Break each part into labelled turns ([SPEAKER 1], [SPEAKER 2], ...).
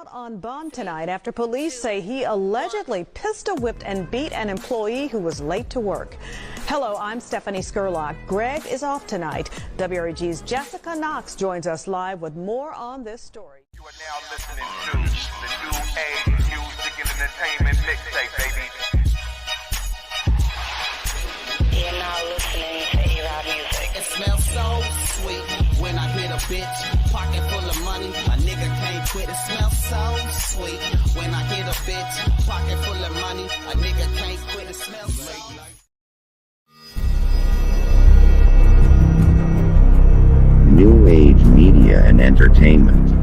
[SPEAKER 1] out on bond tonight after police say he allegedly pistol whipped and beat an employee who was late to work. Hello, I'm Stephanie Skurlock. Greg is off tonight. WREG's Jessica Knox joins us live with more on this story.
[SPEAKER 2] You are now listening to the New Age Music and Entertainment Mixtape, baby.
[SPEAKER 3] You're now listening to A-Rod Music.
[SPEAKER 4] It smells so sweet when I hit a bitch, pocket full of money, a nigga can't quit. It smells so sweet when I hit a bitch, pocket full of money, a nigga can't quit. It smells so
[SPEAKER 5] New Age Media and Entertainment.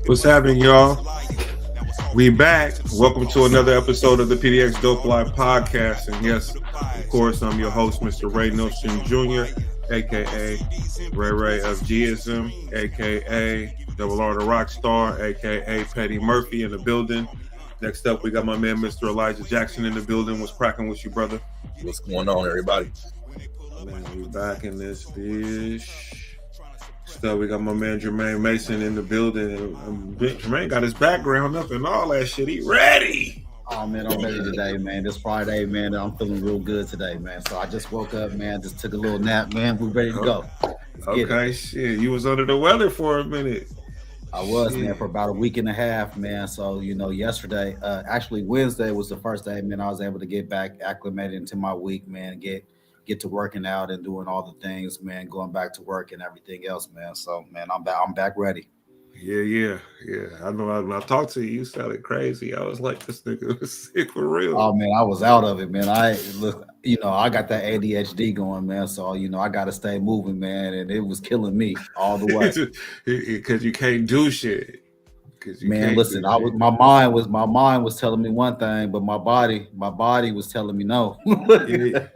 [SPEAKER 6] What's happening, y'all? We back. Welcome to another episode of the PDXDOPE Live podcast. And yes, of course, I'm your host, Mr. Ray Nelson Jr., aka Ray Ray of Gism, aka Double R the Rockstar, aka Petty Murphy in the building. Next up, we got my man, Mr. Elijah Jackson in the building. What's cracking with you, brother?
[SPEAKER 7] What's going on, everybody?
[SPEAKER 6] Man, we back in this bitch. Still, we got my man Jermaine Mason in the building. And Jermaine got his background up and all that shit. He ready.
[SPEAKER 8] Oh, man, I'm ready today, man. This Friday, man, I'm feeling real good today, man. So I just woke up, man, just took a little nap, man. We're ready to go.
[SPEAKER 6] Okay, shit. You was under the weather for a minute.
[SPEAKER 8] I was, man, for about a week and a half, man. So, you know, yesterday, actually Wednesday was the first day, man, I was able to get back acclimated into my week, man, get to working out and doing all the things, man, going back to work and everything else, man. So, man, I'm back ready.
[SPEAKER 6] Yeah. I know when I talked to you sounded crazy. I was like, this nigga was sick for real.
[SPEAKER 8] Oh, man, I was out of it, man. I got that ADHD going, man. So, you know, I got to stay moving, man. And it was killing me all the way.
[SPEAKER 6] Because you can't do shit.
[SPEAKER 8] Man, listen, my mind was telling me one thing, but my body was telling me no.
[SPEAKER 6] Yeah.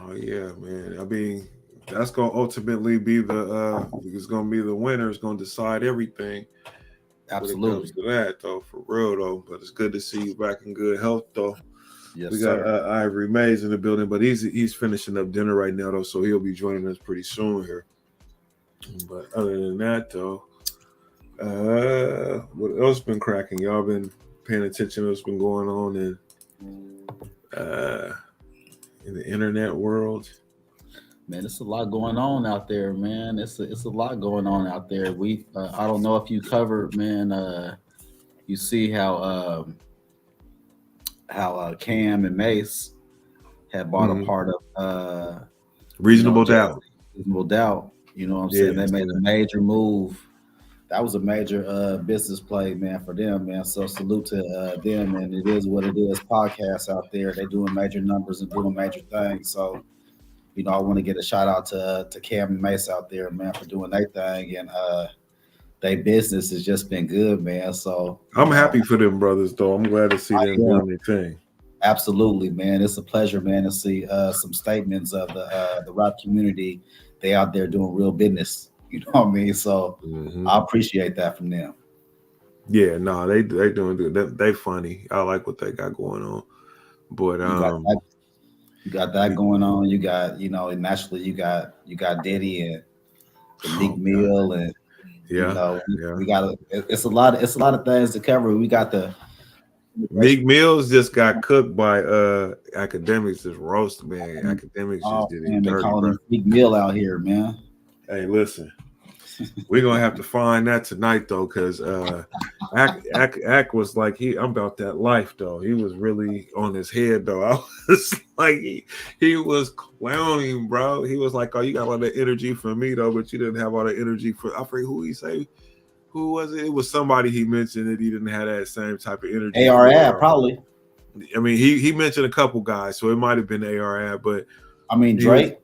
[SPEAKER 6] Oh yeah, man. I mean, that's gonna ultimately be the winner. It's gonna decide everything.
[SPEAKER 8] Absolutely.
[SPEAKER 6] When it comes to that, though, for real though. But it's good to see you back in good health, though.
[SPEAKER 8] Yes,
[SPEAKER 6] we got Ivory Mays in the building, but he's finishing up dinner right now, though, so he'll be joining us pretty soon here. But other than that, though, what else been cracking? Y'all been paying attention to what's been going on in the internet world?
[SPEAKER 8] Man, it's a lot going on out there, man. It's a lot going on out there. I don't know if you covered, man. You see how Cam and Mace had bought a part of
[SPEAKER 6] Reasonable Doubt.
[SPEAKER 8] Reasonable Doubt. You know what I'm saying? They made a major move. That was a major business play, man, for them, man. So salute to them, and it is what it is. Podcasts out there, they're doing major numbers and doing major things. So, you know, I want to get a shout out to Cam and Mace out there, man, for doing their thing, and their business has just been good, man. So
[SPEAKER 6] I'm happy for them brothers, though. I'm glad to see them doing their thing.
[SPEAKER 8] Absolutely, man. It's a pleasure, man, to see some statements of the rap community. They out there doing real business. You know what I mean? So I appreciate that from them.
[SPEAKER 6] Yeah, no, they doing good. They funny. I like what they got going on. But
[SPEAKER 8] you got that going on. You got, you know, and naturally you got Diddy and Meek Mill, and we got it's a lot of things to cover. We got the
[SPEAKER 6] Meek Mills just got cooked by academics. This roast, man. Academics just did it
[SPEAKER 8] Man, they
[SPEAKER 6] dirty,
[SPEAKER 8] calling
[SPEAKER 6] bro.
[SPEAKER 8] him Big Mill out here, man.
[SPEAKER 6] Hey, listen. We're gonna have to find that tonight though, because Ack was like I'm about that life though. He was really on his head though. I was like he was clowning, bro. He was like, "Oh, you got all that energy for me though, but you didn't have all the energy for." I forget who he say. Who was it? It was somebody he mentioned that he didn't have that same type of energy.
[SPEAKER 8] ARAB probably.
[SPEAKER 6] I mean, he mentioned a couple guys, so it might have been ARAB, but
[SPEAKER 8] I mean Drake.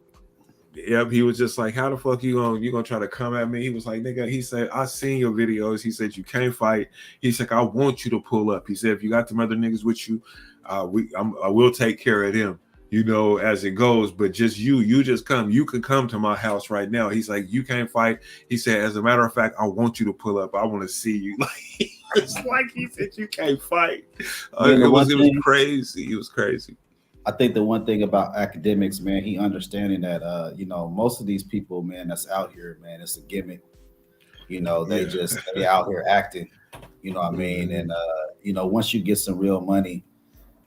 [SPEAKER 6] Yep, he was just like, "How the fuck you gonna try to come at me?" He was like, "Nigga," he said, "I seen your videos." He said, "You can't fight." He said, "I want you to pull up." He said, "If you got them other niggas with you, I will take care of them, you know, as it goes. But just you just come. You can come to my house right now." He's like, "You can't fight." He said, "As a matter of fact, I want you to pull up. I want to see you." Like it's like he said, "You can't fight." It was crazy. It was crazy.
[SPEAKER 8] I think the one thing about academics, man, he understanding that, you know, most of these people, man, that's out here, man, it's a gimmick. You know, they out here acting, you know what I mean? And, you know, once you get some real money,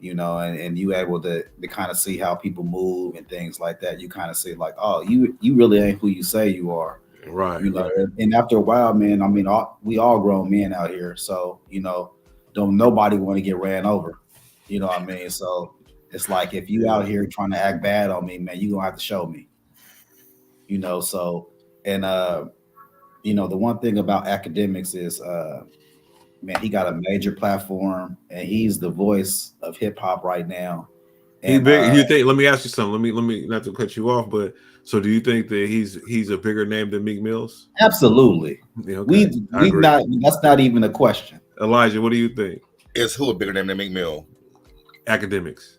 [SPEAKER 8] you know, and you able to kind of see how people move and things like that, you kind of see like, oh, you really ain't who you say you are.
[SPEAKER 6] Right.
[SPEAKER 8] You know, and after a while, man, I mean, we all grown men out here. So, you know, don't nobody want to get ran over. You know what I mean? So, it's like if you out here trying to act bad on me, man, you gonna have to show me. You know, so and you know, the one thing about academics is man, he got a major platform and he's the voice of hip hop right now. And
[SPEAKER 6] you think? Let me ask you something. Let me not to cut you off, but so do you think that he's a bigger name than Meek Mills?
[SPEAKER 8] Absolutely.
[SPEAKER 6] Yeah, okay.
[SPEAKER 8] we not. That's not even a question.
[SPEAKER 6] Elijah, what do you think?
[SPEAKER 7] Is who a bigger name than Meek Mill?
[SPEAKER 6] Academics.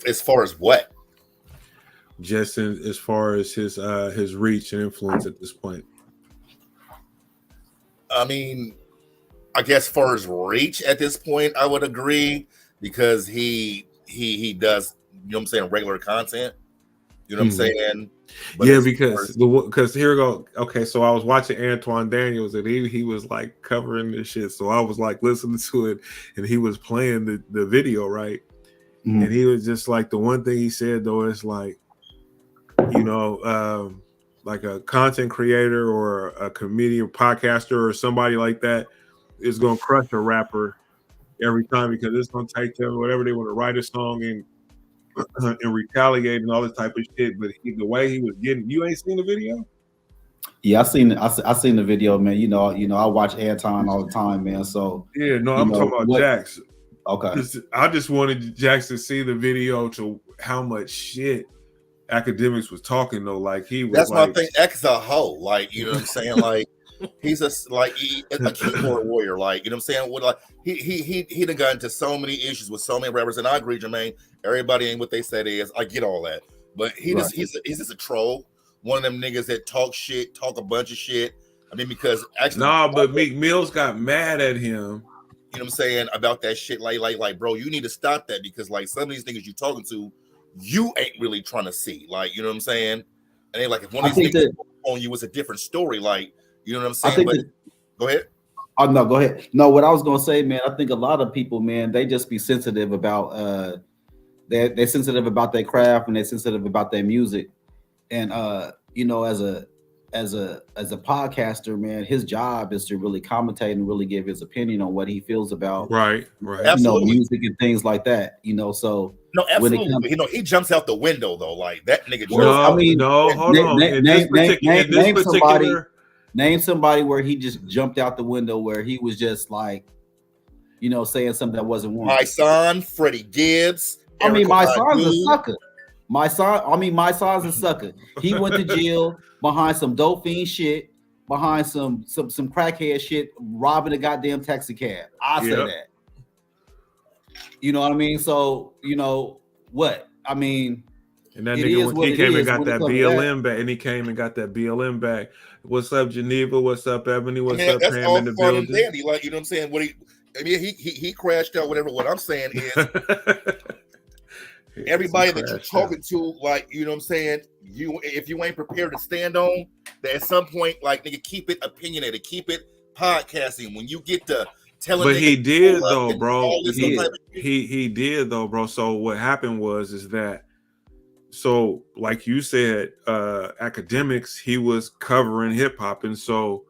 [SPEAKER 7] As far as what?
[SPEAKER 6] Just as far as his reach and influence at this point.
[SPEAKER 7] I mean, I guess far as reach at this point, I would agree because he does, you know what I'm saying, regular content. You know what I'm saying? But
[SPEAKER 6] yeah, because here we go. Okay, so I was watching Antoine Daniels and he was like covering this shit. So I was like listening to it and he was playing the video, right? Mm-hmm. And he was just like, the one thing he said though is like, you know, like a content creator or a comedian, podcaster or somebody like that is gonna crush a rapper every time because it's gonna take them whatever they want to write a song and retaliate and all this type of shit. But the way he was getting, you ain't seen the video?
[SPEAKER 8] Yeah, I seen the video, man. You know, I watch Anton all the time, man. So
[SPEAKER 6] yeah, no, I'm talking about Jax.
[SPEAKER 8] Okay,
[SPEAKER 6] I just wanted Jax to see the video to how much shit academics was talking though. Like he was.
[SPEAKER 7] That's
[SPEAKER 6] like,
[SPEAKER 7] my thing. X a hoe, like you know what I'm saying, like. He's a keyboard warrior, like you know what I'm saying. With like he done got into so many issues with so many rappers, and I agree, Jermaine. Everybody ain't what they say they is. I get all that, but he's just a troll. One of them niggas that talk a bunch of shit. I mean, because actually,
[SPEAKER 6] but Meek Mills got mad at him.
[SPEAKER 7] You know what I'm saying about that shit. Like, bro, you need to stop that because like some of these niggas you talking to, you ain't really trying to see. Like, you know what I'm saying? And they like if one of these niggas on you was a different story, like. You know what I'm saying? Go ahead.
[SPEAKER 8] Oh no, go ahead. No, what I was gonna say, man, I think a lot of people, man, they just be sensitive about they're sensitive about their craft and they're sensitive about their music. And you know, as a podcaster, man, his job is to really commentate and really give his opinion on what he feels about
[SPEAKER 6] right.
[SPEAKER 8] You know, music and things like that. You know, so
[SPEAKER 7] no, absolutely. You know, he jumps out the window though, like that nigga.
[SPEAKER 6] Hold on.
[SPEAKER 8] Name somebody where he just jumped out the window where he was just like, you know, saying something that wasn't warranted.
[SPEAKER 7] My son, Freddie Gibbs.
[SPEAKER 8] I mean, my son's a sucker. My son's a sucker. He went to jail behind some dope fiend shit, behind some crackhead shit, robbing a goddamn taxi cab. I say that. You know what I mean? So, you know what? I mean,
[SPEAKER 6] and that nigga when he came and got that BLM back, and he came and got that BLM back. What's up, Geneva? What's up, Ebony? What's up,
[SPEAKER 7] that's
[SPEAKER 6] Pam
[SPEAKER 7] all
[SPEAKER 6] in the
[SPEAKER 7] fun
[SPEAKER 6] building?
[SPEAKER 7] And dandy. Like, you know what I'm saying? He crashed out, whatever. What I'm saying is everybody that you're talking to, like, you know what I'm saying? If you ain't prepared to stand on, that at some point, like, nigga, keep it opinionated, keep it podcasting when you get to telling.
[SPEAKER 6] But he did though,
[SPEAKER 7] and
[SPEAKER 6] bro.
[SPEAKER 7] all this other type of shit.
[SPEAKER 6] He did though, bro. So what happened is that, so like you said, academics, he was covering hip hop, and so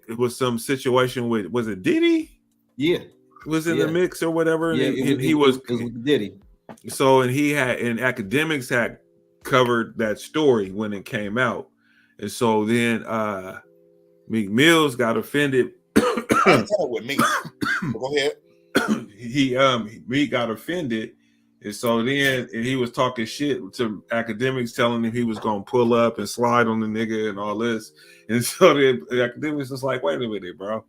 [SPEAKER 6] it was some situation with, was it Diddy?
[SPEAKER 8] Yeah,
[SPEAKER 6] Was in the mix or whatever.
[SPEAKER 8] Yeah,
[SPEAKER 6] and
[SPEAKER 8] it was Diddy.
[SPEAKER 6] So and academics had covered that story when it came out, and so then Meek Mills got offended.
[SPEAKER 7] I'm talking with me. Go ahead.
[SPEAKER 6] He got offended, and so then he was talking shit to academics, telling him he was gonna pull up and slide on the nigga and all this. And so the academics was like, "Wait a minute, bro.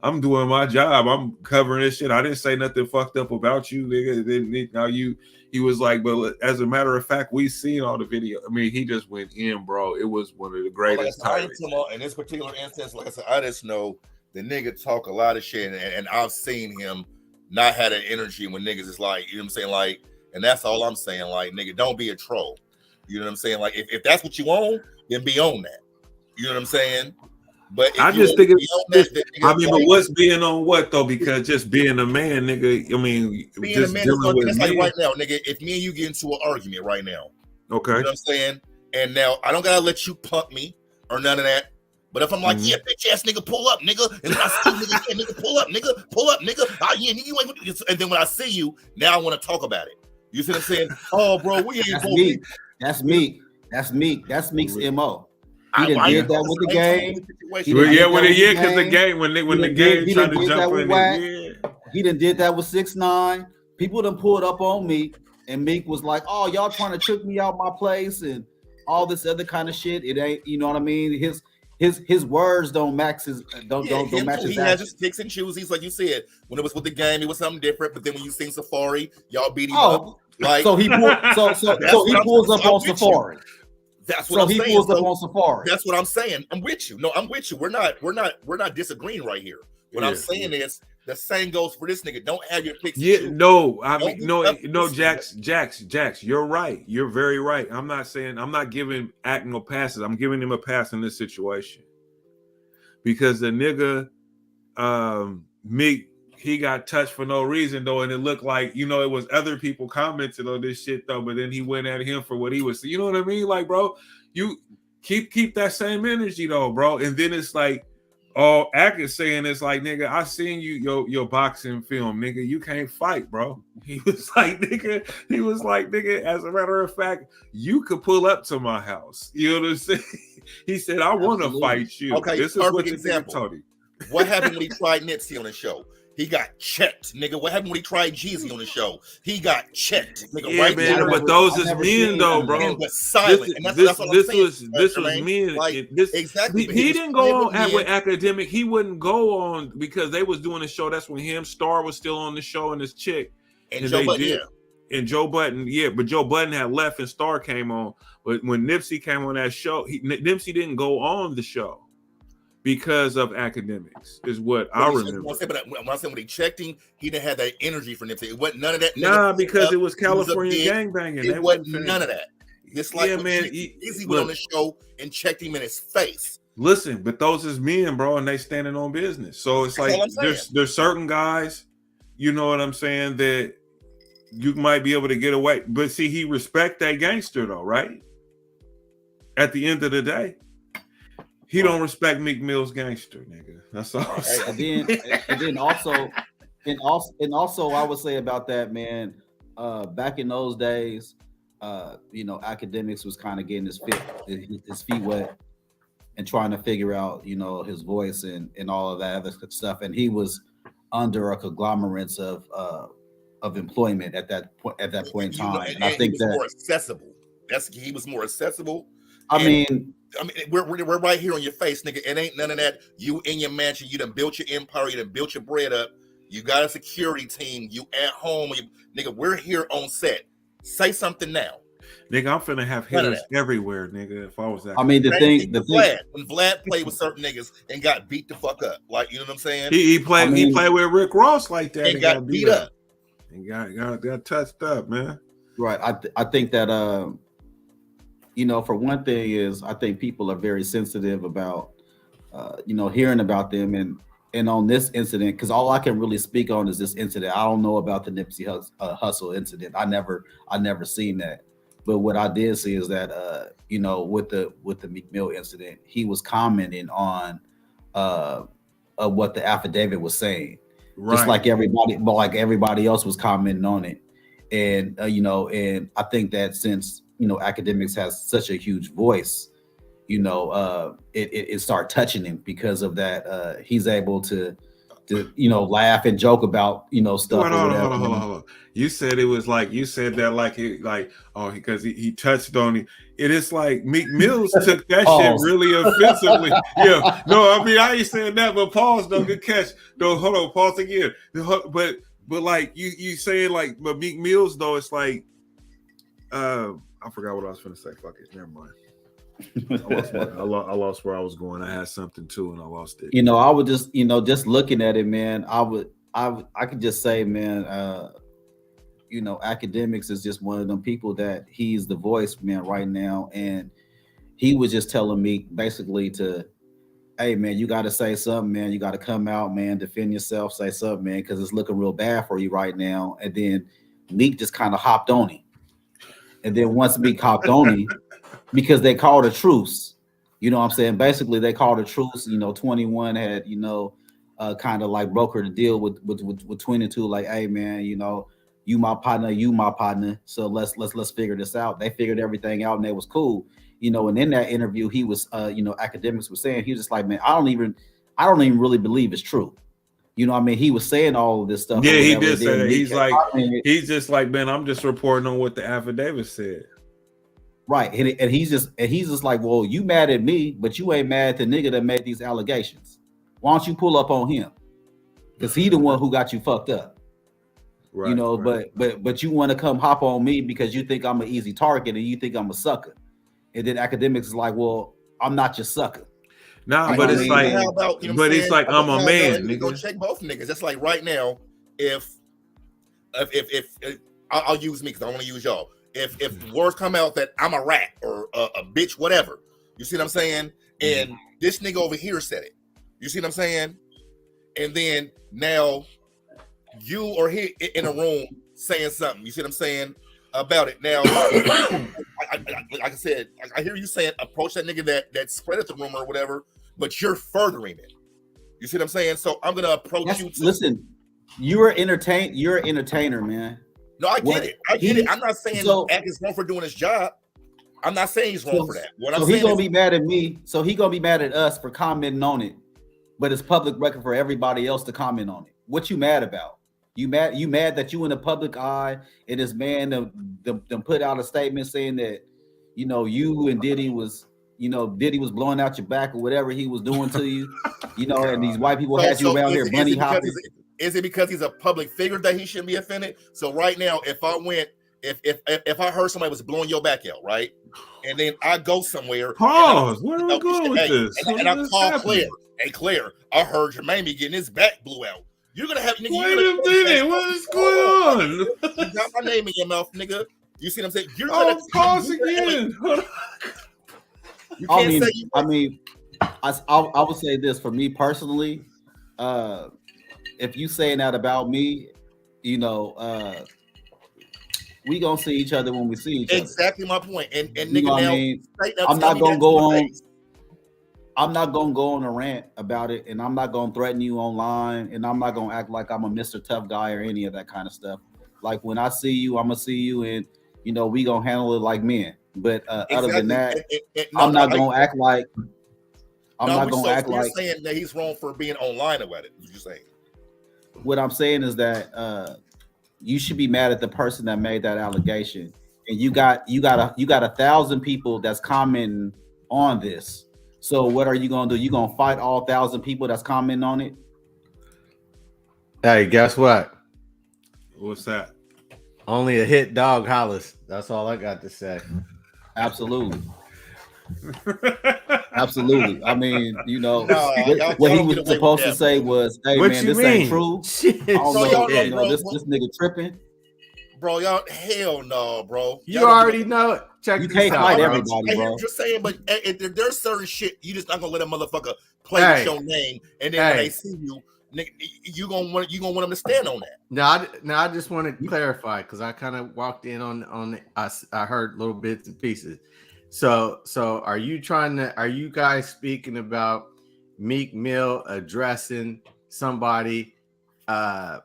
[SPEAKER 6] I'm doing my job. I'm covering this shit. I didn't say nothing fucked up about you, nigga." Then now he was like, "But as a matter of fact, we seen all the video." I mean, he just went in, bro. It was one of the greatest times.
[SPEAKER 7] In this particular instance, like I said, I just know the nigga talk a lot of shit, and I've seen him not have that energy when niggas is like, you know what I'm saying, like, and that's all I'm saying, like, nigga, don't be a troll. You know what I'm saying? Like, if that's what you own, then be on that. You know what I'm saying? But
[SPEAKER 6] I just think but what's being on what though? Because just being a man, nigga. I mean,
[SPEAKER 7] being
[SPEAKER 6] just
[SPEAKER 7] a man is like right now, nigga. If me and you get into an argument right now,
[SPEAKER 6] okay,
[SPEAKER 7] you know what I'm saying? And now I don't gotta let you pump me or none of that. But if I'm like, yeah, bitch ass nigga, pull up, nigga, and then I see nigga, yeah, nigga, pull up, nigga. Yeah, you ain't. And then when I see you, now I want to talk about it. You see what I'm saying? Oh, bro, we ain't gonna be.
[SPEAKER 8] That's Meek. That's Meek's MO. He did that with the game.
[SPEAKER 6] Because the game when the game tried to jump in it,
[SPEAKER 8] he done did that with 6ix9ine. People done pulled up on Meek, and Meek was like, "Oh, y'all trying to trick me out my place and all this other kind of shit." It ain't, you know what I mean? His words don't match his don't match his.
[SPEAKER 7] He has his picks and chooses, like you said. When it was with the game, it was something different. But then when you sing Safari, y'all beat him up. Like
[SPEAKER 8] so he pulls up on Safari.
[SPEAKER 7] That's what I'm saying.
[SPEAKER 8] Pulls up on Safari.
[SPEAKER 7] That's what I'm saying. I'm with you. No, I'm with you. We're not disagreeing right here. What I'm saying is the same goes for this nigga. Don't have your picks.
[SPEAKER 6] Yeah, no, I mean, no, Jax, you're right. You're very right. I'm not giving Act no passes. I'm giving him a pass in this situation because the nigga, Meek, he got touched for no reason though, and it looked like, you know, it was other people commenting on this shit though, but then he went at him for what he was. You know what I mean? Like, bro, you keep that same energy though, bro. And then it's like, oh, Ack is saying it's like, nigga, I seen your boxing film, nigga. You can't fight, bro. He was like, nigga, as a matter of fact, you could pull up to my house. You know what I'm saying? He said, I want to fight you.
[SPEAKER 7] Okay,
[SPEAKER 6] this is what example.
[SPEAKER 7] What happened when he tried Nipsey on the show? He got checked, nigga. What happened when he tried Jeezy on the show? He got checked, nigga.
[SPEAKER 6] Yeah,
[SPEAKER 7] right
[SPEAKER 6] man,
[SPEAKER 7] there.
[SPEAKER 6] but those is men, though, bro.
[SPEAKER 7] Men was silent.
[SPEAKER 6] This was men.
[SPEAKER 7] Like, exactly.
[SPEAKER 6] He didn't go on with academic. He wouldn't go on because they was doing a show. That's when him, Star was still on the show, and his chick.
[SPEAKER 7] And Joe Budden, yeah.
[SPEAKER 6] And Joe Budden, yeah, but Joe Budden had left and Star came on. But when Nipsey came on that show, Nipsey didn't go on the show because of academics, is what I remember.
[SPEAKER 7] But when I said when he checked him, he didn't have that energy for Nipsey. It wasn't none of that.
[SPEAKER 6] Nah, because it was California gangbanging.
[SPEAKER 7] It wasn't none of that. It's like,
[SPEAKER 6] yeah, man.
[SPEAKER 7] Easy went on the show and checked him in his face.
[SPEAKER 6] Listen, but those is men, bro, and they standing on business. So it's like there's certain guys, you know what I'm saying, that you might be able to get away. But see, he respect that gangster though, right? At the end of the day. He don't respect Meek Mill's gangster, nigga. That's all.
[SPEAKER 8] And then also, I would say about that, man. Back in those days, you know, academics was kind of getting his feet wet and trying to figure out, you know, his voice and all of that other stuff. And he was under a conglomerate of employment at that point in time. And I think that
[SPEAKER 7] more accessible. He was more accessible.
[SPEAKER 8] I mean,
[SPEAKER 7] we're right here on your face, nigga. It ain't none of that. You in your mansion, you done built your empire, you done built your bread up. You got a security team. You at home, nigga. We're here on set. Say something now,
[SPEAKER 6] nigga. I'm finna have hitters everywhere, nigga. If I was that,
[SPEAKER 8] I mean, the thing,
[SPEAKER 7] when Vlad played with certain niggas and got beat the fuck up, like, you know what I'm saying?
[SPEAKER 6] He played with Rick Ross like that
[SPEAKER 7] and got beat up.
[SPEAKER 6] And got touched up, man.
[SPEAKER 8] Right. I think that you know, for one thing is I think people are very sensitive about hearing about them and on this incident, because all I can really speak on is this incident. I don't know about the Nipsey Hussle incident. I never seen that. But what I did see is that with the Meek Mill incident, he was commenting on what the affidavit was saying, just like everybody else was commenting on it. And and I think that since academics has such a huge voice, it started touching him because of that. He's able to laugh and joke about stuff.
[SPEAKER 6] Hold on. You said it was like because he touched on it. It is like Meek Mills took that shit really offensively. Yeah, no, I mean I ain't saying that, but pause though. Good catch. No, hold on, pause again. But like you saying like, but Meek Mills though, it's like I forgot what I was going to say. Fuck it, never mind. I lost where I was going. I had something too, and I lost it.
[SPEAKER 8] I would just looking at it, man. I could just say, man, academics is just one of them people that he's the voice, man, right now. And he was just telling me basically hey, man, you got to say something, man. You got to come out, man, defend yourself, say something, man, because it's looking real bad for you right now. And then Meek just kind of hopped on him. And then once Meek hopped on him, because they called a truce, you know what I'm saying? Basically, they called a truce. 21 had, kind of like brokered a deal with 22, like, hey, man, you my partner. So let's figure this out. They figured everything out and it was cool. And in that interview, he was, academics was saying, he was just like, man, I don't even really believe it's true. I mean, he was saying all of this stuff.
[SPEAKER 6] Yeah, he did say that. He's just like, man, I'm just reporting on what the affidavit said.
[SPEAKER 8] Right. And he's just like, well, you mad at me, but you ain't mad at the nigga that made these allegations. Why don't you pull up on him? Because he the one who got you fucked up. Right. But you want to come hop on me because you think I'm an easy target and you think I'm a sucker. And then academics is like, well, I'm not your sucker.
[SPEAKER 6] Nah, but it's like, it's like I'm a man.
[SPEAKER 7] Nigga, go check both niggas. That's like right now. If I'll use me because I want to use y'all. If words come out that I'm a rat or a bitch, whatever, you see what I'm saying? And this nigga over here said it. You see what I'm saying? And then now you or he in a room saying something. You see what I'm saying about it? Now, like I said, I hear you saying approach that nigga that spread the rumor or whatever, but you're furthering it. You see what I'm saying? So I'm gonna approach you.
[SPEAKER 8] Listen, you're an entertainer, man.
[SPEAKER 7] No, I get it. I'm not saying Ack is wrong for doing his job. I'm not saying he's wrong for that. What I'm saying
[SPEAKER 8] he's gonna be mad at me. So he's gonna be mad at us for commenting on it, but it's public record for everybody else to comment on it. What you mad about? You mad that you in the public eye and this man them put out a statement saying that you and Diddy was blowing out your back or whatever he was doing to you, and these white people had you around here bunny hopping.
[SPEAKER 7] Is it because he's a public figure that he shouldn't be offended? So right now, if I heard somebody was blowing your back out, right, and then I go somewhere,
[SPEAKER 6] pause. Where are we going with this?
[SPEAKER 7] And I call Claire. Hey, Claire, I heard Jermaine be getting his back blew out. You're gonna have nigga.
[SPEAKER 6] Wait a minute, what is going on?
[SPEAKER 7] You got my name in your mouth, nigga. You see what I'm saying? You're
[SPEAKER 6] pause again.
[SPEAKER 8] I would say this for me personally. If you saying that about me, we gonna see each other when we see each other.
[SPEAKER 7] Exactly my point. And nigga,
[SPEAKER 8] I'm not gonna go on. I'm not gonna go on a rant about it, and I'm not gonna threaten you online, and I'm not gonna act like I'm a Mr. Tough Guy or any of that kind of stuff. Like when I see you, I'm gonna see you, and we gonna handle it like men. But other than that, I'm not gonna act like.
[SPEAKER 7] You're saying that he's wrong for being online about it. What you saying?
[SPEAKER 8] What I'm saying is that you should be mad at the person that made that allegation, and you got 1,000 people that's commenting on this. So what are you gonna do? You gonna fight all 1,000 people that's commenting on it?
[SPEAKER 9] Hey, guess what?
[SPEAKER 6] What's that?
[SPEAKER 9] Only a hit dog hollers. That's all I got to say.
[SPEAKER 8] Absolutely. Absolutely. I mean, what he was supposed to say was, "Hey, what man, this mean? Ain't true." I don't know, this nigga tripping.
[SPEAKER 7] Bro, y'all, hell no, bro.
[SPEAKER 9] You already know it. Check
[SPEAKER 8] you can't fight everybody, bro.
[SPEAKER 7] Just saying, but there's certain shit you just not gonna let a motherfucker play with your name, and then when they see you, nigga, you gonna want them to stand on that.
[SPEAKER 9] Now I just want to clarify because I kind of walked in on I heard little bits and pieces. So are you guys speaking about Meek Mill addressing somebody about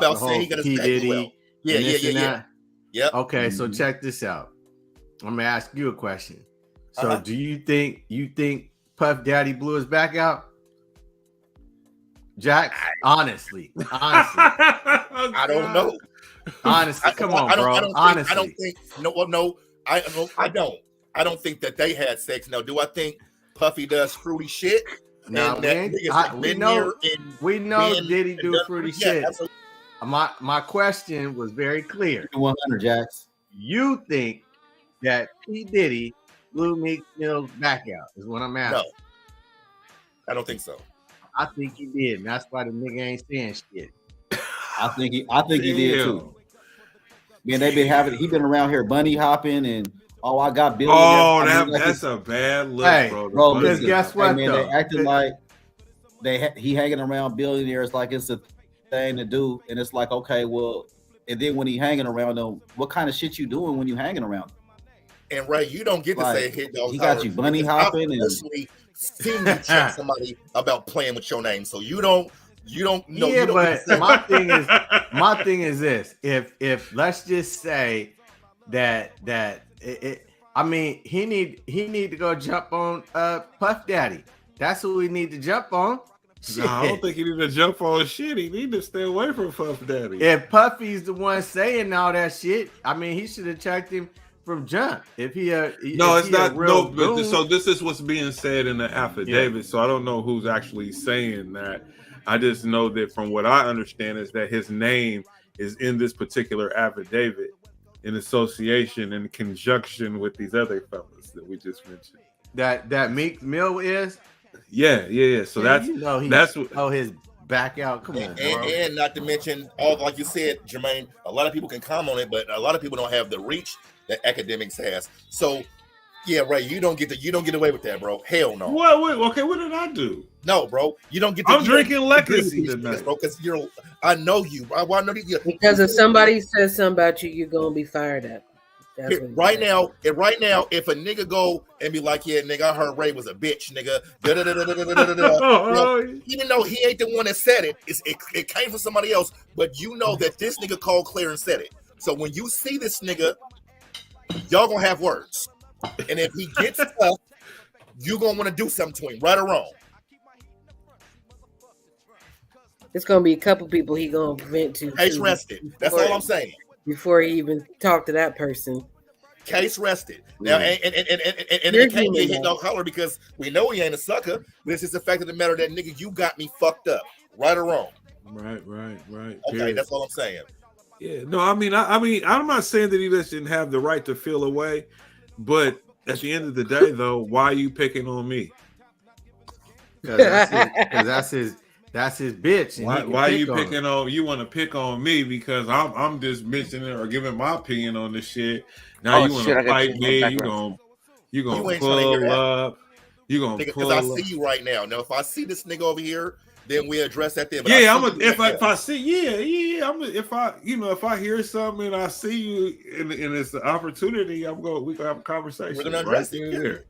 [SPEAKER 9] the whole P. Diddy?
[SPEAKER 7] Yeah.
[SPEAKER 9] Okay, so check this out. I'm gonna ask you a question. So do you think Puff Daddy blew his back out? Jack, honestly.
[SPEAKER 7] I don't know.
[SPEAKER 9] Honestly, come on, bro. Honestly,
[SPEAKER 7] I don't think. No, I don't. I don't think that they had sex. Now, do I think Puffy does fruity shit?
[SPEAKER 9] No, we know Diddy do fruity shit. My question was very clear.
[SPEAKER 8] 100 Jacks.
[SPEAKER 9] You think that P. Diddy blew Meek Mill's back out? Is what I'm asking.
[SPEAKER 7] No, I don't think so.
[SPEAKER 9] I think he did, and that's why the nigga ain't saying shit.
[SPEAKER 8] I think he did too. Man, he been around here bunny hopping and I got billion.
[SPEAKER 6] Oh, that's a bad look,
[SPEAKER 8] bro.
[SPEAKER 9] Because guess what?
[SPEAKER 8] Man, they acting like he hanging around billionaires like it's a thing to do, and it's like, okay, well, and then when he hanging around them, what kind of shit you doing when you hanging around them?
[SPEAKER 7] And Ray, you don't get to say hit dog.
[SPEAKER 8] He got you bunny hopping and
[SPEAKER 7] seen you check somebody about playing with your name, so you don't know.
[SPEAKER 9] Yeah, but my thing is this: if let's just say that I mean, he need to go jump on Puff Daddy. That's who we need to jump on.
[SPEAKER 6] No, I don't think he need to jump on shit. He need to stay away from Puff Daddy.
[SPEAKER 9] If Puffy's the one saying all that shit, I mean, he should have checked him from jump. If he
[SPEAKER 6] it's not. No, but so this is what's being said in the affidavit. Yeah. So I don't know who's actually saying that. I just know that from what I understand is that his name is in this particular affidavit in association in conjunction with these other fellas that we just mentioned.
[SPEAKER 9] That Meek Mill is.
[SPEAKER 6] Yeah. So that's
[SPEAKER 9] his back out. Come on, bro.
[SPEAKER 7] And not to mention, all like you said, Jermaine, a lot of people can comment on it, but a lot of people don't have the reach that academics has. So yeah, Ray, you don't get away with that, bro. Hell no.
[SPEAKER 6] Okay, what did I do?
[SPEAKER 7] No, bro, you don't get.
[SPEAKER 6] I'm drinking legacy tonight,
[SPEAKER 7] bro, because I know you. I know you.
[SPEAKER 10] Because if somebody says something about you, you're gonna be fired at.
[SPEAKER 7] Right now, if a nigga go and be like, yeah, nigga, I heard Ray was a bitch, nigga. Even though he ain't the one that said it, it came from somebody else. But you know that this nigga called clear and said it. So when you see this nigga, y'all gonna have words. And if he gets tough, you gonna want to do something to him, right or wrong.
[SPEAKER 10] It's gonna be a couple people he gonna vent to.
[SPEAKER 7] Case rested. That's all I'm saying.
[SPEAKER 10] Before he even talked to that person.
[SPEAKER 7] Case rested. Now, and it can't be a hit dog holler because we know he ain't a sucker. But it's just the fact of the matter that nigga, you got me fucked up, right or wrong.
[SPEAKER 6] Right.
[SPEAKER 7] Okay,
[SPEAKER 6] period.
[SPEAKER 7] that's all I'm saying.
[SPEAKER 6] Yeah, no, I mean, I'm not saying that he doesn't have the right to feel away, but at the end of the day, though, why are you picking on me?
[SPEAKER 9] Because that's his bitch.
[SPEAKER 6] Why are you picking on? You want to pick on me because I'm just mentioning or giving my opinion on this shit. Now you want to fight me? You gonna pull up? You gonna pull up?
[SPEAKER 7] Because I see you right now. Now, if I see this nigga over here, then we address that then.
[SPEAKER 6] If I hear something and I see you and it's an opportunity, we gonna have a conversation.
[SPEAKER 7] We're gonna address it there.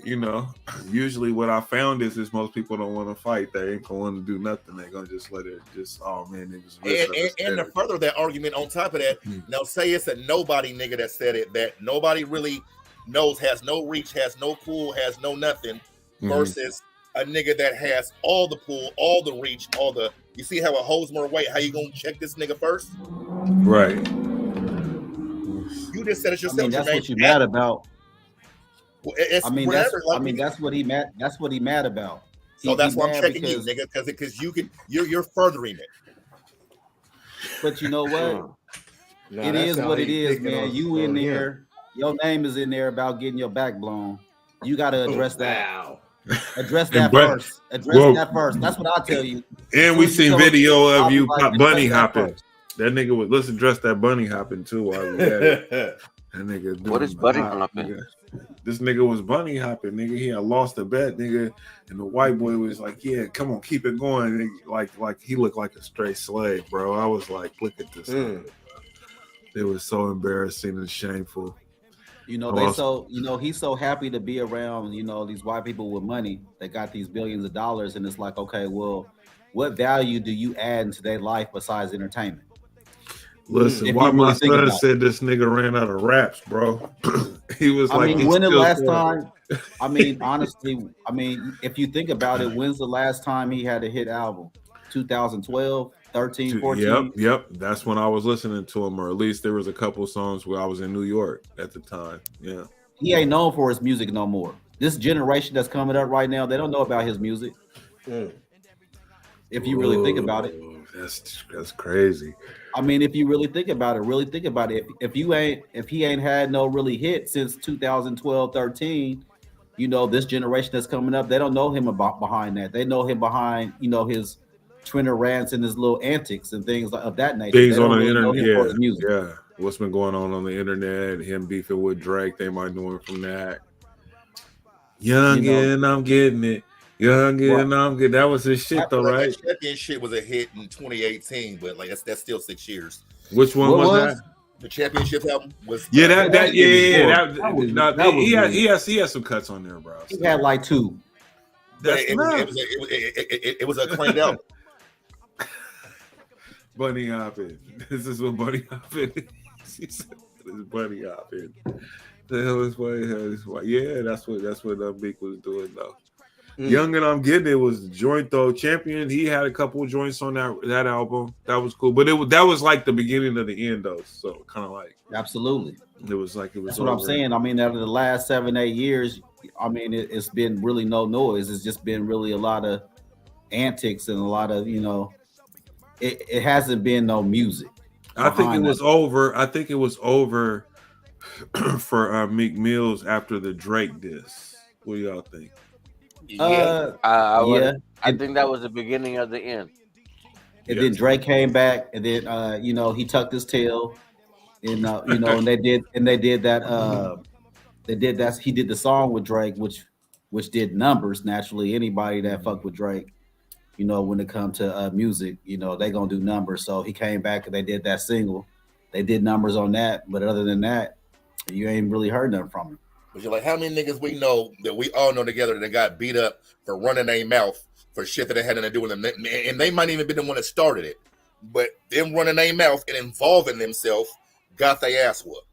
[SPEAKER 6] You know, usually what I found is most people don't want to fight. They ain't going to do nothing. They're gonna just let it just
[SPEAKER 7] and to further that argument on top of that, now say it's a nobody nigga that said it, that nobody really knows, has no reach, has no pool, has no nothing, versus a nigga that has all the pool, all the reach, all the. You see how it holds more weight? How you gonna check this nigga first?
[SPEAKER 6] Right.
[SPEAKER 7] You just said it yourself.
[SPEAKER 8] I mean, that's what you're mad about.
[SPEAKER 7] Well,
[SPEAKER 8] that's what he mad. That's what he mad about.
[SPEAKER 7] So that's why I'm checking you, nigga, because you're furthering it.
[SPEAKER 8] But you know what? It is what it is, man. You in there, your name is in there about getting your back blown. You got to address that. Address that first. That first. That's what I tell you.
[SPEAKER 6] And we seen video of you bunny hopping. That nigga let's address that bunny hopping too while we at it. That nigga
[SPEAKER 11] What is
[SPEAKER 6] doing
[SPEAKER 11] bunny
[SPEAKER 6] hop,
[SPEAKER 11] hopping?
[SPEAKER 6] nigga. This nigga was bunny hopping, nigga. He had lost a bet, nigga, and the white boy was like, "Yeah, come on, keep it going." And like he looked like a straight slave, bro. I was like, "Look at this." Nigga, bro. It was so embarrassing and shameful.
[SPEAKER 8] You know, he's so happy to be around, these white people with money that got these billions of dollars. And it's like, okay, well, what value do you add into their life besides entertainment?
[SPEAKER 6] Listen, why my son said this nigga ran out of raps, bro. He was like,
[SPEAKER 8] when the last time, honestly, if you think about it, when's the last time he had a hit album? 2012, 13, 14?
[SPEAKER 6] Yep. That's when I was listening to him, or at least there was a couple songs where I was in New York at the time. Yeah.
[SPEAKER 8] He ain't known for his music no more. This generation that's coming up right now, they don't know about his music. If you really think about it.
[SPEAKER 6] That's crazy.
[SPEAKER 8] If you really think about it, if he ain't had no really hit since 2012, 13, this generation that's coming up, they don't know him behind that. They know him behind, his Twitter rants and his little antics and things of that nature.
[SPEAKER 6] Things on the internet, yeah. What's been going on the internet? Him beefing with Drake, they might know him from that. And I'm getting it. And I'm good. That was his shit, though, right?
[SPEAKER 7] That champion shit was a hit in 2018, but like that's still 6 years.
[SPEAKER 6] Which one was that?
[SPEAKER 7] The championship album was.
[SPEAKER 6] He has some cuts on there, bro.
[SPEAKER 8] He had like 2.
[SPEAKER 7] It was a acclaimed album.
[SPEAKER 6] Bunny hopping. This is what bunny hopping is. He said bunny hopping. The hell is why? Yeah, that's what Meek was doing though. Young and I'm Getting It was the joint though. Champion, he had a couple of joints on that album. That was cool, but that was like the beginning of the end though. So kind of like
[SPEAKER 8] absolutely,
[SPEAKER 6] it was like it was.
[SPEAKER 8] That's what I'm saying. Out of the last 7-8 years, it's been really no noise. It's just been really a lot of antics and a lot of It hasn't been no music.
[SPEAKER 6] I think it was over. I think it was over for Meek Mills after the Drake diss. What do y'all think?
[SPEAKER 11] I think that was the beginning of the end.
[SPEAKER 8] And then Drake came back, and then he tucked his tail, and and they did that. He did the song with Drake, which did numbers. Naturally, anybody that fucked with Drake, when it comes to music, they gonna do numbers. So he came back and they did that single. They did numbers on that, but other than that, you ain't really heard nothing from him.
[SPEAKER 7] But you're like, how many niggas we know that we all know together that got beat up for running their mouth for shit that had nothing to do with them, and they might even been the one that started it, but them running their mouth and involving themselves got their ass whooped.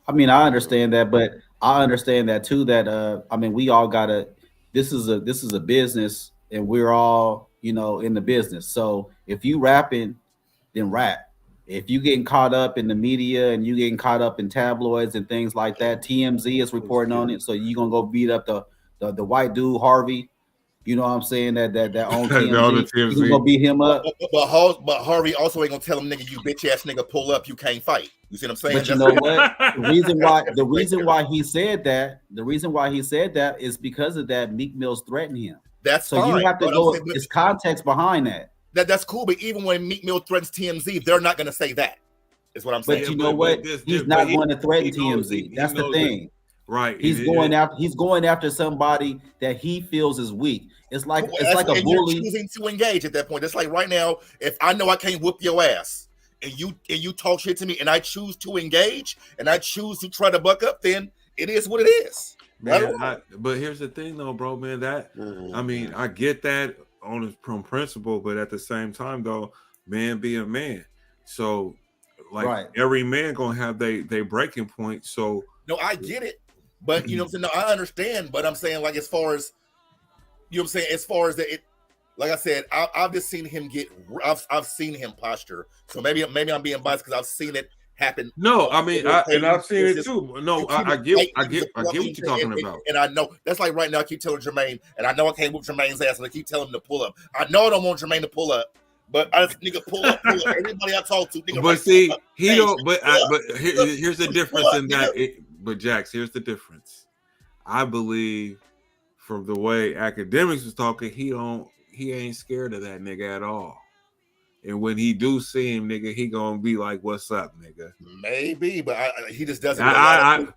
[SPEAKER 8] I understand that, but I understand that too. That we all gotta. This is a business, and we're all in the business. So if you rapping, then rap. If you getting caught up in the media and you getting caught up in tabloids and things like that, TMZ is reporting on it. So you gonna go beat up the white dude Harvey. You know what I'm saying? That on TMZ. You gonna beat him up.
[SPEAKER 7] But Harvey also ain't gonna tell him, nigga, you bitch ass nigga, pull up, you can't fight. You see what I'm saying?
[SPEAKER 8] But you know what? The reason why he said that is because of that Meek Mill's threatened him.
[SPEAKER 7] That's
[SPEAKER 8] so
[SPEAKER 7] fine,
[SPEAKER 8] you have to go. It's context behind that.
[SPEAKER 7] That's cool, but even when Meek Mill threatens TMZ, they're not going to say that. Is what I'm saying.
[SPEAKER 8] But you know what? He's not going to threaten TMZ. That's the thing,
[SPEAKER 6] right?
[SPEAKER 8] He's going after somebody that he feels is weak. It's like a bully.
[SPEAKER 7] You're choosing to engage at that point. It's like right now, if I know I can't whoop your ass, and you talk shit to me, and I choose to engage, and I choose to try to buck up, then it is what it is.
[SPEAKER 6] Man, but here's the thing, though, bro, man. I get that from principle, but at the same time though, man be a man. So every man gonna have they breaking point. So
[SPEAKER 7] no, I get it, but you know what I'm saying. No, I understand, but I'm saying like as far as as far as that, like I said, I've just seen him I've seen him posture. So maybe I'm being biased because I've seen it happen.
[SPEAKER 6] No, I've seen it too. No, I get what you're talking about.
[SPEAKER 7] And I know that's like right now I keep telling Jermaine, and I know I can't whoop Jermaine's ass, and I keep telling him to pull up. I know I don't want Jermaine to pull up, but I just nigga pull up. Everybody I talk to, nigga.
[SPEAKER 6] But see, he don't. But here's the difference in that. But Jax, here's the difference. I believe from the way academics was talking, he ain't scared of that nigga at all. and when he do see him, nigga, he gonna be like, "What's up, nigga?"
[SPEAKER 7] Maybe, but he just doesn't.
[SPEAKER 6] But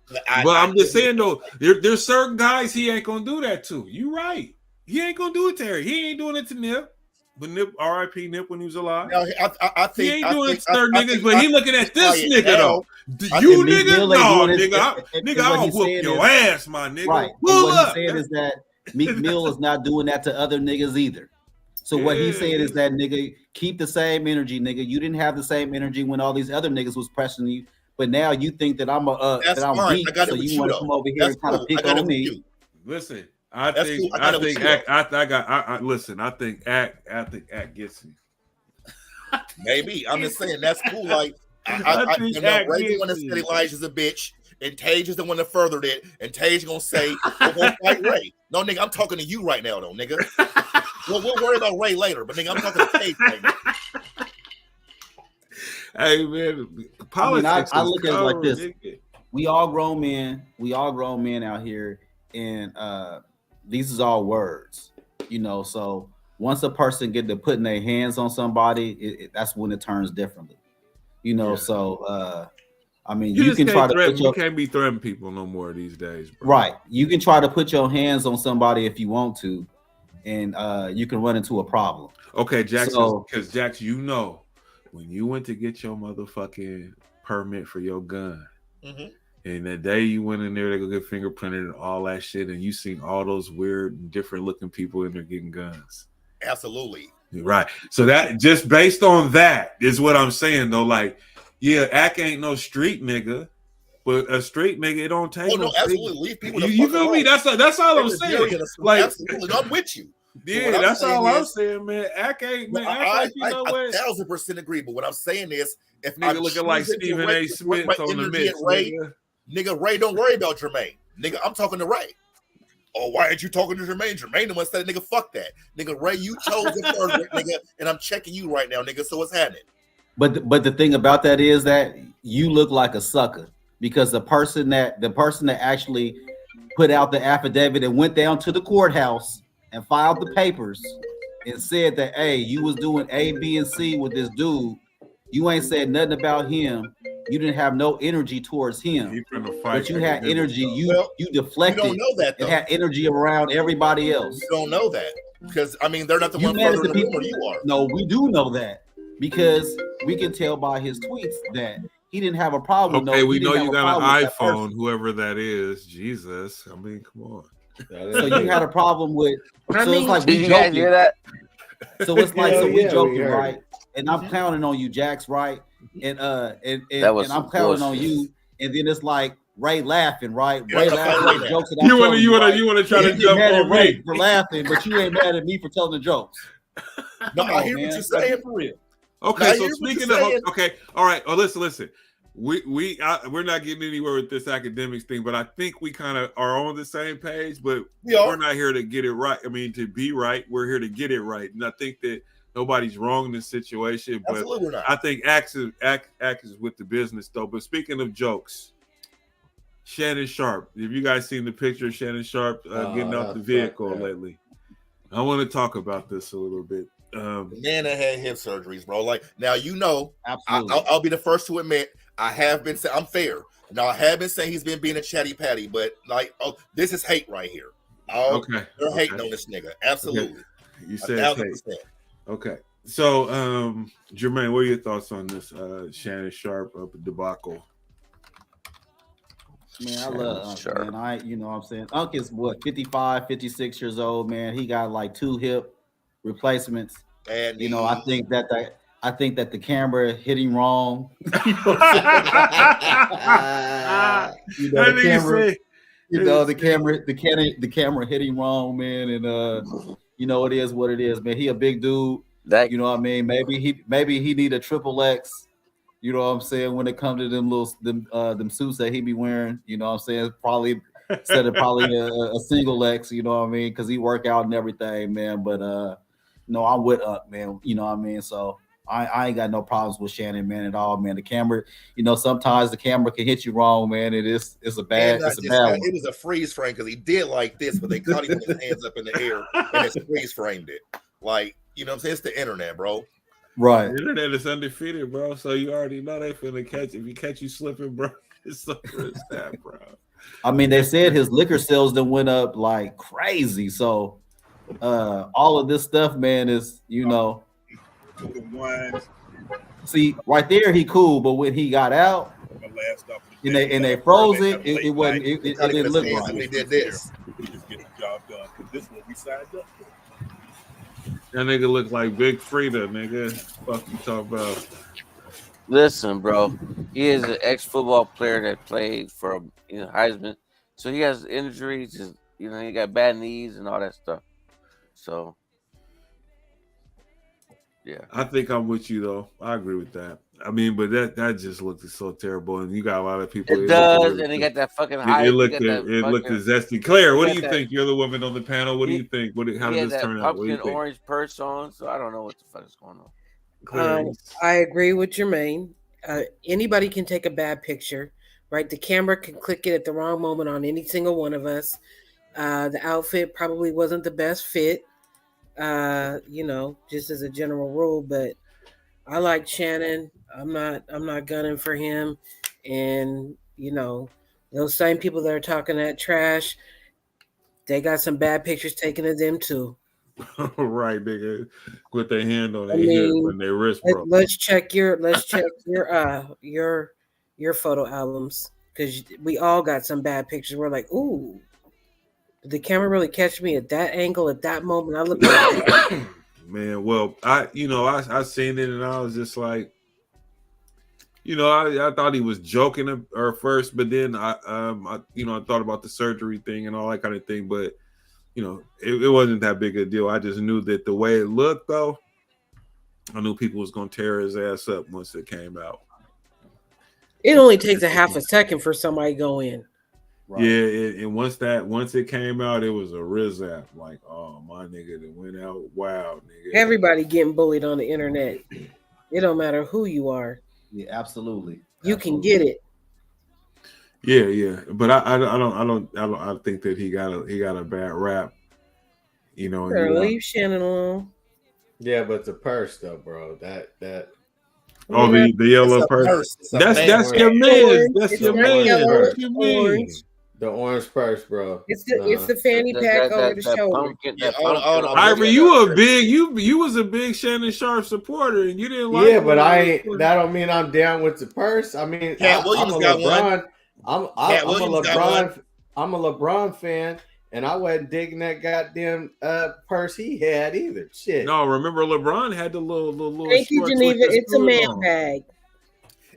[SPEAKER 6] I'm just saying though, there's certain guys he ain't gonna do that to. You right? He ain't gonna do it to her. He ain't doing it to Nip. But Nip, R.I.P. Nip when he was alive.
[SPEAKER 7] No, I think
[SPEAKER 6] he ain't doing it to certain niggas, but he looking at this nigga though.
[SPEAKER 8] You
[SPEAKER 6] nigga, no, nigga, I'll
[SPEAKER 8] what
[SPEAKER 6] whoop your ass, my nigga.
[SPEAKER 8] Right. What he's saying is that Meek Mill is not doing that to other niggas either. So what he's saying is that, nigga, keep the same energy, nigga. You didn't have the same energy when all these other niggas was pressing you, but now you think that I'm weak, so you want to come over here and kind of pick on me.
[SPEAKER 6] Listen, I think Act gets me.
[SPEAKER 7] Maybe. I'm just saying that's cool. Like I think Ray want to say Elijah's a bitch, and Tage is the one that furthered it, and Tage gonna say we're gonna fight Ray. No, nigga, I'm talking to you right now, though, nigga. Well, we'll worry about Ray later, but nigga, I'm talking to Tage right now.
[SPEAKER 6] Hey man, politics.
[SPEAKER 8] I look at it like this: we all grown men out here, and these is all words, you know. So once a person get to putting their hands on somebody, that's when it turns differently, you know. Yeah. So I mean, you can try to
[SPEAKER 6] you can't be threatening people no more these days, bro.
[SPEAKER 8] Right? You can try to put your hands on somebody if you want to, and you can run into a problem.
[SPEAKER 6] Okay, Jackson, because Jax, you know, when you went to get your motherfucking permit for your gun, and the day you went in there, they go get fingerprinted and all that shit, and you seen all those weird and different looking people in there getting guns.
[SPEAKER 7] Absolutely.
[SPEAKER 6] Right. So that just based on that is what I'm saying though. Like, yeah, Ack ain't no street nigga, but a street nigga, it don't take.
[SPEAKER 7] Oh no, absolutely. Leave people.
[SPEAKER 6] You feel me? That's all I'm saying. Like,
[SPEAKER 7] absolutely, I'm with you.
[SPEAKER 6] Yeah, that's all I'm saying, man. Ack ain't, man.
[SPEAKER 7] I 1,000% agree. But what I'm saying is, if
[SPEAKER 6] nigga I'm looking like Stephen A. Smith on the mix,
[SPEAKER 7] nigga, Ray, don't worry about Jermaine. Nigga, I'm talking to Ray. Oh, why aren't you talking to Jermaine? Jermaine the one said, nigga, fuck that. Nigga, Ray, you chose it first, nigga, and I'm checking you right now, nigga. So what's happening?
[SPEAKER 8] But the thing about that is that you look like a sucker, because the person that actually put out the affidavit and went down to the courthouse and filed the papers and said that, hey, you was doing A, B, and C with this dude. You ain't said nothing about him. You didn't have no energy towards him, but you had energy. You deflected.
[SPEAKER 7] You don't know that, though.
[SPEAKER 8] It had energy around everybody else.
[SPEAKER 7] You don't know that because I mean they're not the one further than people you are.
[SPEAKER 8] No, we do know that because we can tell by his tweets that he didn't have a problem.
[SPEAKER 6] Okay, we know you got an iPhone, whoever that is. Jesus, I mean, come on.
[SPEAKER 8] So you had a problem with. So it's like
[SPEAKER 11] we joking. Hear that?
[SPEAKER 8] So it's like we joking, right? And I'm counting on you, Jax, right? And I'm counting on you, and then it's like Ray laughing, right? Ray laughing at jokes.
[SPEAKER 6] You want to try to jump on
[SPEAKER 8] Ray for laughing, but you ain't mad at me for telling the jokes.
[SPEAKER 7] No, I hear what you're saying for real.
[SPEAKER 6] Okay, so speaking of, okay, all right. Oh, listen. We're not getting anywhere with this academics thing, but I think we kind of are on the same page. But we're not here to get it right. I mean, to be right, we're here to get it right, and I think that nobody's wrong in this situation, but I think Axe is with the business though. But speaking of jokes, Shannon Sharp. Have you guys seen the picture of Shannon Sharp getting out the vehicle lately? I want to talk about this a little bit.
[SPEAKER 7] Man that had hip surgeries, bro. Like now, you know, I'll be the first to admit I have been saying I'm fair. Now I have been saying he's been being a chatty patty, but like, this is hate right here. They're hating on this nigga. Absolutely.
[SPEAKER 6] Okay. You said hate. Okay, so Jermaine, what are your thoughts on this Shannon Sharp debacle?
[SPEAKER 8] Man, I love Sharp. Man. You know what I'm saying? Unc is what, 55, 56 years old, man. He got like 2 hip replacements. And you know, I think that the camera hit him wrong. The camera hit him wrong, man, and you know, it is what it is, man. He a big dude. You know what I mean? Maybe he need a XXX. You know what I'm saying? When it comes to them suits that he be wearing, you know what I'm saying? Probably instead of a single X. You know what I mean? Because he work out and everything, man. But no, I'm with Up, man. You know what I mean? So I ain't got no problems with Shannon, man, at all, man. The camera, you know, sometimes the camera can hit you wrong, man. It's a bad one.
[SPEAKER 7] It was a freeze frame because he did like this, but they caught him with his hands up in the air and it's freeze framed it. Like, you know what I'm saying? It's the internet, bro.
[SPEAKER 8] Right.
[SPEAKER 6] The internet is undefeated, bro. So you already know they finna catch. If you catch you slipping, bro, it's so it's that, bro.
[SPEAKER 8] I mean, they said his liquor sales then went up like crazy. So all of this stuff, man, is see right there he cool, but when he got out and they froze it, it wasn't it didn't look right.
[SPEAKER 7] They did this.
[SPEAKER 6] That nigga look like Big Frida, nigga. Fuck you talk about.
[SPEAKER 11] Listen, bro. He is an ex-football player that played for Heisman, so he has injuries. He got bad knees and all that stuff. So, yeah.
[SPEAKER 6] I think I'm with you though. I agree with that. I mean, but that just looked so terrible, and you got a lot of people.
[SPEAKER 11] It does, and he got that fucking high.
[SPEAKER 6] It looked zesty. Claire, what do you think? You're the woman on the panel. What do you think? How did this turn out? What do you think?
[SPEAKER 11] Orange purse on, so I don't know what the fuck is going on.
[SPEAKER 10] I agree with Jermaine. Anybody can take a bad picture, right? The camera can click it at the wrong moment on any single one of us. The outfit probably wasn't the best fit, just as a general rule. But I like Shannon. I'm not gunning for him. And those same people that are talking that trash, they got some bad pictures taken of them too.
[SPEAKER 6] Right, nigga, with their hand on their hip and their wrist, bro.
[SPEAKER 10] Let's check your photo albums, because we all got some bad pictures. We're like, ooh, did the camera really catch me at that angle at that moment? I look like
[SPEAKER 6] man. Well, I seen it and I was just like, I thought he was joking at first, but then I thought about the surgery thing and all that kind of thing, but. It wasn't that big a deal. I just knew that the way it looked, though, I knew people was gonna tear his ass up once it came out.
[SPEAKER 10] It only takes a half a second for somebody to go in.
[SPEAKER 6] Right. Yeah, and once it came out, it was a rizap. Like, oh, my nigga that went out. Wow, nigga.
[SPEAKER 10] Everybody getting bullied on the internet. It don't matter who you are.
[SPEAKER 8] Yeah, absolutely.
[SPEAKER 10] You can get it.
[SPEAKER 6] Yeah, but I don't think that he got a bad rap,
[SPEAKER 10] Leave Shannon alone.
[SPEAKER 9] Yeah, but the purse though, bro. That
[SPEAKER 6] oh, the yellow purse. That's your man. That's your man.
[SPEAKER 9] The orange purse, bro.
[SPEAKER 10] It's the fanny pack over the shoulder.
[SPEAKER 6] Ivory, you was a big Shannon Sharp supporter, and you didn't like.
[SPEAKER 9] Yeah, but that don't mean I'm down with the purse. I mean, I'm a LeBron. I'm a LeBron fan, and I wasn't digging that goddamn purse he had either. Shit.
[SPEAKER 6] No, remember LeBron had the little.
[SPEAKER 10] Thank you, Geneva. It's a man bag.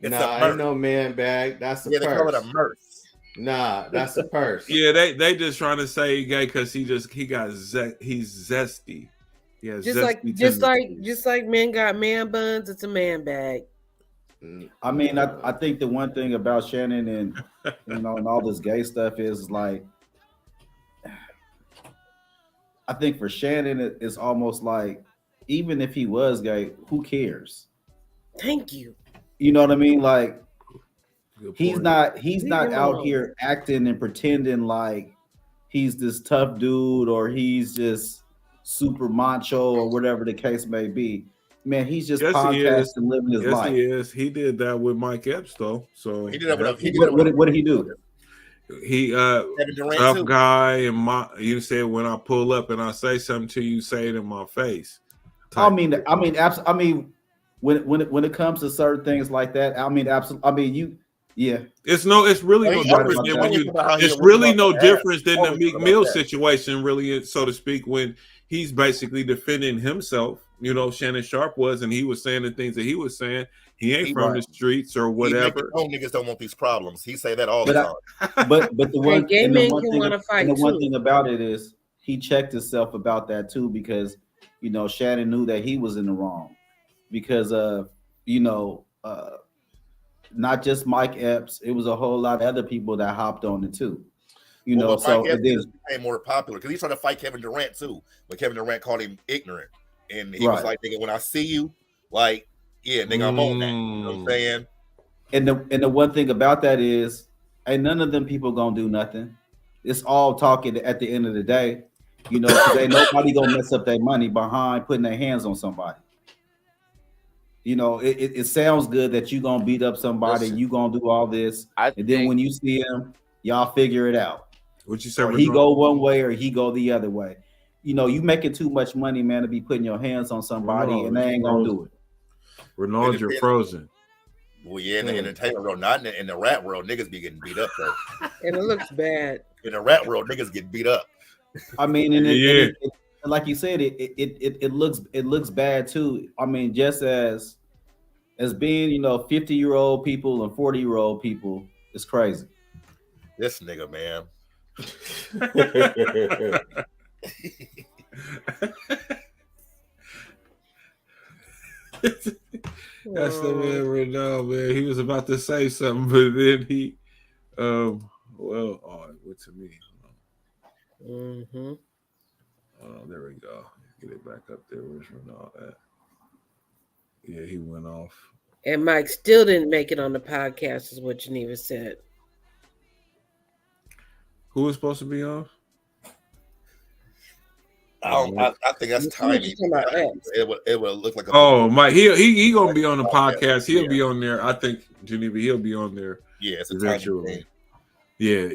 [SPEAKER 9] Ain't no man bag. That's a purse.
[SPEAKER 7] They call it a purse.
[SPEAKER 9] Nah, that's a purse.
[SPEAKER 6] Yeah, they just trying to say gay because he's zesty. Yeah,
[SPEAKER 10] just like men got man buns. It's a man bag.
[SPEAKER 8] I mean, I think the one thing about Shannon and and all this gay stuff is like, I think for Shannon it's almost like, even if he was gay, who cares?
[SPEAKER 10] Thank you.
[SPEAKER 8] You know what I mean? Like, he's not out here acting and pretending like he's this tough dude or he's just super macho or whatever the case may be. Man, he's just podcasting, living his life.
[SPEAKER 6] He is. He did that with Mike Epps, though. So
[SPEAKER 7] he did that.
[SPEAKER 8] What did he do?
[SPEAKER 6] He tough guy, and you said when I pull up and I say something to you, say it in my face.
[SPEAKER 8] I mean, when it comes to certain things like that, absolutely. I mean,
[SPEAKER 6] it's really no difference than when it's really no difference than the Meek Mill situation, really, so to speak, when he's basically defending himself. Shannon Sharp was, and he was saying the things that he was saying. He ain't from the streets or whatever.
[SPEAKER 7] Niggas don't want these problems. He say that all the time.
[SPEAKER 8] But the one thing about it is he checked himself about that too, because Shannon knew that he was in the wrong because of not just Mike Epps. It was a whole lot of other people that hopped on it too. So it
[SPEAKER 7] became more popular because he's trying to fight Kevin Durant too. But Kevin Durant called him ignorant. And he was like, nigga, when I see you, like, yeah, nigga, I'm on that. You know what I'm saying?
[SPEAKER 8] And the one thing about that is, ain't none of them people gonna do nothing. It's all talking at the end of the day, because ain't nobody gonna mess up their money behind putting their hands on somebody. You know, it sounds good that you're gonna beat up somebody,
[SPEAKER 11] Listen,
[SPEAKER 8] you gonna do all this,
[SPEAKER 11] I
[SPEAKER 8] and then
[SPEAKER 11] think
[SPEAKER 8] when you see him, y'all figure it out.
[SPEAKER 6] What you say?
[SPEAKER 8] Or he
[SPEAKER 6] Renard?
[SPEAKER 8] go one way or he go the other way. You know, you making too much money, man, to be putting your hands on somebody and
[SPEAKER 6] Renard,
[SPEAKER 8] they
[SPEAKER 6] you
[SPEAKER 8] ain't gonna do
[SPEAKER 6] frozen.
[SPEAKER 8] it.
[SPEAKER 6] Renard, you're frozen.
[SPEAKER 7] Well, yeah, in the entertainment world, not in the rap world, niggas be getting beat up though.
[SPEAKER 10] And it looks bad.
[SPEAKER 7] In the rap world, niggas get beat up.
[SPEAKER 8] I mean, and
[SPEAKER 6] Yeah.
[SPEAKER 8] it, like you said, it looks bad too. I mean, just as being, you know, 50-year-old people and 40-year-old people is crazy.
[SPEAKER 7] This nigga, man.
[SPEAKER 6] That's the man Renard, man. He was about to say something, but then he went to me.
[SPEAKER 10] Mm-hmm.
[SPEAKER 6] Oh, there we go. Get it back up there. Where's Renard at? Yeah, he went off.
[SPEAKER 10] And Mike still didn't make it on the podcast, is what Geneva said.
[SPEAKER 6] Who was supposed to be on?
[SPEAKER 7] I think that's tiny. It would look like a
[SPEAKER 6] Mike. He gonna be on the podcast. He'll be on there. I think Geneva. He'll be on there.
[SPEAKER 7] Yeah, it's a
[SPEAKER 6] eventually.
[SPEAKER 7] tiny thing.
[SPEAKER 6] Yeah,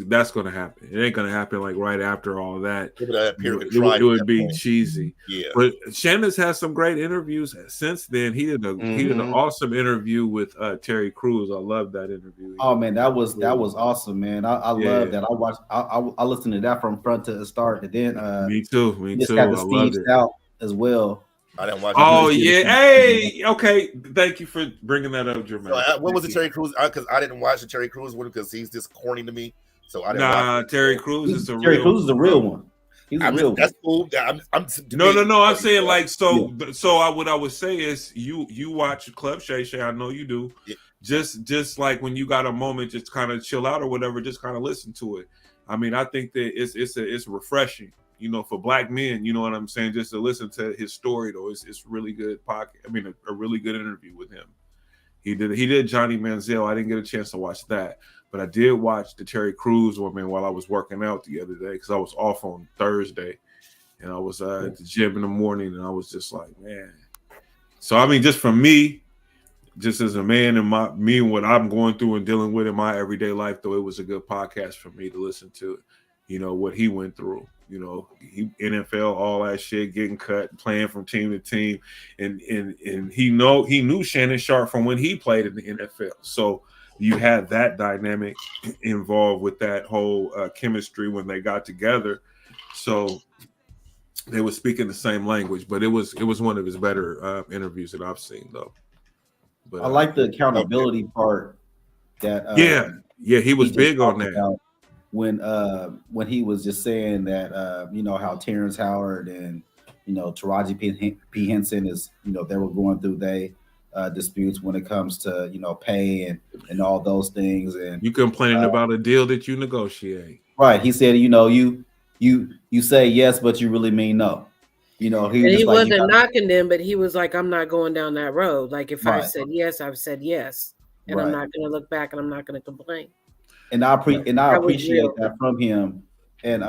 [SPEAKER 6] that's gonna happen. It ain't gonna happen like right after all that.
[SPEAKER 7] It
[SPEAKER 6] would be cheesy.
[SPEAKER 7] Yeah,
[SPEAKER 6] but Shannon's had some great interviews since then. He did an awesome interview with Terry Crews. I love that interview.
[SPEAKER 8] Oh man, that was awesome, man. I love that. I watched. I listened to that from front to start, and then
[SPEAKER 6] me too.
[SPEAKER 8] Had the Steve Stout as well.
[SPEAKER 7] I didn't watch.
[SPEAKER 6] Oh yeah, hey, okay. Thank you for bringing that up, Jermaine.
[SPEAKER 7] So, what was the Terry Crews? Because I didn't watch the Terry Crews one because he's just corny to me. So I didn't.
[SPEAKER 6] Nah, Terry Crews is the
[SPEAKER 8] Terry Crews is the real one. He's the real one.
[SPEAKER 7] That's cool.
[SPEAKER 6] No. I'm saying like so. Yeah. So what I would say is you watch Club Shay Shay. I know you do. Yeah. Just like when you got a moment, just kind of chill out or whatever. Just kind of listen to it. I mean, I think that it's refreshing. You know, for black men, you know what I'm saying? Just to listen to his story, though, it's really good podcast. I mean, a really good interview with him. He did Johnny Manziel. I didn't get a chance to watch that, but I did watch the Terry Crews one, man, while I was working out the other day because I was off on Thursday, and I was at the gym in the morning, and I was just like, man. So I mean, just for me, just as a man and what I'm going through and dealing with in my everyday life, though, it was a good podcast for me to listen to. You know what he went through. You know, he NFL, all that shit, getting cut, playing from team to team, and he knew Shannon Sharp from when he played in the NFL. So you had that dynamic involved with that whole chemistry when they got together. So they were speaking the same language, but it was one of his better interviews that I've seen, though. But
[SPEAKER 8] I like the accountability part. That
[SPEAKER 6] he was big on that.
[SPEAKER 8] When he was just saying that you know how Terrence Howard and you know Taraji P. Henson is, you know, they were going through disputes when it comes to, you know, pay and all those things, and
[SPEAKER 6] you complaining about a deal that you negotiate,
[SPEAKER 8] right? He said, you know, you say yes, but you really mean no. You know,
[SPEAKER 10] he wasn't knocking them, but he was like, I'm not going down that road. Like if I said yes, I've said yes, and I'm not going to look back, and I'm not going to complain.
[SPEAKER 8] And I appreciate that from him. And,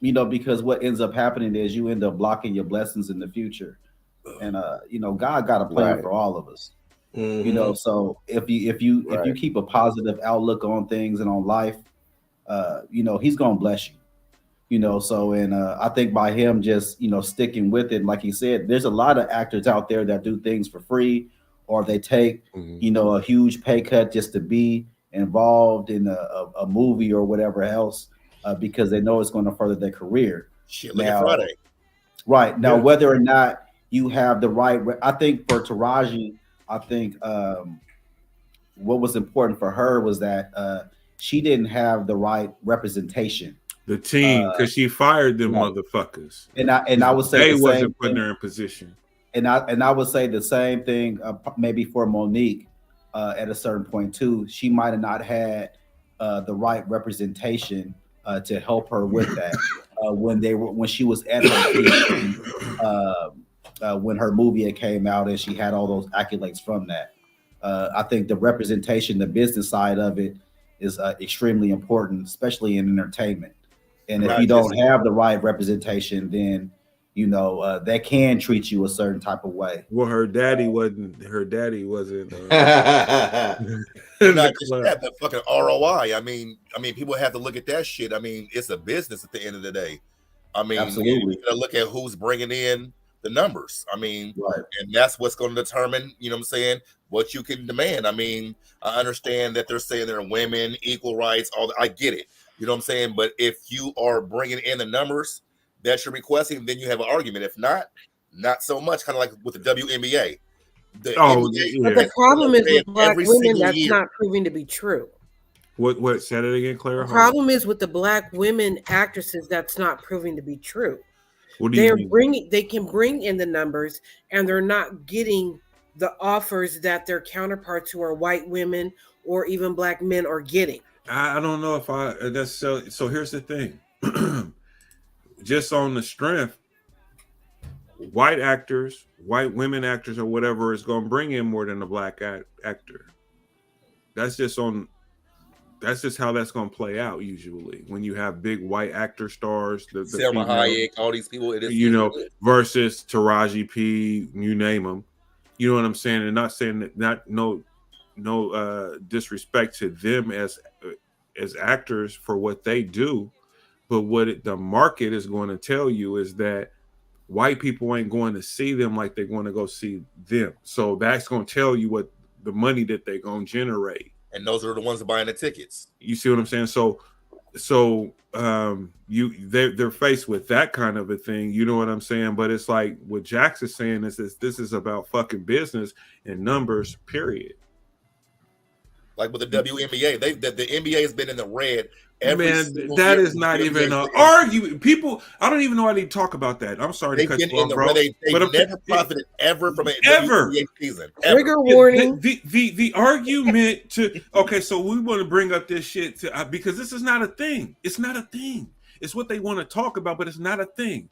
[SPEAKER 8] you know, because what ends up happening is you end up blocking your blessings in the future. And, you know, God got a plan for all of us, you know, so if you keep a positive outlook on things and on life, you know, he's going to bless you, you know, so, and I think by him just, you know, sticking with it, like he said, there's a lot of actors out there that do things for free, or they take, you know, a huge pay cut just to be involved in a movie or whatever else, because they know it's going to further their career.
[SPEAKER 7] Shit, look at Friday.
[SPEAKER 8] Right. Now, whether or not you have the right, I think for Taraji, I think what was important for her was that she didn't have the right representation.
[SPEAKER 6] The team, because she fired them motherfuckers.
[SPEAKER 8] And I would say
[SPEAKER 6] they wasn't putting her in position.
[SPEAKER 8] And I would say the same thing maybe for Monique. At a certain point too, she might have not had the right representation to help her with that when she was at her peak, when her movie came out and she had all those accolades from that. I think the representation, the business side of it, is extremely important, especially in entertainment. And if you don't have the right representation, then you know, that can treat you a certain type of way.
[SPEAKER 6] Well, her daddy wasn't. Her daddy wasn't.
[SPEAKER 7] Well, not just that, but fucking ROI. I mean, people have to look at that shit. I mean, it's a business at the end of the day. I mean,
[SPEAKER 8] Absolutely.
[SPEAKER 7] you gotta look at who's bringing in the numbers. I mean,
[SPEAKER 8] Right.
[SPEAKER 7] and that's what's going to determine, you know what I'm saying, what you can demand. I mean, I understand that they're saying there are women, equal rights, all that. I get it. You know what I'm saying? But if you are bringing in the numbers that you're requesting, then you have an argument. If not so much. Kind of like with the WNBA. The NBA,
[SPEAKER 10] But the problem is with black
[SPEAKER 7] every
[SPEAKER 10] women,
[SPEAKER 7] single
[SPEAKER 10] that's
[SPEAKER 7] year.
[SPEAKER 10] not proving to be true.
[SPEAKER 6] What said it again, Clara?
[SPEAKER 10] The problem is with the black women actresses, that's not proving to be true.
[SPEAKER 6] What do you mean?
[SPEAKER 10] They can bring in the numbers, and they're not getting the offers that their counterparts who are white women or even black men are getting.
[SPEAKER 6] I don't know if that's so. Here's the thing. Just on the strength, white actors, white women actors, or whatever is going to bring in more than a black actor. That's just how that's going to play out usually when you have big white actor stars, the
[SPEAKER 7] Selma Hayek, all these people, it is,
[SPEAKER 6] you know, versus Taraji P, you name them. You know what I'm saying? And not saying that no disrespect to them as actors for what they do, but what the market is going to tell you is that white people ain't going to see them like they're going to go see them. So that's going to tell you what the money that they're going to generate.
[SPEAKER 7] And those are the ones buying the tickets.
[SPEAKER 6] You see what I'm saying? So they're faced with that kind of a thing. You know what I'm saying? But it's like what Jax is saying is this is about fucking business and numbers, period.
[SPEAKER 7] Like with the WNBA, the NBA has been in the red.
[SPEAKER 6] That is not even an argument. People, I don't even know why they talk about that. I'm sorry to cut you off, bro.
[SPEAKER 7] They've never profited ever from an WNBA season.
[SPEAKER 10] Trigger warning.
[SPEAKER 6] The argument to so we want to bring up this shit to because this is not a thing. It's not a thing. It's what they want to talk about, but it's not a thing.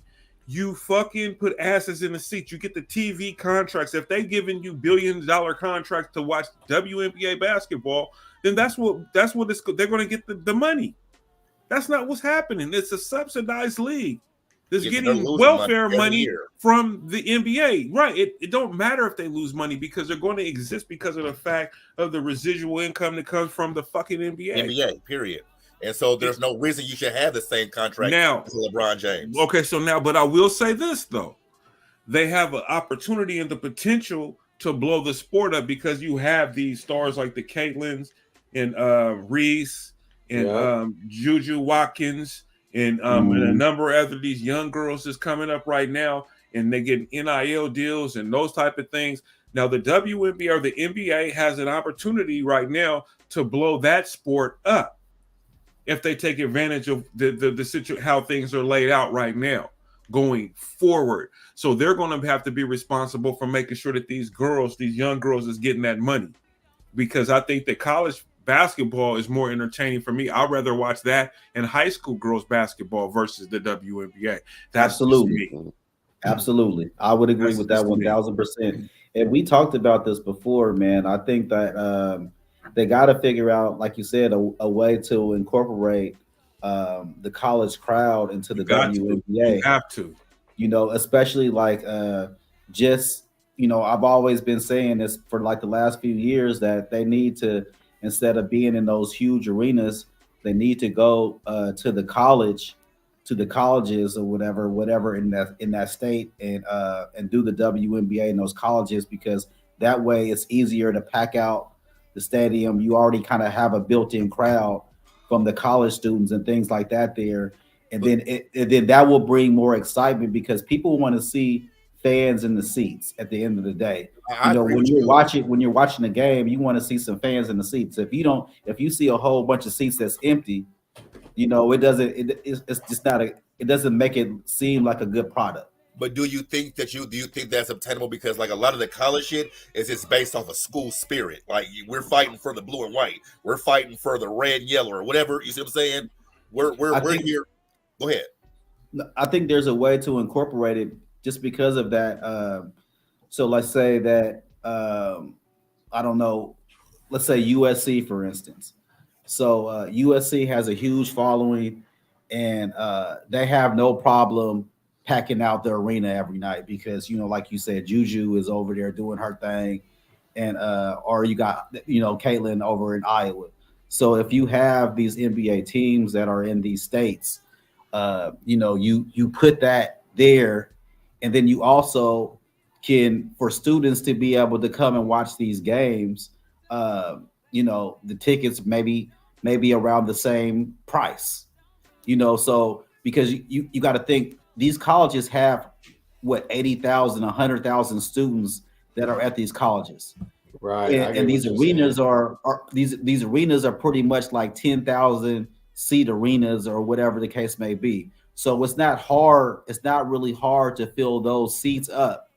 [SPEAKER 6] You fucking put asses in the seats. You get the TV contracts. If they giving you billion-dollar contracts to watch WNBA basketball, then that's what they're going to get the money. That's not what's happening. It's a subsidized league that's getting welfare money from the NBA. Right. It don't matter if they lose money because they're going to exist because of the fact of the residual income that comes from the fucking NBA.
[SPEAKER 7] NBA, period. And so there's no reason you should have the same contract as LeBron James.
[SPEAKER 6] Okay, so now, but I will say this, though. They have an opportunity and the potential to blow the sport up because you have these stars like the Caitlins and Reese and Juju Watkins and a number of other these young girls that's coming up right now, and they get NIL deals and those type of things. Now, the WNBA or the NBA has an opportunity right now to blow that sport up if they take advantage of the situation, how things are laid out right now going forward. So they're going to have to be responsible for making sure that these young girls is getting that money, because I think that college basketball is more entertaining for me. I'd rather watch that and high school girls basketball versus the WNBA. That's
[SPEAKER 8] absolutely. Absolutely. I would agree with that 1000%. And we talked about this before, man. I think that they got to figure out, like you said, a way to incorporate the college crowd into the WNBA.
[SPEAKER 6] You have to,
[SPEAKER 8] you know, especially like just, you know, I've always been saying this for like the last few years that they need to, instead of being in those huge arenas, they need to go to the colleges or whatever in that state and do the WNBA in those colleges, because that way it's easier to pack out the stadium. You already kind of have a built-in crowd from the college students and things like that there, and then that will bring more excitement because people want to see fans in the seats at the end of the day. You know, when you're watching the game, you want to see some fans in the seats. If you see a whole bunch of seats that's empty, you know, it's just not it doesn't make it seem like a good product.
[SPEAKER 7] But do you think that's obtainable? Because like a lot of the college shit is just based off of school spirit. Like we're fighting for the blue and white, we're fighting for the red and yellow or whatever. You see what I'm saying? We're here. Go ahead.
[SPEAKER 8] I think there's a way to incorporate it just because of that. So let's say that I don't know. Let's say USC, for instance. So USC has a huge following, and they have no problem packing out the arena every night because, you know, like you said, Juju is over there doing her thing, and or you got, you know, Caitlin over in Iowa. So if you have these NBA teams that are in these states, you know, you put that there, and then you also can, for students to be able to come and watch these games, you know, the tickets maybe around the same price, you know, so because you got to think these colleges have what 80,000, 100,000 students that are at these colleges.
[SPEAKER 9] Right.
[SPEAKER 8] And these arenas are these arenas are pretty much like 10,000 seat arenas or whatever the case may be. So it's not hard. It's not really hard to fill those seats up.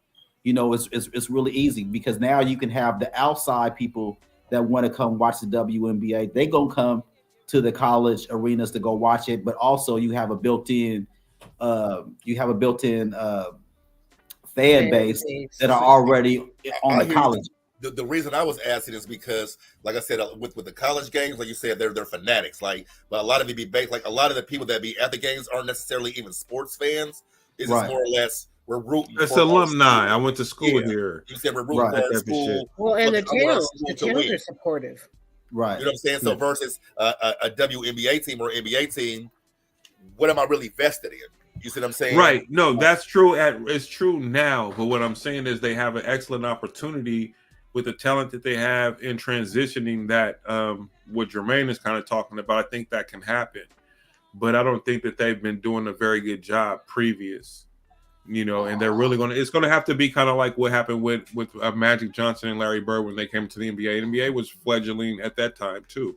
[SPEAKER 8] You know, it's really easy because now you can have the outside people that want to come watch the WNBA. They gonna come to the college arenas to go watch it, but also you have a built-in fan base that are already on the college.
[SPEAKER 7] The reason I was asking is because, like I said, with the college games, like you said, they're fanatics. Like, but a lot of it be based, like a lot of the people that be at the games aren't necessarily even sports fans. It's just more or less we're rooting.
[SPEAKER 6] It's alumni. I went to school here.
[SPEAKER 7] You said we're rooting for our school.
[SPEAKER 10] Well, and the towns are supportive.
[SPEAKER 8] Right.
[SPEAKER 7] You know what I'm saying? So versus a WNBA team or NBA team, what am I really vested in? You see what I'm saying?
[SPEAKER 6] Right. No, that's true. It's true now. But what I'm saying is they have an excellent opportunity with the talent that they have in transitioning that what Jermaine is kind of talking about. I think that can happen. But I don't think that they've been doing a very good job previous, you know, and they're really it's going to have to be kind of like what happened with Magic Johnson and Larry Bird when they came to the NBA. The NBA was fledgling at that time too.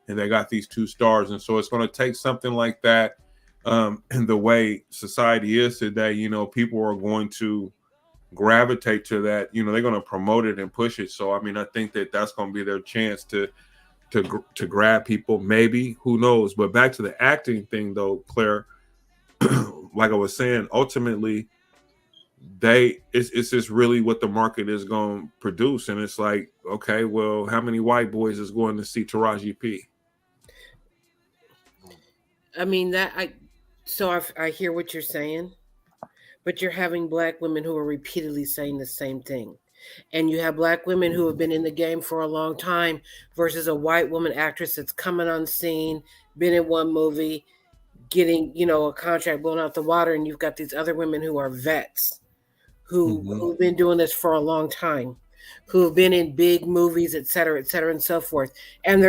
[SPEAKER 6] And they got these two stars. And so it's going to take something like that. And the way society is today, you know, people are going to gravitate to that. You know, they're going to promote it and push it. So, I mean, I think that that's going to be their chance to grab people. Maybe, who knows? But back to the acting thing, though, Claire, like I was saying, ultimately, it's just really what the market is going to produce. And it's like, okay, well, how many white boys is going to see Taraji P?
[SPEAKER 10] I mean, I hear what you're saying, but you're having black women who are repeatedly saying the same thing. And you have black women who have been in the game for a long time versus a white woman actress that's coming on scene, been in one movie, getting, you know, a contract blown out the water. And you've got these other women who are vets who've been doing this for a long time, who have been in big movies, et cetera, and so forth. And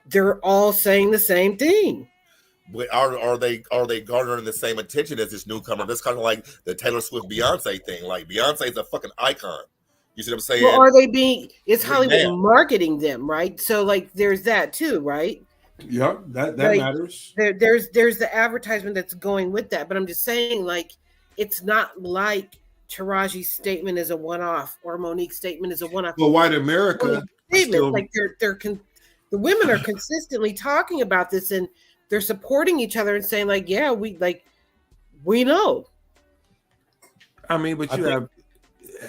[SPEAKER 10] they're all saying the same thing.
[SPEAKER 7] But are they garnering the same attention as this newcomer? That's kind of like the Taylor Swift Beyonce thing. Like, Beyonce's a fucking icon. You see what I'm saying?
[SPEAKER 10] Well, are they being? It's Hollywood marketing them, right? So, like, there's that too, right?
[SPEAKER 6] Yep, that
[SPEAKER 10] like,
[SPEAKER 6] matters.
[SPEAKER 10] There's the advertisement that's going with that, but I'm just saying, like, it's not like Taraji's statement is a one-off or Monique's statement is a one-off.
[SPEAKER 6] Well, white America
[SPEAKER 10] statement, like the women are consistently talking about this and they're supporting each other and saying, like, yeah, we know.
[SPEAKER 6] I mean, but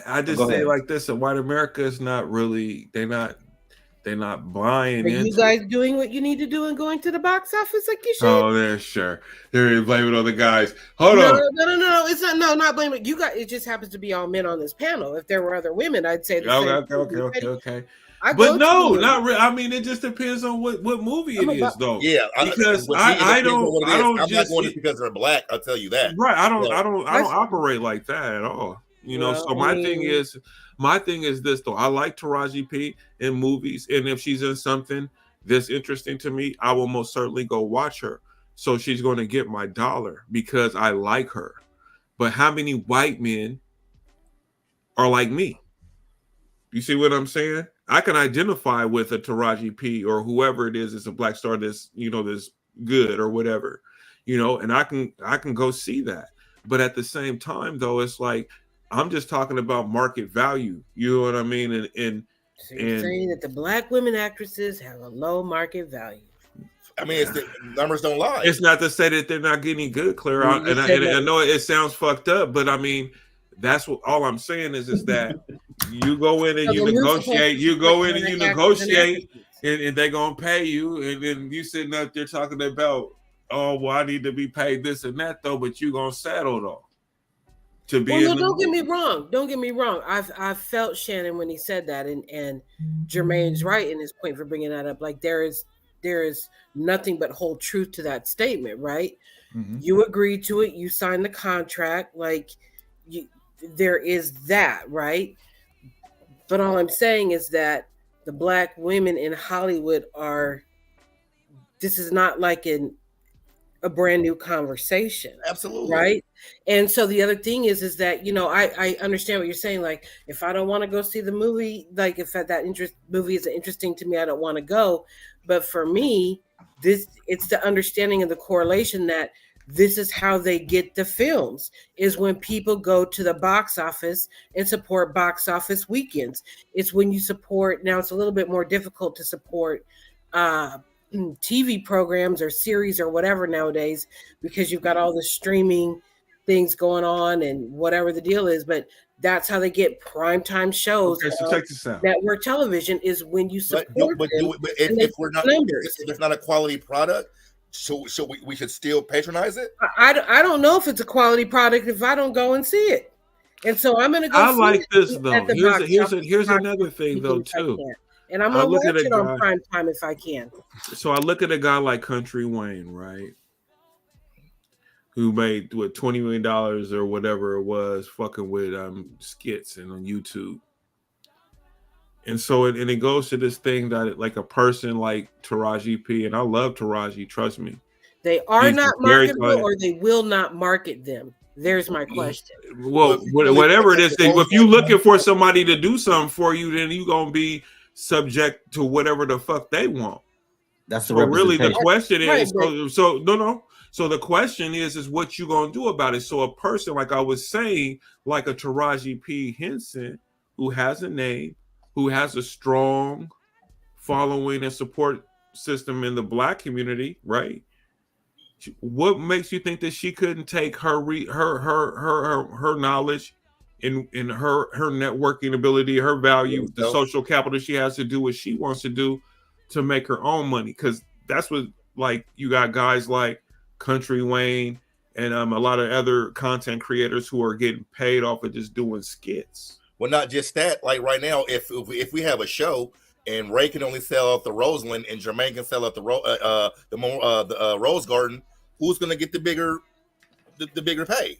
[SPEAKER 6] I just say like this: that white America is not really. They're not buying.
[SPEAKER 10] Are you guys doing what you need to do and going to the box office like you should?
[SPEAKER 6] Oh, they're sure. They're blaming on the guys. Hold on.
[SPEAKER 10] No. It's not. No, not blaming you guys. It just happens to be all men on this panel. If there were other women, I'd say the same.
[SPEAKER 6] Okay. But no, not really. I mean, it just depends on what movie it is, though.
[SPEAKER 7] Yeah,
[SPEAKER 6] because I don't. I'm
[SPEAKER 7] not going just because they're black. I'll tell you that.
[SPEAKER 6] Right. I don't operate like that at all. You know. So my thing is this though. I like Taraji P in movies, and if she's in something that's interesting to me, I will most certainly go watch her. So she's going to get my dollar because I like her. But how many white men are like me? You see what I'm saying? I can identify with a Taraji P or whoever it is. It's a black star that's, you know, that's good or whatever, you know, and I can go see that. But at the same time, though, it's like I'm just talking about market value. You know what I mean?
[SPEAKER 10] So you're saying that the black women actresses have a low market value.
[SPEAKER 7] I mean, the numbers don't lie.
[SPEAKER 6] It's not to say that they're not getting good, Claire. I know it sounds fucked up, but I mean, that's what all I'm saying is that you go in and you negotiate. You go in and you negotiate, and they're gonna pay you, and then you sitting up there talking about, oh, well, I need to be paid this and that though, but you gonna settle though. to be
[SPEAKER 10] Well,
[SPEAKER 6] in
[SPEAKER 10] no, don't get me wrong. Don't get me wrong. I've felt Shannon when he said that, and Jermaine's right in his point for bringing that up. Like there is nothing but whole truth to that statement, right?
[SPEAKER 12] Mm-hmm.
[SPEAKER 10] You agreed to it. You signed the contract. Like there is that, right? But all I'm saying is that the black women in Hollywood are. This is not like a brand new conversation.
[SPEAKER 7] Absolutely.
[SPEAKER 10] Right. And so the other thing is that, you know, I understand what you're saying. Like, if I don't want to go see the movie, like if that movie is interesting to me, I don't want to go. But for me, it's the understanding of the correlation that this is how they get the films, is when people go to the box office and support box office weekends. It's when you support, now it's a little bit more difficult to support TV programs or series or whatever nowadays, because you've got all the streaming things going on and whatever the deal is. But that's how they get primetime shows.
[SPEAKER 6] Okay, so check this out.
[SPEAKER 10] Network television is when you support
[SPEAKER 7] but
[SPEAKER 10] them.
[SPEAKER 7] if we're not, if it's not a quality product, so we should still patronize it.
[SPEAKER 10] I don't know if it's a quality product if I don't go and see it. And so I'm going to go.
[SPEAKER 6] I like
[SPEAKER 10] see
[SPEAKER 6] this
[SPEAKER 10] it
[SPEAKER 6] though.
[SPEAKER 10] at the
[SPEAKER 6] Here's another thing though too.
[SPEAKER 10] And I'm going to watch it on prime time if I can.
[SPEAKER 6] So I look at a guy like Country Wayne, right? Who made $20 million or whatever it was, fucking with skits and on YouTube. And so it goes to this thing that like a person like Taraji P, and I love Taraji, trust me.
[SPEAKER 10] They are not marketable, or they will not market them. There's my question.
[SPEAKER 6] Well, whatever it is, if you're looking for somebody to do something for you, then you're gonna be subject to whatever the fuck they want.
[SPEAKER 8] That's
[SPEAKER 6] so really the question is
[SPEAKER 10] right,
[SPEAKER 6] so the question is what you gonna do about it? So a person like I was saying, like a Taraji P Henson, who has a name, who has a strong following and support system in the black community, right? What makes you think that she couldn't take her knowledge in her networking ability, her value, the social capital she has to do what she wants to do to make her own money? Because that's what, like, you got guys like Country Wayne and a lot of other content creators who are getting paid off of just doing skits.
[SPEAKER 7] Well, not just that. Like right now, if we have a show and Ray can only sell out the Roseland and Jermaine can sell out the Rose Garden, who's going to get the bigger pay?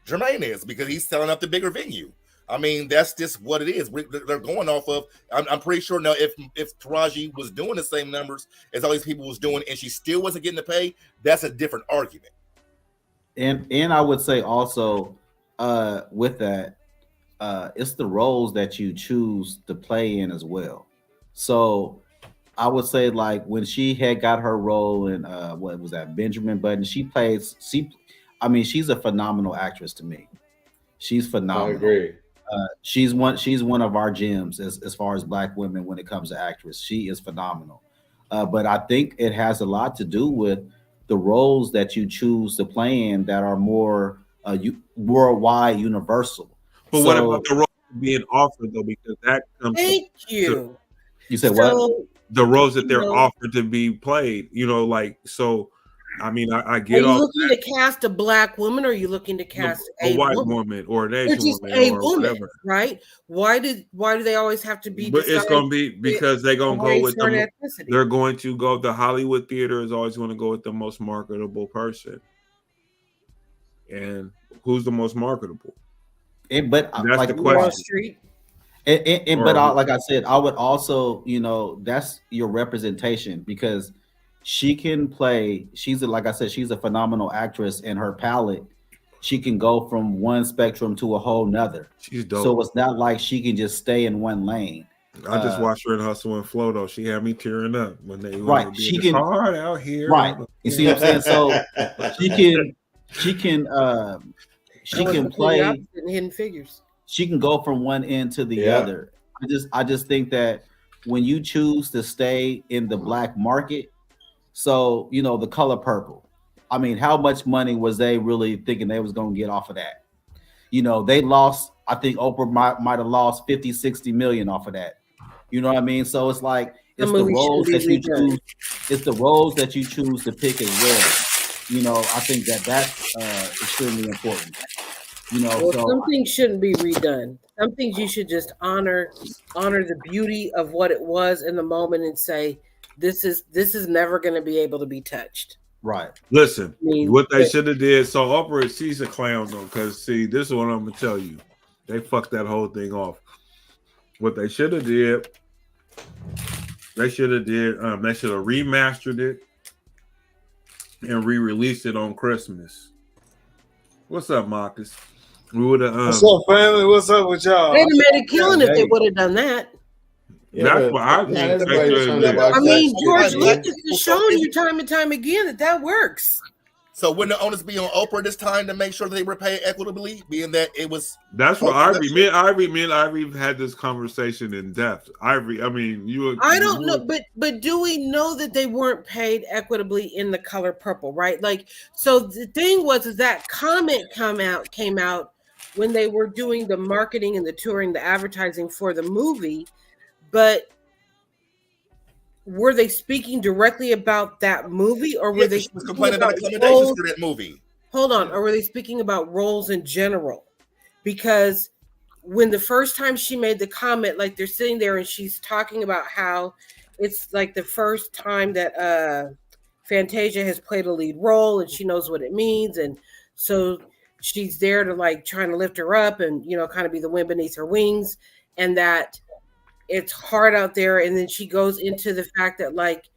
[SPEAKER 7] Jermaine is, because he's selling out the bigger venue. I mean, that's just what it is. They're going off of. I'm pretty sure now. If Taraji was doing the same numbers as all these people was doing, and she still wasn't getting the pay, that's a different argument.
[SPEAKER 8] And I would say also with that, it's the roles that you choose to play in as well. So I would say, like, when she had got her role in what was that, Benjamin Button, she's a phenomenal actress to me. She's phenomenal.
[SPEAKER 6] I agree.
[SPEAKER 8] She's one of our gems as far as black women when it comes to actress. She is phenomenal. But I think it has a lot to do with the roles that you choose to play in that are more worldwide, universal.
[SPEAKER 6] But what about the role being offered though? Because that comes.
[SPEAKER 10] Thank you.
[SPEAKER 8] You said what?
[SPEAKER 6] The roles that they're offered to be played, like, so I mean, I get
[SPEAKER 10] all. Are you looking
[SPEAKER 6] that.
[SPEAKER 10] to cast a black woman, or are you looking to cast
[SPEAKER 6] a white woman or an Asian woman or whatever?
[SPEAKER 10] Right? Why do they always have to be?
[SPEAKER 6] But it's going to be because they're going to go with they're going to go. The Hollywood theater is always going to go with the most marketable person, and who's the most marketable?
[SPEAKER 8] But
[SPEAKER 6] that's
[SPEAKER 8] like
[SPEAKER 6] the question.
[SPEAKER 10] Wall Street.
[SPEAKER 8] Like I said, I would also, that's your representation, because she can play. Like I said, she's a phenomenal actress, and her palette, she can go from one spectrum to a whole nother.
[SPEAKER 6] She's dope.
[SPEAKER 8] So it's not like she can just stay in one lane.
[SPEAKER 6] I just watched her in Hustle and Flow though. She had me tearing up when they
[SPEAKER 8] she can
[SPEAKER 6] hard out here.
[SPEAKER 8] Right. You see what I'm saying? So she can play
[SPEAKER 10] Hidden Figures.
[SPEAKER 8] She can go from one end to the other. I just think that when you choose to stay in the black market, so the color purple, I mean, how much money was they really thinking they was going to get off of that? They lost, I think Oprah might have lost 50-60 million off of that. You know what I mean? So it's like it's the roles that you choose. It's the roles that you choose to pick as well. I think that's extremely important. You know,
[SPEAKER 10] Well,
[SPEAKER 8] so
[SPEAKER 10] some things shouldn't be redone. Some things you should just honor the beauty of what it was in the moment and say, this is never going to be able to be touched.
[SPEAKER 8] right.
[SPEAKER 6] Listen,
[SPEAKER 10] I mean,
[SPEAKER 6] what they should have did. So Oprah, she's a clown though, because see, this is what I'm gonna tell you. They fucked that whole thing off. What they should have did, they should have remastered it and re-released it on Christmas. What's up, Marcus? We would have.
[SPEAKER 12] What's up, family? What's up with y'all?
[SPEAKER 10] they'd have made a killing if they would have done that.
[SPEAKER 6] That's what I think.
[SPEAKER 10] I mean, George Lucas has shown you time and time again that works.
[SPEAKER 7] So wouldn't the onus be on Oprah this time to make sure they were paid equitably, being that it was?
[SPEAKER 6] That's what Ivory. Me and Ivory had this conversation in depth. Ivory, I mean,
[SPEAKER 10] I don't know, but do we know that they weren't paid equitably in The Color Purple, right? Like, so the thing was is that comment came out when they were doing the marketing and the touring, the advertising for the movie, but were they speaking directly about that movie, or were they
[SPEAKER 7] complaining about accommodations for that movie?
[SPEAKER 10] Hold on, or were they speaking about roles in general? Because when the first time she made the comment, like they're sitting there and she's talking about how it's like the first time that Fantasia has played a lead role and she knows what it means, and so she's there to like trying to lift her up and kind of be the wind beneath her wings, and that it's hard out there. And then she goes into the fact that like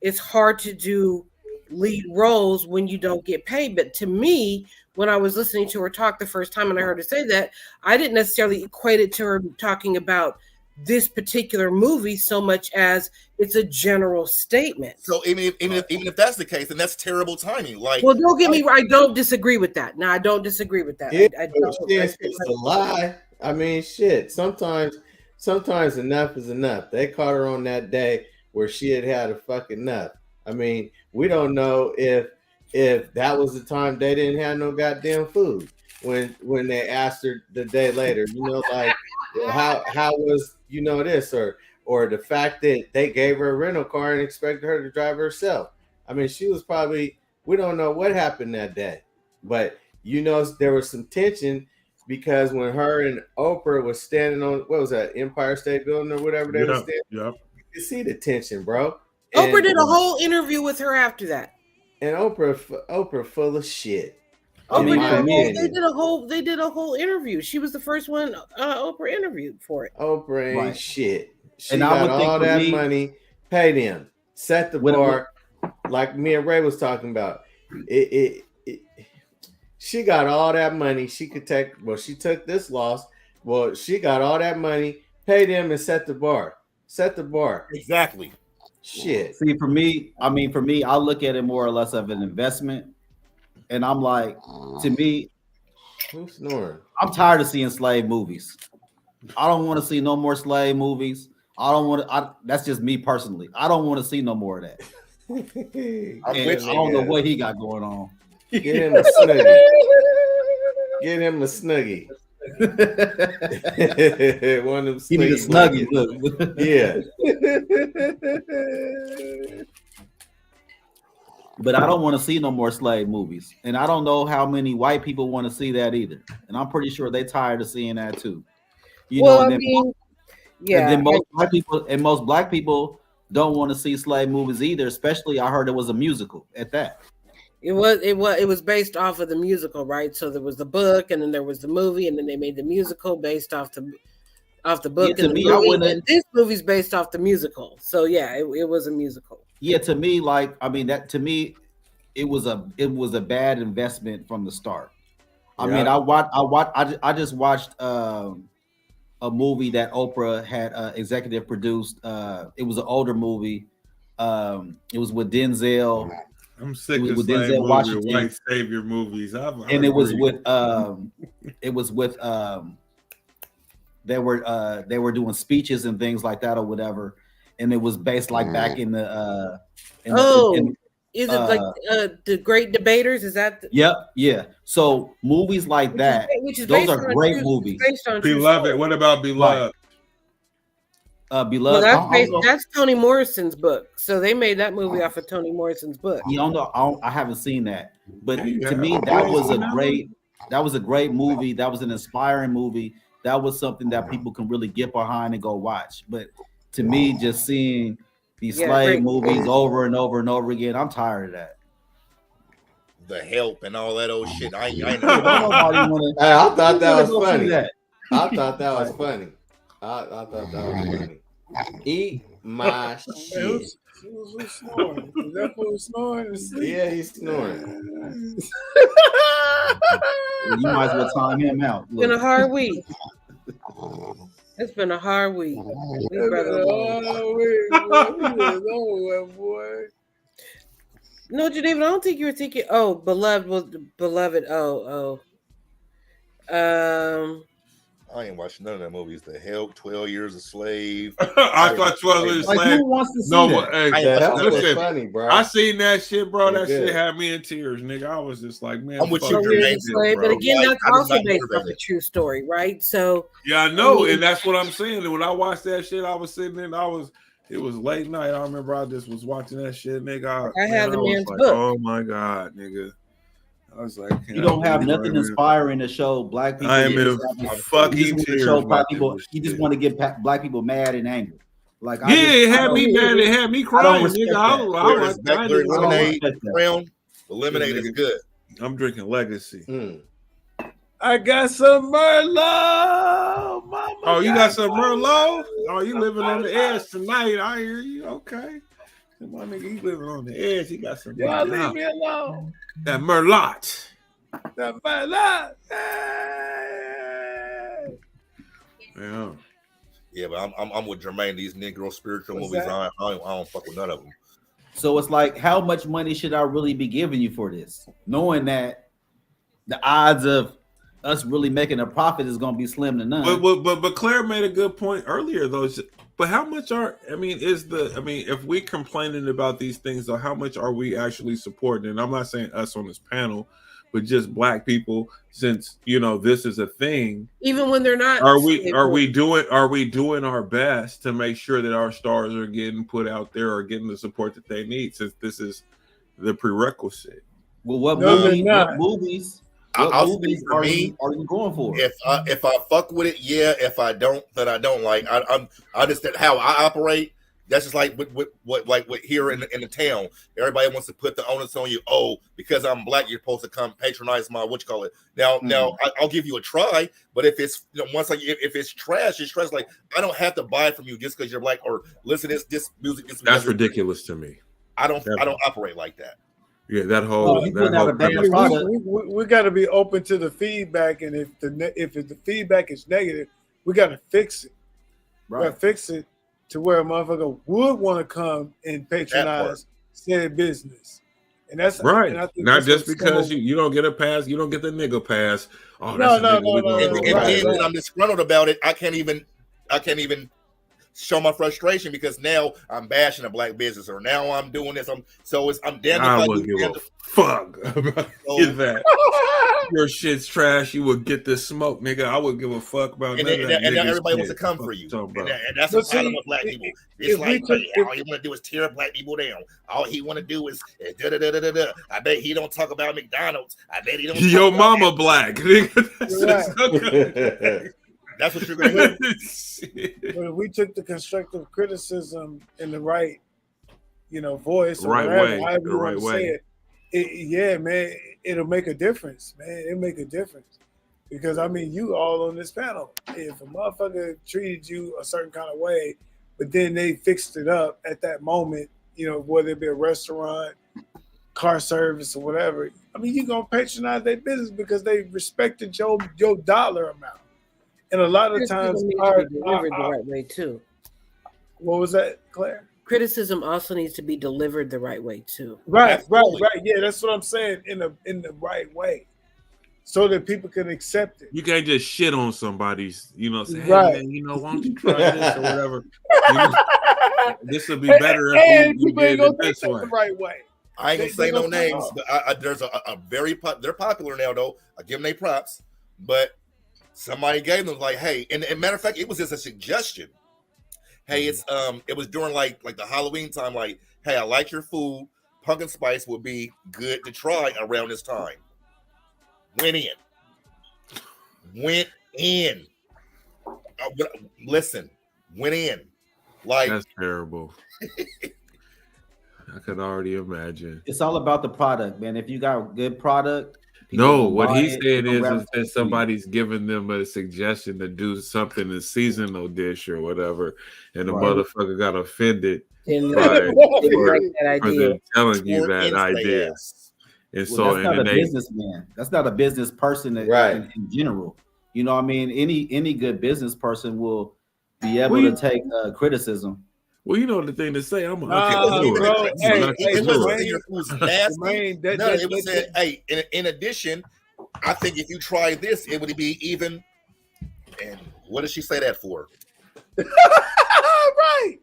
[SPEAKER 10] it's hard to do lead roles when you don't get paid. But to me, when I was listening to her talk the first time and I heard her say that, I didn't necessarily equate it to her talking about this particular movie so much as it's a general statement.
[SPEAKER 7] So even if that's the case, then that's terrible timing. Like,
[SPEAKER 10] well, don't get me wrong, I don't disagree with that. No, I don't disagree with that.
[SPEAKER 9] Yeah,
[SPEAKER 10] it's
[SPEAKER 9] a lie. I mean, shit. Sometimes enough is enough. They caught her on that day where she had a fucking enough. I mean, we don't know if that was the time they didn't have no goddamn food when they asked her the day later. Like how was this or the fact that they gave her a rental car and expected her to drive herself. I mean, she was probably, we don't know what happened that day, but there was some tension. Because when her and Oprah was standing on, what was that, Empire State Building or whatever they were standing, you could see the tension, bro.
[SPEAKER 10] Oprah did a whole interview with her after that.
[SPEAKER 9] And Oprah full of shit.
[SPEAKER 10] They did a whole interview. She was the first one Oprah interviewed for it.
[SPEAKER 9] Oprah ain't shit. She got all that money. Pay them. Set the bar, like me and Ray was talking about. She got all that money she could take. Well, she took this loss. Well, she got all that money, pay them and set the bar. Set the bar.
[SPEAKER 7] Exactly.
[SPEAKER 9] Shit.
[SPEAKER 8] See, for me, I look at it more or less of an investment. And I'm like, to me,
[SPEAKER 9] who's snoring?
[SPEAKER 8] I'm tired of seeing slave movies. I don't want to see no more slave movies. That's just me personally. I don't want to see no more of that. I don't know what he got going on.
[SPEAKER 9] Get him a snuggie. Get him a snuggie. One of them.
[SPEAKER 8] He need a snuggie.
[SPEAKER 9] Yeah.
[SPEAKER 8] But I don't want to see no more slave movies, and I don't know how many white people want to see that either. And I'm pretty sure they're tired of seeing that too. And then most black people don't want to see slave movies either. Especially, I heard it was a musical at that.
[SPEAKER 10] It was based off of the musical, right? So there was the book, and then there was the movie, and then they made the musical based off the book.
[SPEAKER 8] Yeah,
[SPEAKER 10] and the movie. And this movie's based off the musical. So yeah, it was a musical.
[SPEAKER 8] Yeah, to me, it was a bad investment from the start. I mean, I just watched a movie that Oprah had executive produced. It was an older movie. It was with Denzel.
[SPEAKER 6] I'm sick of Denzel Washington white savior movies.
[SPEAKER 8] They were doing speeches and things like that or whatever, and it was based like back in the
[SPEAKER 10] is it like the Great Debaters? Is that?
[SPEAKER 8] Yep, yeah. So movies like that, those are great movies.
[SPEAKER 6] Beloved. What about Beloved?
[SPEAKER 8] Beloved.
[SPEAKER 10] Well, that's Toni Morrison's book. So they made that movie off of Toni Morrison's book.
[SPEAKER 8] I haven't seen that, but to me, that was a great. That was a great movie. That was an inspiring movie. That was something that people can really get behind and go watch. But to me, just seeing these slave movies over and over and over again, I'm tired of that.
[SPEAKER 7] The Help and all that old shit. I ain't
[SPEAKER 8] Don't nobody want to.
[SPEAKER 9] Hey, I thought that was funny.
[SPEAKER 8] That.
[SPEAKER 9] I thought that was funny. I thought that was funny. Eat my shit.
[SPEAKER 12] Who's snoring? Is that who snoring?
[SPEAKER 9] Yeah, he's snoring.
[SPEAKER 8] You might as well time him out.
[SPEAKER 10] It's been a hard week. It's been a hard week.
[SPEAKER 12] Boy.
[SPEAKER 10] No, Geneva, I don't think you were thinking. Oh, Beloved was Beloved.
[SPEAKER 7] I ain't watching none of that movies. The Help, 12 Years a Slave.
[SPEAKER 6] I thought 12 Years a Slave.
[SPEAKER 8] Who wants to see
[SPEAKER 6] but
[SPEAKER 8] that?
[SPEAKER 6] hey,
[SPEAKER 9] That was
[SPEAKER 6] listen,
[SPEAKER 9] funny, bro.
[SPEAKER 6] I seen that shit, bro. That
[SPEAKER 9] It
[SPEAKER 6] shit
[SPEAKER 9] did.
[SPEAKER 6] had me in tears, nigga. I was just like, man,
[SPEAKER 7] I'm with
[SPEAKER 6] fuck
[SPEAKER 7] you,
[SPEAKER 6] this
[SPEAKER 7] Jermaine.
[SPEAKER 6] shit,
[SPEAKER 10] But
[SPEAKER 6] bro.
[SPEAKER 10] again, that's
[SPEAKER 7] I did
[SPEAKER 10] also
[SPEAKER 7] not
[SPEAKER 10] based
[SPEAKER 7] hear
[SPEAKER 10] off
[SPEAKER 7] that.
[SPEAKER 10] a true story, right? So
[SPEAKER 6] Yeah, I know, and that's what I'm saying. And when I watched that shit, I was sitting in, it was late night. I remember I just was watching that shit, nigga.
[SPEAKER 10] I had the
[SPEAKER 6] was
[SPEAKER 10] man's
[SPEAKER 6] like,
[SPEAKER 10] book.
[SPEAKER 6] oh my god, nigga. I was like,
[SPEAKER 8] You don't have nothing inspiring to show black people.
[SPEAKER 6] I am in fucking
[SPEAKER 8] you just want to
[SPEAKER 6] tears
[SPEAKER 8] show black
[SPEAKER 6] watching
[SPEAKER 8] people.
[SPEAKER 6] this
[SPEAKER 8] You just
[SPEAKER 6] shit.
[SPEAKER 8] want to get black people mad and angry. Like
[SPEAKER 6] Yeah, it had me mad. It had me crying, nigga. I was like,
[SPEAKER 7] lemonade, Crown. The lemonade is good.
[SPEAKER 6] I'm drinking Legacy.
[SPEAKER 12] I got some Merlot. Mama,
[SPEAKER 6] Oh, you got some Merlot? Oh, you living on the edge tonight. I hear you. Okay. My nigga, he living on the edge. He got some
[SPEAKER 12] Y'all
[SPEAKER 6] Merlot.
[SPEAKER 12] leave me alone.
[SPEAKER 6] That Merlot.
[SPEAKER 12] That Merlot.
[SPEAKER 6] Yeah.
[SPEAKER 7] Yeah, but I'm with Jermaine. These Negro spiritual
[SPEAKER 12] What's
[SPEAKER 7] movies,
[SPEAKER 12] that?
[SPEAKER 7] I don't fuck with none of them.
[SPEAKER 8] So it's like, how much money should I really be giving you for this? Knowing that the odds of us really making a profit is going to be slim to none.
[SPEAKER 6] But Claire made a good point earlier, though. But how much if we complaining about these things, though, how much are we actually supporting? And I'm not saying us on this panel, but just black people, since this is a thing.
[SPEAKER 10] Even when they're not,
[SPEAKER 6] are we doing our best to make sure that our stars are getting put out there or getting the support that they need, since this is the prerequisite?
[SPEAKER 8] Well, what movies
[SPEAKER 7] I'll speak for
[SPEAKER 8] are
[SPEAKER 7] me.
[SPEAKER 8] you going for?
[SPEAKER 7] If I fuck with it, yeah. If I don't, then I don't. Like I just how I operate. That's just like with here in the town. Everybody wants to put the onus on you. Oh, because I'm black, you're supposed to come patronize my Now I'll give you a try. But if it's if it's trash, it's trash. Like I don't have to buy it from you just because you're black or listen to this music.
[SPEAKER 6] That's ridiculous to me.
[SPEAKER 7] I don't operate like that.
[SPEAKER 6] Yeah, that whole
[SPEAKER 12] we got to be open to the feedback, and if the feedback is negative, we got to fix it.
[SPEAKER 8] Right.
[SPEAKER 12] We got to fix it to where a motherfucker would want to come and patronize said business, and that's
[SPEAKER 6] right.
[SPEAKER 12] And I think
[SPEAKER 6] not just because you don't get a pass, you don't get the nigga pass. Oh,
[SPEAKER 12] no.
[SPEAKER 7] And I'm disgruntled about it. I can't even show my frustration because now I'm bashing a black business, or now I'm doing this. I'm damn.
[SPEAKER 6] I wouldn't give a fuck about that. Your shit's trash. You would get this smoke, nigga. I wouldn't give a fuck about
[SPEAKER 7] and now everybody wants to come for you, and that's the problem with black people. It's like all you want to do is tear black people down. All he want to do is da da da da da. I bet he don't talk about McDonald's. I bet he don't.
[SPEAKER 6] Your mama black. Nigga.
[SPEAKER 7] That's what you're gonna do.
[SPEAKER 12] But if we took the constructive criticism in the right, voice, or
[SPEAKER 6] right
[SPEAKER 12] whatever,
[SPEAKER 6] way, the right way,
[SPEAKER 12] yeah, man, it'll make a difference, man. It'll make a difference because you all on this panel. If a motherfucker treated you a certain kind of way, but then they fixed it up at that moment, whether it be a restaurant, car service, or whatever, you're gonna patronize their business because they respected your dollar amount. And a lot of times,
[SPEAKER 10] delivered the right way too.
[SPEAKER 12] What was that, Claire?
[SPEAKER 10] Criticism also needs to be delivered the right way too.
[SPEAKER 12] Right. Yeah, that's what I'm saying. In the right way, so that people can accept it.
[SPEAKER 6] You can't just shit on somebody's, say, hey
[SPEAKER 12] right.
[SPEAKER 6] man, why don't you try this or whatever. This would be better if you did it this way.
[SPEAKER 12] The right way.
[SPEAKER 7] I ain't gonna say no names, but there's a very they're popular now though. I give them their props, but somebody gave them like, hey, and matter of fact, it was just a suggestion. Hey, it was during like the Halloween time. Like, hey, I like your food. Pumpkin spice would be good to try around this time. Went in. went in. Listen, went in. Like
[SPEAKER 6] that's terrible. I could already imagine.
[SPEAKER 8] It's all about the product, man. If you got good product,
[SPEAKER 6] no, what he's saying is that somebody's giving them a suggestion to do something in seasonal dish or whatever, and the motherfucker got offended for them telling you that idea. And so,
[SPEAKER 8] that's not a businessman. That's not a business person in general. You know what I mean? Any good business person will be able to take criticism.
[SPEAKER 6] Well, you know the thing to say. I'm
[SPEAKER 7] it was said, hey, in addition, I think if you try this, it would be even. And what does she say that for?
[SPEAKER 12] Right.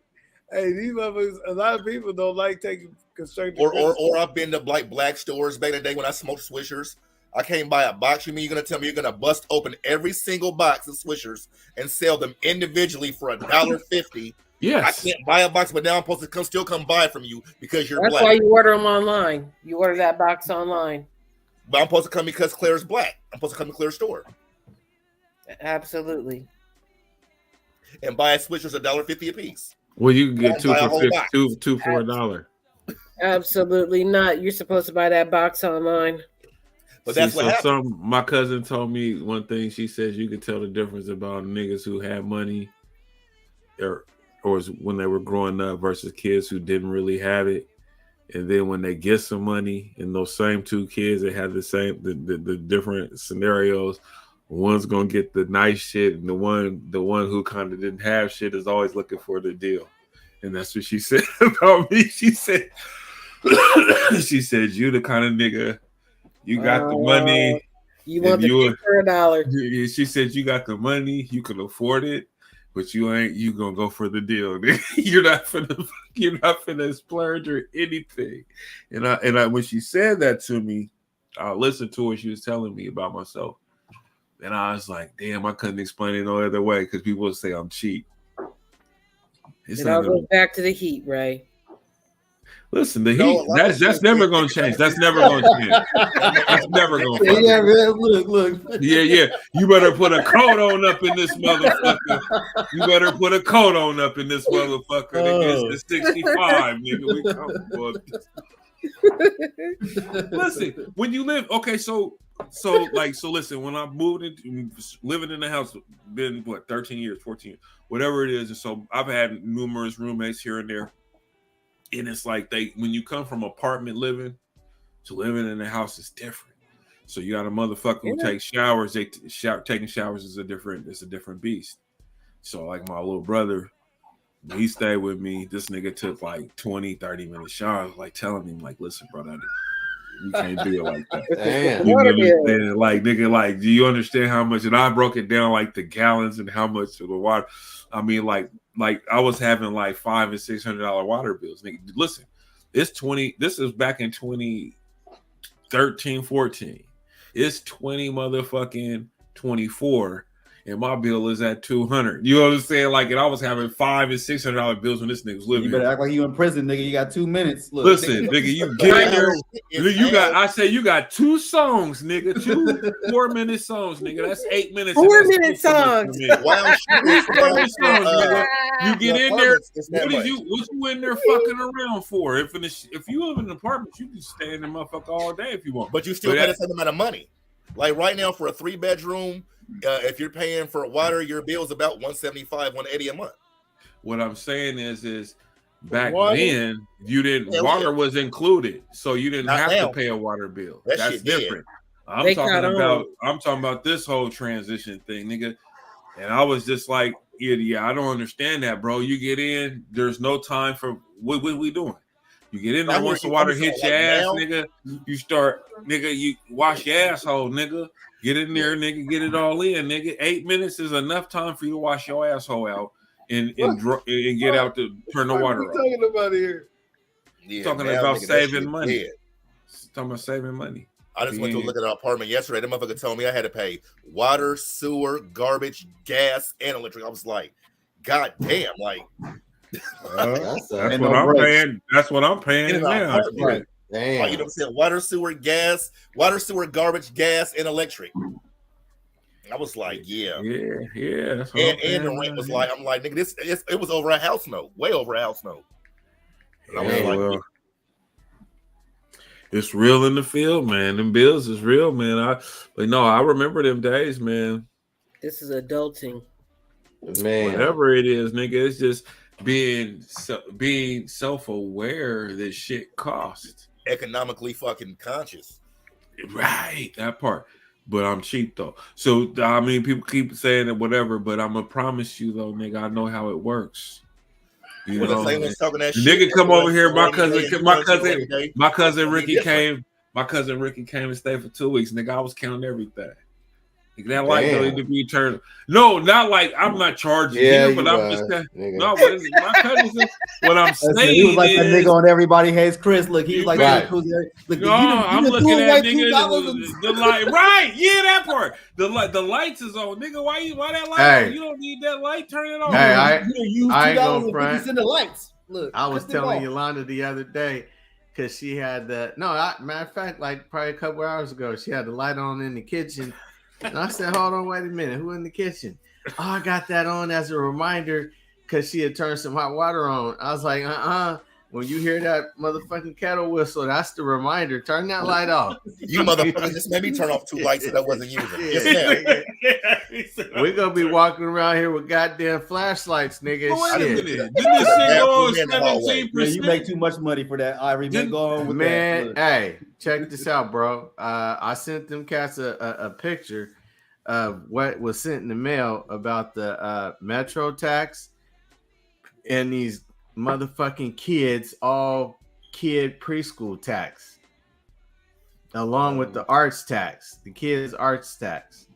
[SPEAKER 12] Hey, these motherfuckers, a lot of people don't like taking constructive
[SPEAKER 7] or I've been to like black stores back in the day when I smoked Swishers. I came by a box. You mean you're gonna tell me you're gonna bust open every single box of Swishers and sell them individually for $1.50?
[SPEAKER 6] Yes.
[SPEAKER 7] I can't buy a box, but now I'm supposed to still come buy it from you because you're
[SPEAKER 10] That's
[SPEAKER 7] black.
[SPEAKER 10] why you order them online. You order that box online.
[SPEAKER 7] But I'm supposed to come because Claire's black. I'm supposed to come to Claire's store.
[SPEAKER 10] Absolutely.
[SPEAKER 7] And buy Swishers $1.50 a piece.
[SPEAKER 6] Well, you can get two for $1.
[SPEAKER 10] Absolutely not. You're supposed to buy that box online.
[SPEAKER 7] But that's what happened.
[SPEAKER 6] My cousin told me one thing. She says you can tell the difference about niggas who had money or when they were growing up versus kids who didn't really have it. And then when they get some money, and those same two kids that have the different scenarios, one's gonna get the nice shit, and the one who kind of didn't have shit is always looking for the deal. And that's what she said about me. She said, you the kind of nigga, you got the money.
[SPEAKER 10] You want the for $1.
[SPEAKER 6] She said you got the money, you can afford it, but you gonna go for the deal. You're not finna splurge or anything. And I when she said that to me, I listened to what she was telling me about myself. And I was like, damn, I couldn't explain it no other way because people would say I'm cheap.
[SPEAKER 10] It all goes back to the heat, right?
[SPEAKER 6] Listen, the heat, that's never going to change. That's never going to change. That's never going to change.
[SPEAKER 8] Yeah, man, look.
[SPEAKER 6] Yeah. You better put a coat on up in this motherfucker. You better put a coat on up in this motherfucker. It's the 65, nigga. We comfortable. Listen, when you live, okay, so listen, when I moved into living in the house, been 13 years, 14 years, whatever it is. And so I've had numerous roommates here and there. And it's like when you come from apartment living to living in the house is different. So you got a motherfucker who takes showers. Taking showers is a different beast. So like my little brother, when he stayed with me, this nigga took like 20, 30-minute showers, like telling him, like, listen, brother, you can't do it like that.
[SPEAKER 9] Damn.
[SPEAKER 6] You understand? Like, nigga, like, do you understand how much? And I broke it down like the gallons and how much of the water. I mean, like I was having like $500 and $600 water bills. Nigga, listen, this is back in 2013, 14. It's 20 motherfucking 24. And my bill is at $200. You know what I'm saying? Like, and I was having $500 and $600 bills when this nigga was living.
[SPEAKER 8] You better act like you in prison, nigga. You got 2 minutes. Look,
[SPEAKER 6] listen, nigga, you get in there. You got 2 songs, nigga. 2 4-minute songs, nigga. That's 8 minutes.
[SPEAKER 10] 4-minute songs.
[SPEAKER 7] Wow,
[SPEAKER 6] nigga. You get in there. What you in there fucking around for? If you live in an apartment, you can stay in the motherfucker all day if you want.
[SPEAKER 7] But you still pay the same amount of money. Like right now for a 3-bedroom. If you're paying for water, your bill is about $175, $180 a month.
[SPEAKER 6] What I'm saying is back then you didn't. Water was included, so you didn't have to pay a water bill. That's different. I'm talking about this whole transition thing, nigga. And I was just like, yeah, I don't understand that, bro. You get in, there's no time for what we doing. You get in there once the water hits your ass, nigga. You start, nigga. You wash your asshole, nigga. Get in there, nigga. Get it all in, nigga. 8 minutes is enough time for you to wash your asshole out and get out to turn the water off.
[SPEAKER 12] What are you talking about here?
[SPEAKER 7] Yeah,
[SPEAKER 6] talking about saving money. Talking about saving money.
[SPEAKER 7] I just went to look at an apartment yesterday. That motherfucker told me I had to pay water, sewer, garbage, gas, and electric. I was like, God damn, like.
[SPEAKER 6] That's what I'm paying. That's what I'm paying now.
[SPEAKER 7] Right. Damn. Like, you know what I'm saying? Water, sewer, garbage, gas, and electric. I was like, yeah.
[SPEAKER 6] Yeah. That's what
[SPEAKER 7] And the rent was like, I'm like, nigga, it was over a house note, way over a house note. And I was like,
[SPEAKER 6] well, it's real in the field, man. Them bills is real, man. I remember them days, man.
[SPEAKER 10] This is adulting.
[SPEAKER 9] Man,
[SPEAKER 6] Whatever it is, nigga, it's just being self-aware that shit costs.
[SPEAKER 7] economically fucking conscious.
[SPEAKER 6] Right, that part. But I'm cheap though. So I mean, people keep saying it, whatever. But I'm gonna promise you though, nigga, I know how it works. You know,
[SPEAKER 7] talking that
[SPEAKER 6] the
[SPEAKER 7] shit,
[SPEAKER 6] nigga come over here. My cousin Ricky
[SPEAKER 7] different.
[SPEAKER 6] came. My cousin Ricky came and stayed for 2 weeks. Nigga, I was counting everything. Nigga, that light don't need to be turned. No, not like I'm not charging him, but I'm just no. But my cousin, what I'm saying,
[SPEAKER 8] he was like that
[SPEAKER 6] is,
[SPEAKER 8] nigga on Everybody Hates Chris. Look, he was like,
[SPEAKER 6] right.
[SPEAKER 8] look,
[SPEAKER 6] No, I'm looking at nigga. The light, right? Yeah, that part. The lights is on, nigga. Why that light on? You don't need that light. Turn it on.
[SPEAKER 9] Hey, I
[SPEAKER 8] ain't gonna front. In the lights. Look,
[SPEAKER 9] I was telling Yolanda the other day because she had matter of fact, like probably a couple hours ago, she had the light on in the kitchen. And I said, hold on, wait a minute. Who in the kitchen? Oh, I got that on as a reminder because she had turned some hot water on. I was like, when you hear that motherfucking kettle whistle, that's the reminder. Turn that light off.
[SPEAKER 7] You motherfucker just made me turn off 2 lights that I wasn't using. Yes, ma'am.
[SPEAKER 9] We're going to be walking around here with goddamn flashlights, nigga.
[SPEAKER 6] Wait a minute.
[SPEAKER 9] Shit.
[SPEAKER 6] Didn't this shit go on 17%?
[SPEAKER 8] Man, you make too much money for that, Irie. Man, go on with
[SPEAKER 9] man,
[SPEAKER 8] that.
[SPEAKER 9] hey, check this out, bro. I sent them cats a picture of what was sent in the mail about the Metro tax and these motherfucking kids, all kid preschool tax, along with the arts tax, the kids' arts tax.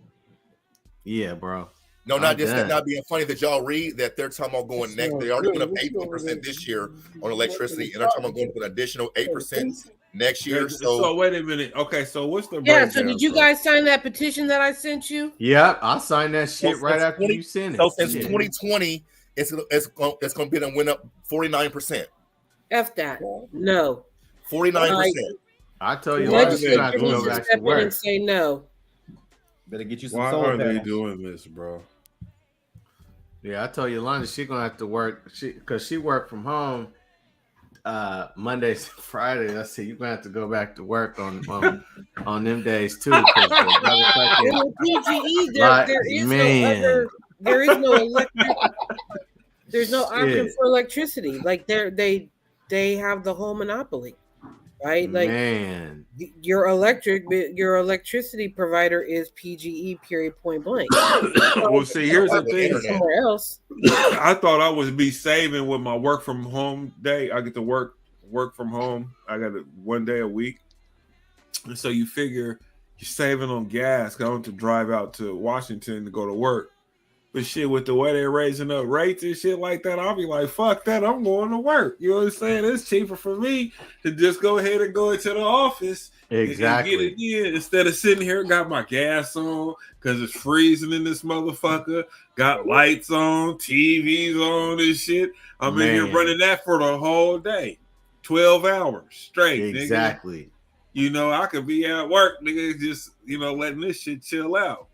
[SPEAKER 9] Yeah, bro.
[SPEAKER 7] No, not just that. Not being funny that y'all read that they're talking about going next. They already went up 18% this year on electricity, and they're talking about going up an additional 8% next year.
[SPEAKER 6] So wait a minute. Okay, so what's the
[SPEAKER 10] breakdown? So did you guys sign that petition that I sent you?
[SPEAKER 9] Yeah, I signed that shit right after you sent it.
[SPEAKER 7] So since 2020, it's going to be went up 49%.
[SPEAKER 10] F that. No.
[SPEAKER 7] 49%.
[SPEAKER 9] I tell you, why you not go back to work
[SPEAKER 10] and say no.
[SPEAKER 8] Better get you some.
[SPEAKER 6] Why are they doing this, bro?
[SPEAKER 9] Yeah, I told Yolanda she gonna have to work. Because she worked from home Mondays and Fridays. I said you're gonna have to go back to work on them days too.
[SPEAKER 10] There is no electric. There's no option for electricity. Like they have the whole monopoly, right? Like
[SPEAKER 9] man,
[SPEAKER 10] your electricity provider is PGE. Period. Point blank.
[SPEAKER 6] Well, see, here's the thing.
[SPEAKER 10] Somewhere else.
[SPEAKER 6] I thought I would be saving with my work from home day. I get to work from home. I got it 1 day a week, and so you figure you're saving on gas. Cause I want to drive out to Washington to go to work. But shit, with the way they're raising up rates and shit like that, I'll be like, fuck that, I'm going to work. You know what I'm saying? It's cheaper for me to just go ahead and go into the office and get it in instead of sitting here, got my gas on because it's freezing in this motherfucker, got lights on, TVs on and shit. I'm in here running that for the whole day, 12 hours straight.
[SPEAKER 9] Exactly.
[SPEAKER 6] Nigga. You know, I could be at work, nigga, just, letting this shit chill out.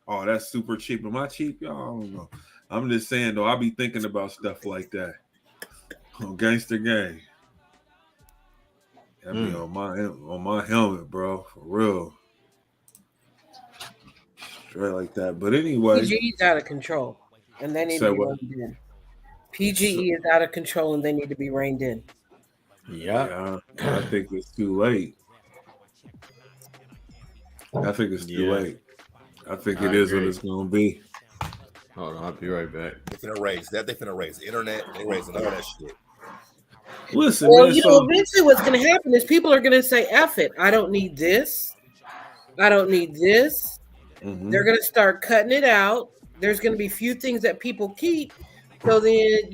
[SPEAKER 6] Oh, that's super cheap. Am I cheap? Y'all, I don't know. I'm just saying, though, I be thinking about stuff like that. On Gangster Gang. I be on my helmet, bro. For real. Straight like that. But anyway.
[SPEAKER 10] PGE is out of control. And they need to be reined in. PGE is out of control and they need to be reined in.
[SPEAKER 6] Yeah. I think it's too late. I think it's too late. I think it is what it's gonna be.
[SPEAKER 9] Hold on, I'll be right back.
[SPEAKER 7] They finna raise that. They finna raise the internet. They raising all that shit.
[SPEAKER 6] Listen,
[SPEAKER 10] well,
[SPEAKER 6] man,
[SPEAKER 10] eventually what's gonna happen is people are gonna say, "F it, I don't need this. I don't need this." Mm-hmm. They're gonna start cutting it out. There's gonna be few things that people keep. So then,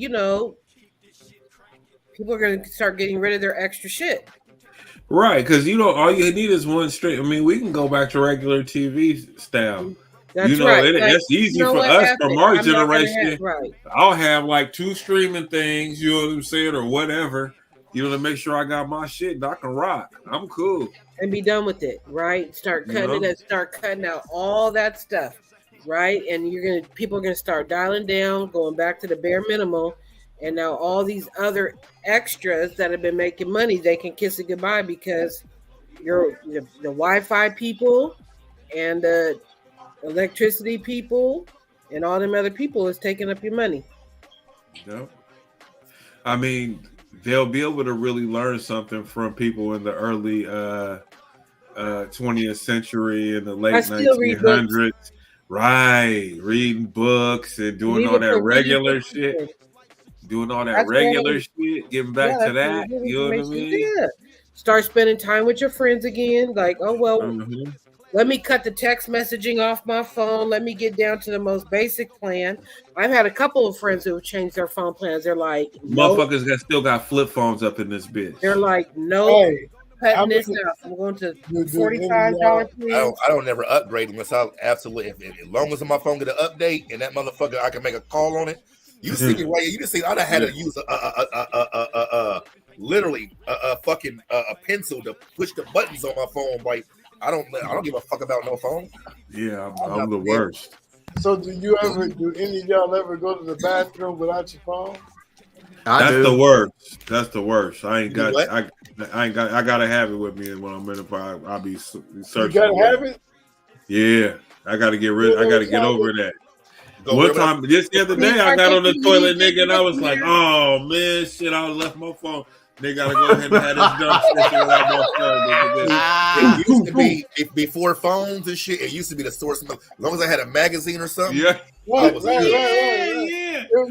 [SPEAKER 10] people are gonna start getting rid of their extra shit.
[SPEAKER 6] Right, because all you need is one straight. I mean, we can go back to regular TV style.
[SPEAKER 10] That's right.
[SPEAKER 6] That's easy for us from our generation. I'll have like 2 streaming things, you know what I'm saying, or whatever, You know, to make sure I got my shit and I can rock. I'm cool.
[SPEAKER 10] And be done with it, right? Start cutting it and start cutting out all that stuff, right? And people are gonna start dialing down, going back to the bare minimum, and now all these other extras that have been making money, they can kiss it goodbye because the Wi-Fi people and the electricity people and all them other people is taking up your money.
[SPEAKER 6] Yep. I mean, they'll be able to really learn something from people in the early 20th century and the late 1900s. Right. Reading books and doing all that regular shit. Doing all that regular shit. Getting back to that. You know what I mean?
[SPEAKER 10] Yeah. Start spending time with your friends again. Like, oh, well, let me cut the text messaging off my phone. Let me get down to the most basic plan. I've had a couple of friends who have changed their phone plans. They're like,
[SPEAKER 6] motherfuckers that still got flip phones up in this bitch.
[SPEAKER 10] They're like, no, cutting this out. I'm going to $45, please.
[SPEAKER 7] I don't never upgrade unless I absolutely, as long as my phone get an update and that motherfucker, I can make a call on it. You see me right here. You just see, I'd have had to use literally a fucking pencil to push the buttons on my phone. Like, I don't give a fuck about no phone.
[SPEAKER 6] Yeah, I'm the worst.
[SPEAKER 12] So do any of y'all ever go to the bathroom without your phone?
[SPEAKER 6] That's the worst. That's the worst. I gotta have it with me when I'm in the bar. I'll be searching.
[SPEAKER 12] You gotta have it?
[SPEAKER 6] Yeah. I gotta get over that. One time, just the other day, I got on the toilet, nigga, and I was like, oh man, shit, I left my phone. They gotta go ahead and have this dumb shit without my phone.
[SPEAKER 7] It used to be before phones and shit. It used to be the source of, as long as I had a magazine or something.
[SPEAKER 6] Yeah,
[SPEAKER 12] right.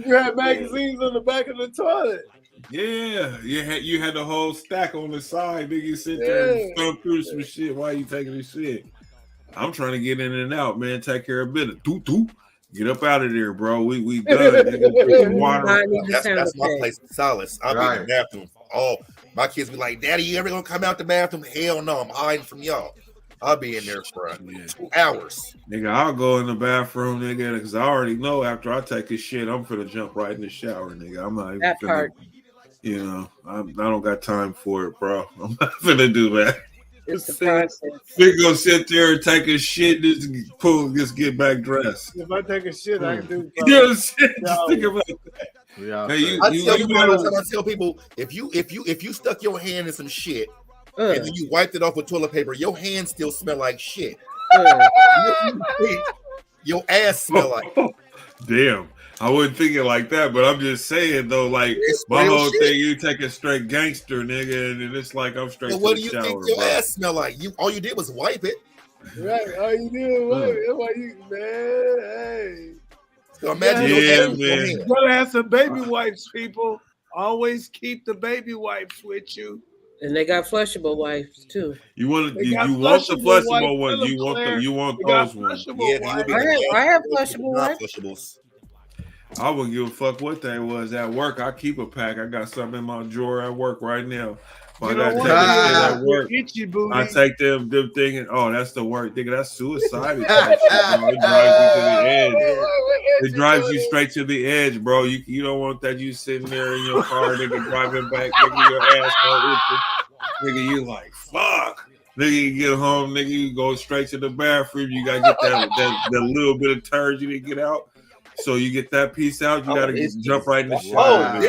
[SPEAKER 12] You had magazines on the back of the toilet.
[SPEAKER 6] Yeah, you had the whole stack on the side. Nigga, you sit there and thumb through some shit. Why you taking this shit? I'm trying to get in and out, man. Take care of business. Get up out of there, bro. We done it. Nigga. Water.
[SPEAKER 7] That's my place of solace. I'll be in the bathroom. Oh, my kids be like, Daddy, you ever gonna come out the bathroom? Hell no, I'm hiding from y'all. I'll be in there for 2 hours.
[SPEAKER 6] Nigga, I'll go in the bathroom, nigga, because I already know after I take this shit, I'm finna jump right in the shower, nigga. I'm not even finna, you know, I don't got time for it, bro. I'm not finna do that.
[SPEAKER 10] It's the process.
[SPEAKER 6] We go sit there and take a shit, just get back dressed.
[SPEAKER 12] If I take a shit, I can do.
[SPEAKER 6] You know what I'm saying? Just think about that.
[SPEAKER 7] I tell people, if you stuck your hand in some shit and then you wiped it off with toilet paper, your hands still smell like shit. Your ass smell like.
[SPEAKER 6] Damn. I wasn't thinking like that, but I'm just saying though, like my whole thing, you take a straight gangster, nigga, and it's like I'm straight.
[SPEAKER 7] What do you think your ass smell like? All you did was wipe it.
[SPEAKER 12] Right, all you did was wipe it. That's why you, man. Hey,
[SPEAKER 7] so imagine
[SPEAKER 12] you gotta have some baby wipes, people. Always keep the baby wipes with you.
[SPEAKER 10] And they got flushable wipes too.
[SPEAKER 6] You want the flushable ones? You want those ones?
[SPEAKER 10] Yeah, I have flushable wipes.
[SPEAKER 6] I wouldn't give a fuck what they was at work. I keep a pack. I got something in my drawer at work right now. I got to take shit at work. I take them thinking, oh, that's the work. Nigga, that's suicide. It drives you to the edge. It drives you straight to the edge, bro. You don't want that. You sitting there in your car, nigga, driving back, nigga, your ass nigga, you like, fuck. Nigga, you get home, nigga, you go straight to the bathroom. You got to get that little bit of turd you didn't get out. So you get that piece out, you gotta jump right in the shower.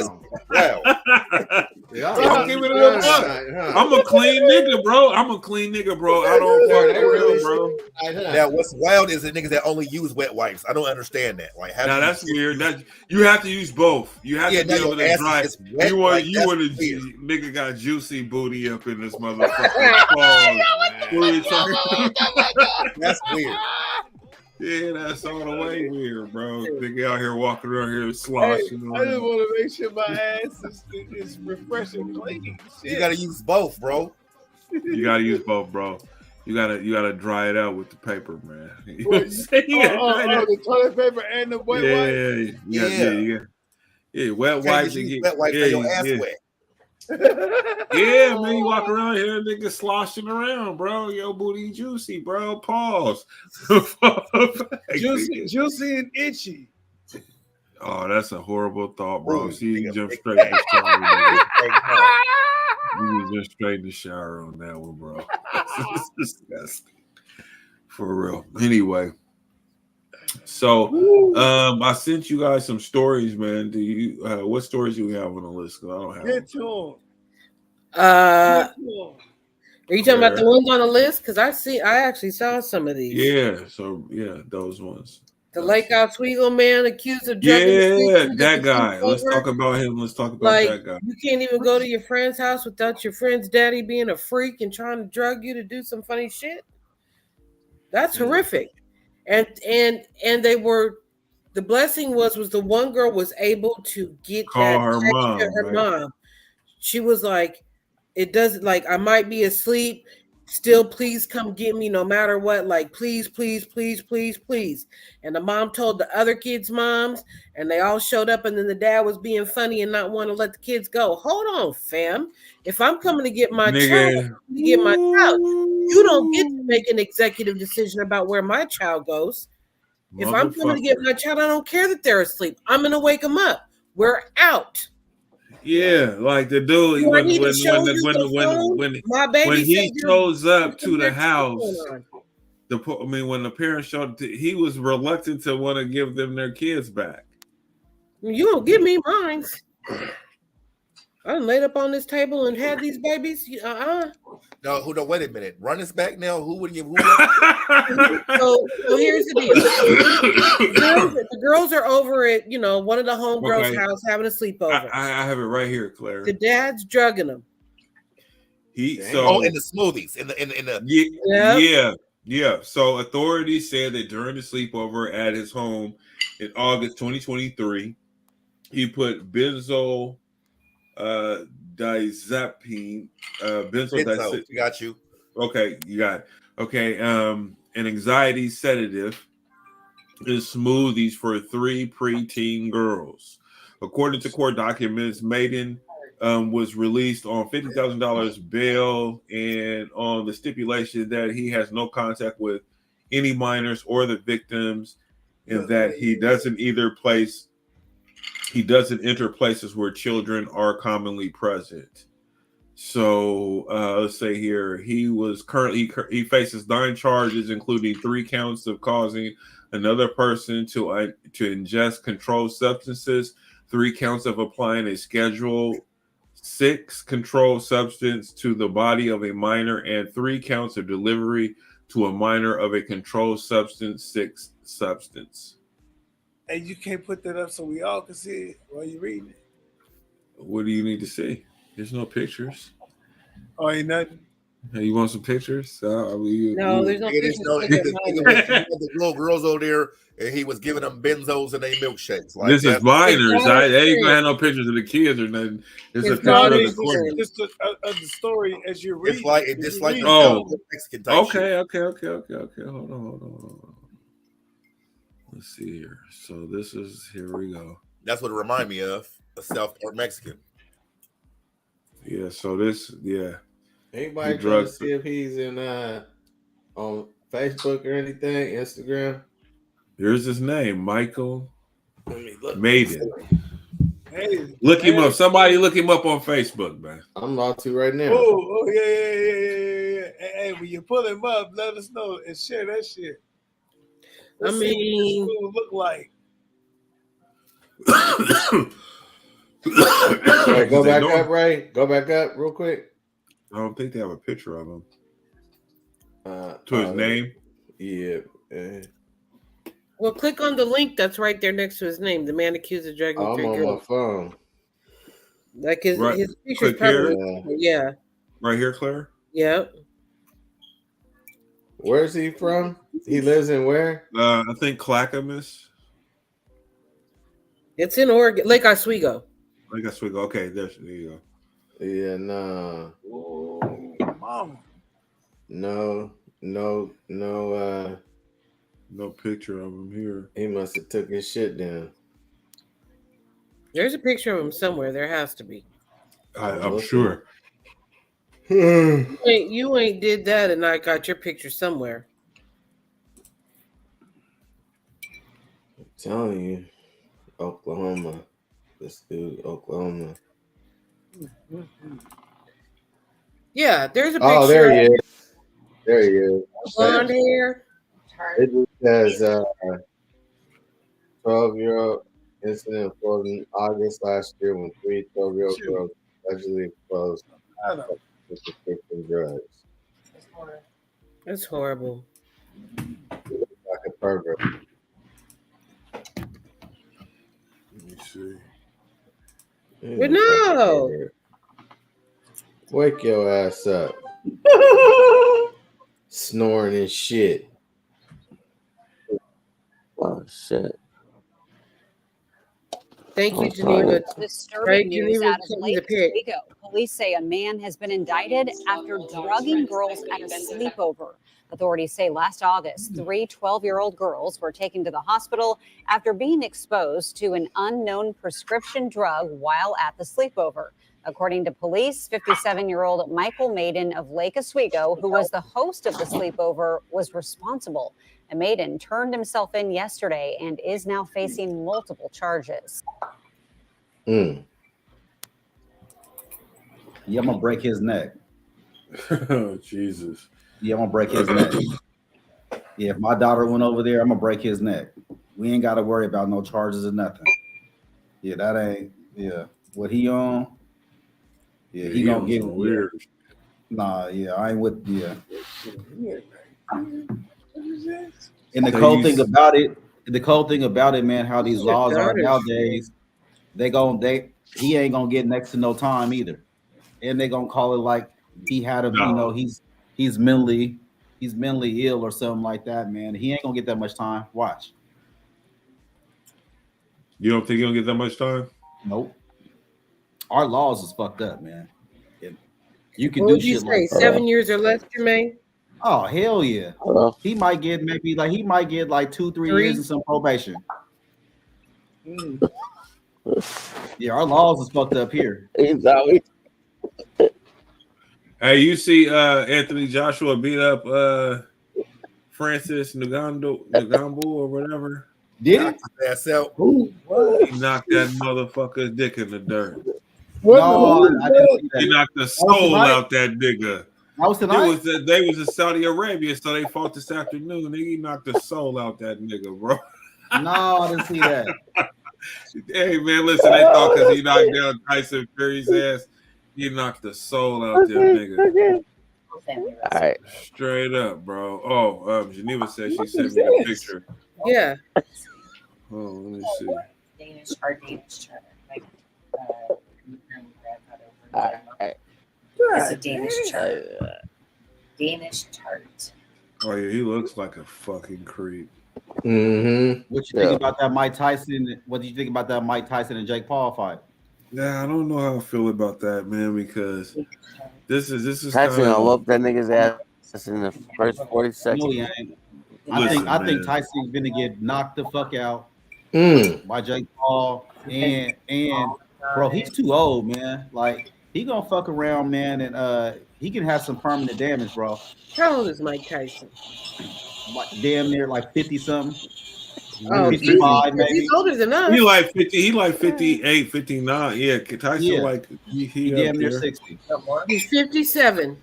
[SPEAKER 6] I'm a clean nigga, bro. I don't fuck around, bro.
[SPEAKER 7] Now, what's wild is the niggas that only use wet wipes. I don't understand that. Like,
[SPEAKER 6] now that's weird. You have to use both. You have to be able to dry. You want to nigga got juicy booty up in this motherfucker.
[SPEAKER 7] That's weird.
[SPEAKER 6] Yeah, that's all the way weird, bro. Nigga out here walking around here sloshing.
[SPEAKER 12] I just want to make sure my ass is refreshing clean.
[SPEAKER 7] You gotta use both, bro.
[SPEAKER 6] You gotta use both, bro. You gotta dry it out with the paper, man. You know
[SPEAKER 12] what I'm saying? The toilet paper and the wet wipes.
[SPEAKER 6] Yeah. Wet wipes.
[SPEAKER 7] Wet wipes for your ass wet.
[SPEAKER 6] Yeah, man, you walk around here, nigga, sloshing around, bro. Your booty juicy, bro. Pause.
[SPEAKER 12] Juicy and itchy.
[SPEAKER 6] Oh, that's a horrible thought, bro.
[SPEAKER 7] Ooh,
[SPEAKER 6] See, you
[SPEAKER 7] nigga,
[SPEAKER 6] jump
[SPEAKER 7] big
[SPEAKER 6] straight in the
[SPEAKER 7] facts.
[SPEAKER 6] shower. Nigga.
[SPEAKER 7] Big facts.
[SPEAKER 6] You just straight in the shower on that one, bro. That's disgusting. For real. Anyway, so I sent you guys some stories, man. Do you what stories do we have on the list? 'Cause I don't have them.
[SPEAKER 12] Get to him.
[SPEAKER 10] Are you talking about the
[SPEAKER 6] Where?
[SPEAKER 10] ones on the list? Because I actually saw some of these.
[SPEAKER 6] Yeah, so those ones.
[SPEAKER 10] The Lake Oswego man accused of drugging the
[SPEAKER 6] Yeah,
[SPEAKER 10] victims at
[SPEAKER 6] that
[SPEAKER 10] the
[SPEAKER 6] guy. Let's
[SPEAKER 10] sleepover.
[SPEAKER 6] talk about him. Let's talk about
[SPEAKER 10] Like,
[SPEAKER 6] that guy.
[SPEAKER 10] you can't even go to your friend's house without your friend's daddy being a freak and trying to drug you to do some funny shit. That's horrific. And they were, the blessing was the one girl was able to get
[SPEAKER 6] Call
[SPEAKER 10] that
[SPEAKER 6] her
[SPEAKER 10] text
[SPEAKER 6] mom,
[SPEAKER 10] to her
[SPEAKER 6] right?
[SPEAKER 10] mom. She was like, it doesn't, like, I might be asleep. Still, please come get me no matter what. Like, please, please, please, please, please. And the mom told the other kids' moms, and they all showed up, and then the dad was being funny and not want to let the kids go. Hold on, fam. If I'm coming to get my child, I'm coming to get my child. You don't get to make an executive decision about where my child goes. If I'm coming to get my child, I don't care that they're asleep. I'm going to wake them up. We're out.
[SPEAKER 6] Yeah, like the dude when he shows up to the house. When the parents showed, he was reluctant to want to give them their kids back.
[SPEAKER 10] You don't give me mine. I done laid up on this table and had these babies.
[SPEAKER 7] No, wait a minute. Run this back now. Who would give?
[SPEAKER 10] So here's the deal. The girls are over at one of the homegirls' house having a sleepover.
[SPEAKER 6] I have it right here, Claire.
[SPEAKER 10] The dad's drugging them.
[SPEAKER 7] In the smoothies, in the
[SPEAKER 6] yeah. So authorities said that during the sleepover at his home in August 2023, he put benzodiazepine,
[SPEAKER 7] you got you.
[SPEAKER 6] Okay, you got it. Okay, an anxiety sedative in smoothies for 3 preteen girls. According to court documents, Maiden was released on $50,000 bail and on the stipulation that he has no contact with any minors or the victims, and that he doesn't enter places where children are commonly present. So let's say here he faces 9 charges, including 3 counts of causing another person to ingest controlled substances, 3 counts of applying a Schedule 6 controlled substance to the body of a minor, and 3 counts of delivery to a minor of a controlled substance 6 substance.
[SPEAKER 12] Hey, you can't put that up so we all can see it while you're reading it.
[SPEAKER 6] What do you need to see? There's no pictures.
[SPEAKER 12] Oh, ain't nothing.
[SPEAKER 6] Hey, you want some pictures?
[SPEAKER 10] No, there's no pictures.
[SPEAKER 7] The little girls over there, and he was giving them benzos and they milkshakes. Like
[SPEAKER 6] this is minors. They ain't gonna have no pictures of the kids or nothing. It's a picture of the court.
[SPEAKER 12] Just the story as you read.
[SPEAKER 7] It's like Mexican type
[SPEAKER 6] Okay. Hold on. Let's see here. So here we go.
[SPEAKER 7] That's what it reminded me of South Park Mexican.
[SPEAKER 6] Yeah. So
[SPEAKER 9] Anybody trying to see if he's in on Facebook or anything, Instagram?
[SPEAKER 6] Here's his name, Michael
[SPEAKER 9] Let me look.
[SPEAKER 6] Maiden.
[SPEAKER 12] Hey,
[SPEAKER 6] look him up. Somebody look him up on Facebook, man.
[SPEAKER 9] I'm about to right now.
[SPEAKER 12] Oh yeah. Hey, when you pull him up, let us know and share that shit. Let's see what this fool look like.
[SPEAKER 9] Right, go back up, Ray. Go back up real quick.
[SPEAKER 6] I don't think they have a picture of him. To his name?
[SPEAKER 9] Yeah.
[SPEAKER 10] Well, click on the link that's right there next to his name. The man accused of drugging 3 girls.
[SPEAKER 9] I'm on my phone.
[SPEAKER 10] Like his picture's probably yeah.
[SPEAKER 6] Right here, Claire?
[SPEAKER 10] Yep.
[SPEAKER 9] Where's he from? He lives in where?
[SPEAKER 6] I think Clackamas.
[SPEAKER 10] It's in Oregon, Lake Oswego.
[SPEAKER 6] Lake Oswego. Okay, there you go.
[SPEAKER 9] Yeah, nah.
[SPEAKER 12] Mama.
[SPEAKER 9] No
[SPEAKER 6] picture of him here.
[SPEAKER 9] He must have took his shit down.
[SPEAKER 10] There's a picture of him somewhere. There has to be.
[SPEAKER 6] I'm sure.
[SPEAKER 10] You ain't did that, and I got your picture somewhere.
[SPEAKER 9] I'm telling you.
[SPEAKER 13] Oklahoma. Let's do Oklahoma.
[SPEAKER 10] Yeah, there's a
[SPEAKER 13] Oh,
[SPEAKER 10] picture.
[SPEAKER 13] there he is. There he is.
[SPEAKER 10] Blonde hair.
[SPEAKER 13] It just says 12-year-old incident unfolded in August last year when 3 12-year-old girls allegedly exposed to prescription drugs.
[SPEAKER 10] That's horrible.
[SPEAKER 13] Like a pervert.
[SPEAKER 6] Let me see.
[SPEAKER 10] But no.
[SPEAKER 13] Wake your ass up. Snoring and shit.
[SPEAKER 11] Oh shit.
[SPEAKER 10] Thank you, Geneva.
[SPEAKER 14] Disturbing news out of Lake Oswego. Police say a man has been indicted after drugging girls at a sleepover. Authorities say last August, 3 12-year-old girls were taken to the hospital after being exposed to an unknown prescription drug while at the sleepover. According to police, 57-year-old Michael Maiden of Lake Oswego, who was the host of the sleepover, was responsible. And Maiden turned himself in yesterday and is now facing multiple charges.
[SPEAKER 8] Yeah, I'm gonna break his neck.
[SPEAKER 6] Oh, Jesus.
[SPEAKER 8] Yeah, I'm gonna break his neck. Yeah, if my daughter went over there, I'm gonna break his neck. We ain't gotta worry about no charges or nothing. Yeah, that ain't. Yeah, what he on? Yeah, he gonna get
[SPEAKER 6] weird.
[SPEAKER 8] Nah, yeah, I ain't with. Yeah. And the cold thing about it, man, how these laws are nowadays, he ain't gonna get next to no time either, and they gonna call it like he had him. You know, he's mentally ill or something like that, man. He ain't gonna get that much time. Watch.
[SPEAKER 6] You don't think he'll get that much time?
[SPEAKER 8] Nope. Our laws is fucked up, man. You can
[SPEAKER 10] What
[SPEAKER 8] do
[SPEAKER 10] would you
[SPEAKER 8] shit
[SPEAKER 10] say?
[SPEAKER 8] like
[SPEAKER 10] 7 years or less, Jermaine?
[SPEAKER 8] Oh hell yeah! He might get maybe like 2-3 years and some probation. Yeah, our laws is fucked up here.
[SPEAKER 11] Exactly.
[SPEAKER 6] Hey, you see Anthony Joshua beat up Francis Ngannou or whatever?
[SPEAKER 8] Did it?
[SPEAKER 7] Ass out.
[SPEAKER 6] He knocked that motherfucker's dick in the dirt.
[SPEAKER 8] No, I didn't see that.
[SPEAKER 6] He knocked the soul out that nigga.
[SPEAKER 8] That was tonight.
[SPEAKER 6] They was in Saudi Arabia, so they fought this afternoon. He knocked the soul out that nigga, bro.
[SPEAKER 8] No, I didn't see that.
[SPEAKER 6] Hey man, listen, they thought because he knocked down Tyson Fury's ass, he knocked the soul out that nigga.
[SPEAKER 11] All right.
[SPEAKER 6] Straight up, bro. Oh, Geneva said she sent me the picture.
[SPEAKER 10] Yeah.
[SPEAKER 6] Oh, let me see.
[SPEAKER 3] Danish charter. Like,
[SPEAKER 11] All right.
[SPEAKER 3] it's a Danish chart. Danish chart.
[SPEAKER 6] Oh yeah, he looks like a fucking creep.
[SPEAKER 13] Mm-hmm.
[SPEAKER 8] What you think about that Mike Tyson? What do you think about that Mike Tyson and Jake Paul fight?
[SPEAKER 6] Yeah, I don't know how I feel about that, man, because this is
[SPEAKER 11] Tyson
[SPEAKER 6] kinda,
[SPEAKER 11] gonna whoop that nigga's ass in the first 40 seconds.
[SPEAKER 8] No, he ain't. I think Tyson's gonna get knocked the fuck out by Jake Paul and bro, he's too old, man. Like he gonna fuck around, man, and he can have some permanent damage, bro.
[SPEAKER 10] How old is Mike Tyson?
[SPEAKER 8] Like damn near like 50 something.
[SPEAKER 10] Oh,
[SPEAKER 8] 55 maybe.
[SPEAKER 10] He's older than us.
[SPEAKER 6] He like 50, he like 58, 59. Yeah, Tyson like he
[SPEAKER 8] damn
[SPEAKER 6] up
[SPEAKER 8] near
[SPEAKER 6] there.
[SPEAKER 8] 60.
[SPEAKER 10] He's 57.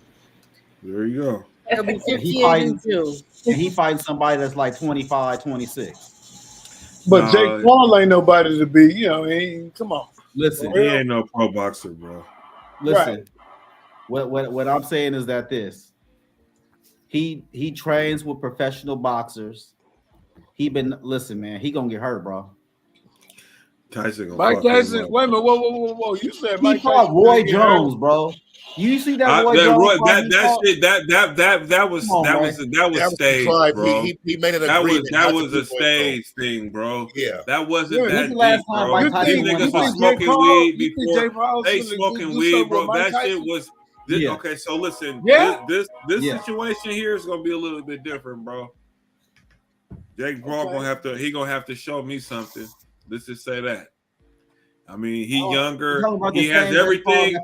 [SPEAKER 6] There you go.
[SPEAKER 10] He'll be 58 in June.
[SPEAKER 8] And he fighting somebody that's like 25, 26.
[SPEAKER 12] But Jake Paul ain't nobody to be, you know, come on.
[SPEAKER 8] Listen,
[SPEAKER 6] he ain't no pro boxer, bro.
[SPEAKER 8] Listen, what I'm saying is that he trains with professional boxers. Listen, man, he gonna get hurt, bro.
[SPEAKER 6] Tyson gonna
[SPEAKER 12] Mike Tyson, wait a minute, whoa. You said
[SPEAKER 8] He
[SPEAKER 12] Mike
[SPEAKER 8] fought
[SPEAKER 12] Tyson
[SPEAKER 8] Roy
[SPEAKER 12] get
[SPEAKER 8] Jones,
[SPEAKER 12] hurt?
[SPEAKER 8] bro. You see that Roy Jones?
[SPEAKER 6] That was staged, bro.
[SPEAKER 7] He made an agreement.
[SPEAKER 6] That was a stage thing, bro.
[SPEAKER 7] Yeah,
[SPEAKER 6] that wasn't that
[SPEAKER 8] the last
[SPEAKER 6] deep,
[SPEAKER 8] time
[SPEAKER 6] bro.
[SPEAKER 8] Mike Tyson
[SPEAKER 6] These niggas was smoking weed before they smoking weed, bro. That shit was okay. So listen, this situation here is gonna be a little bit different, bro. Jake Paul gonna have to show me something. Let's just say that. I mean, he younger. He has everything.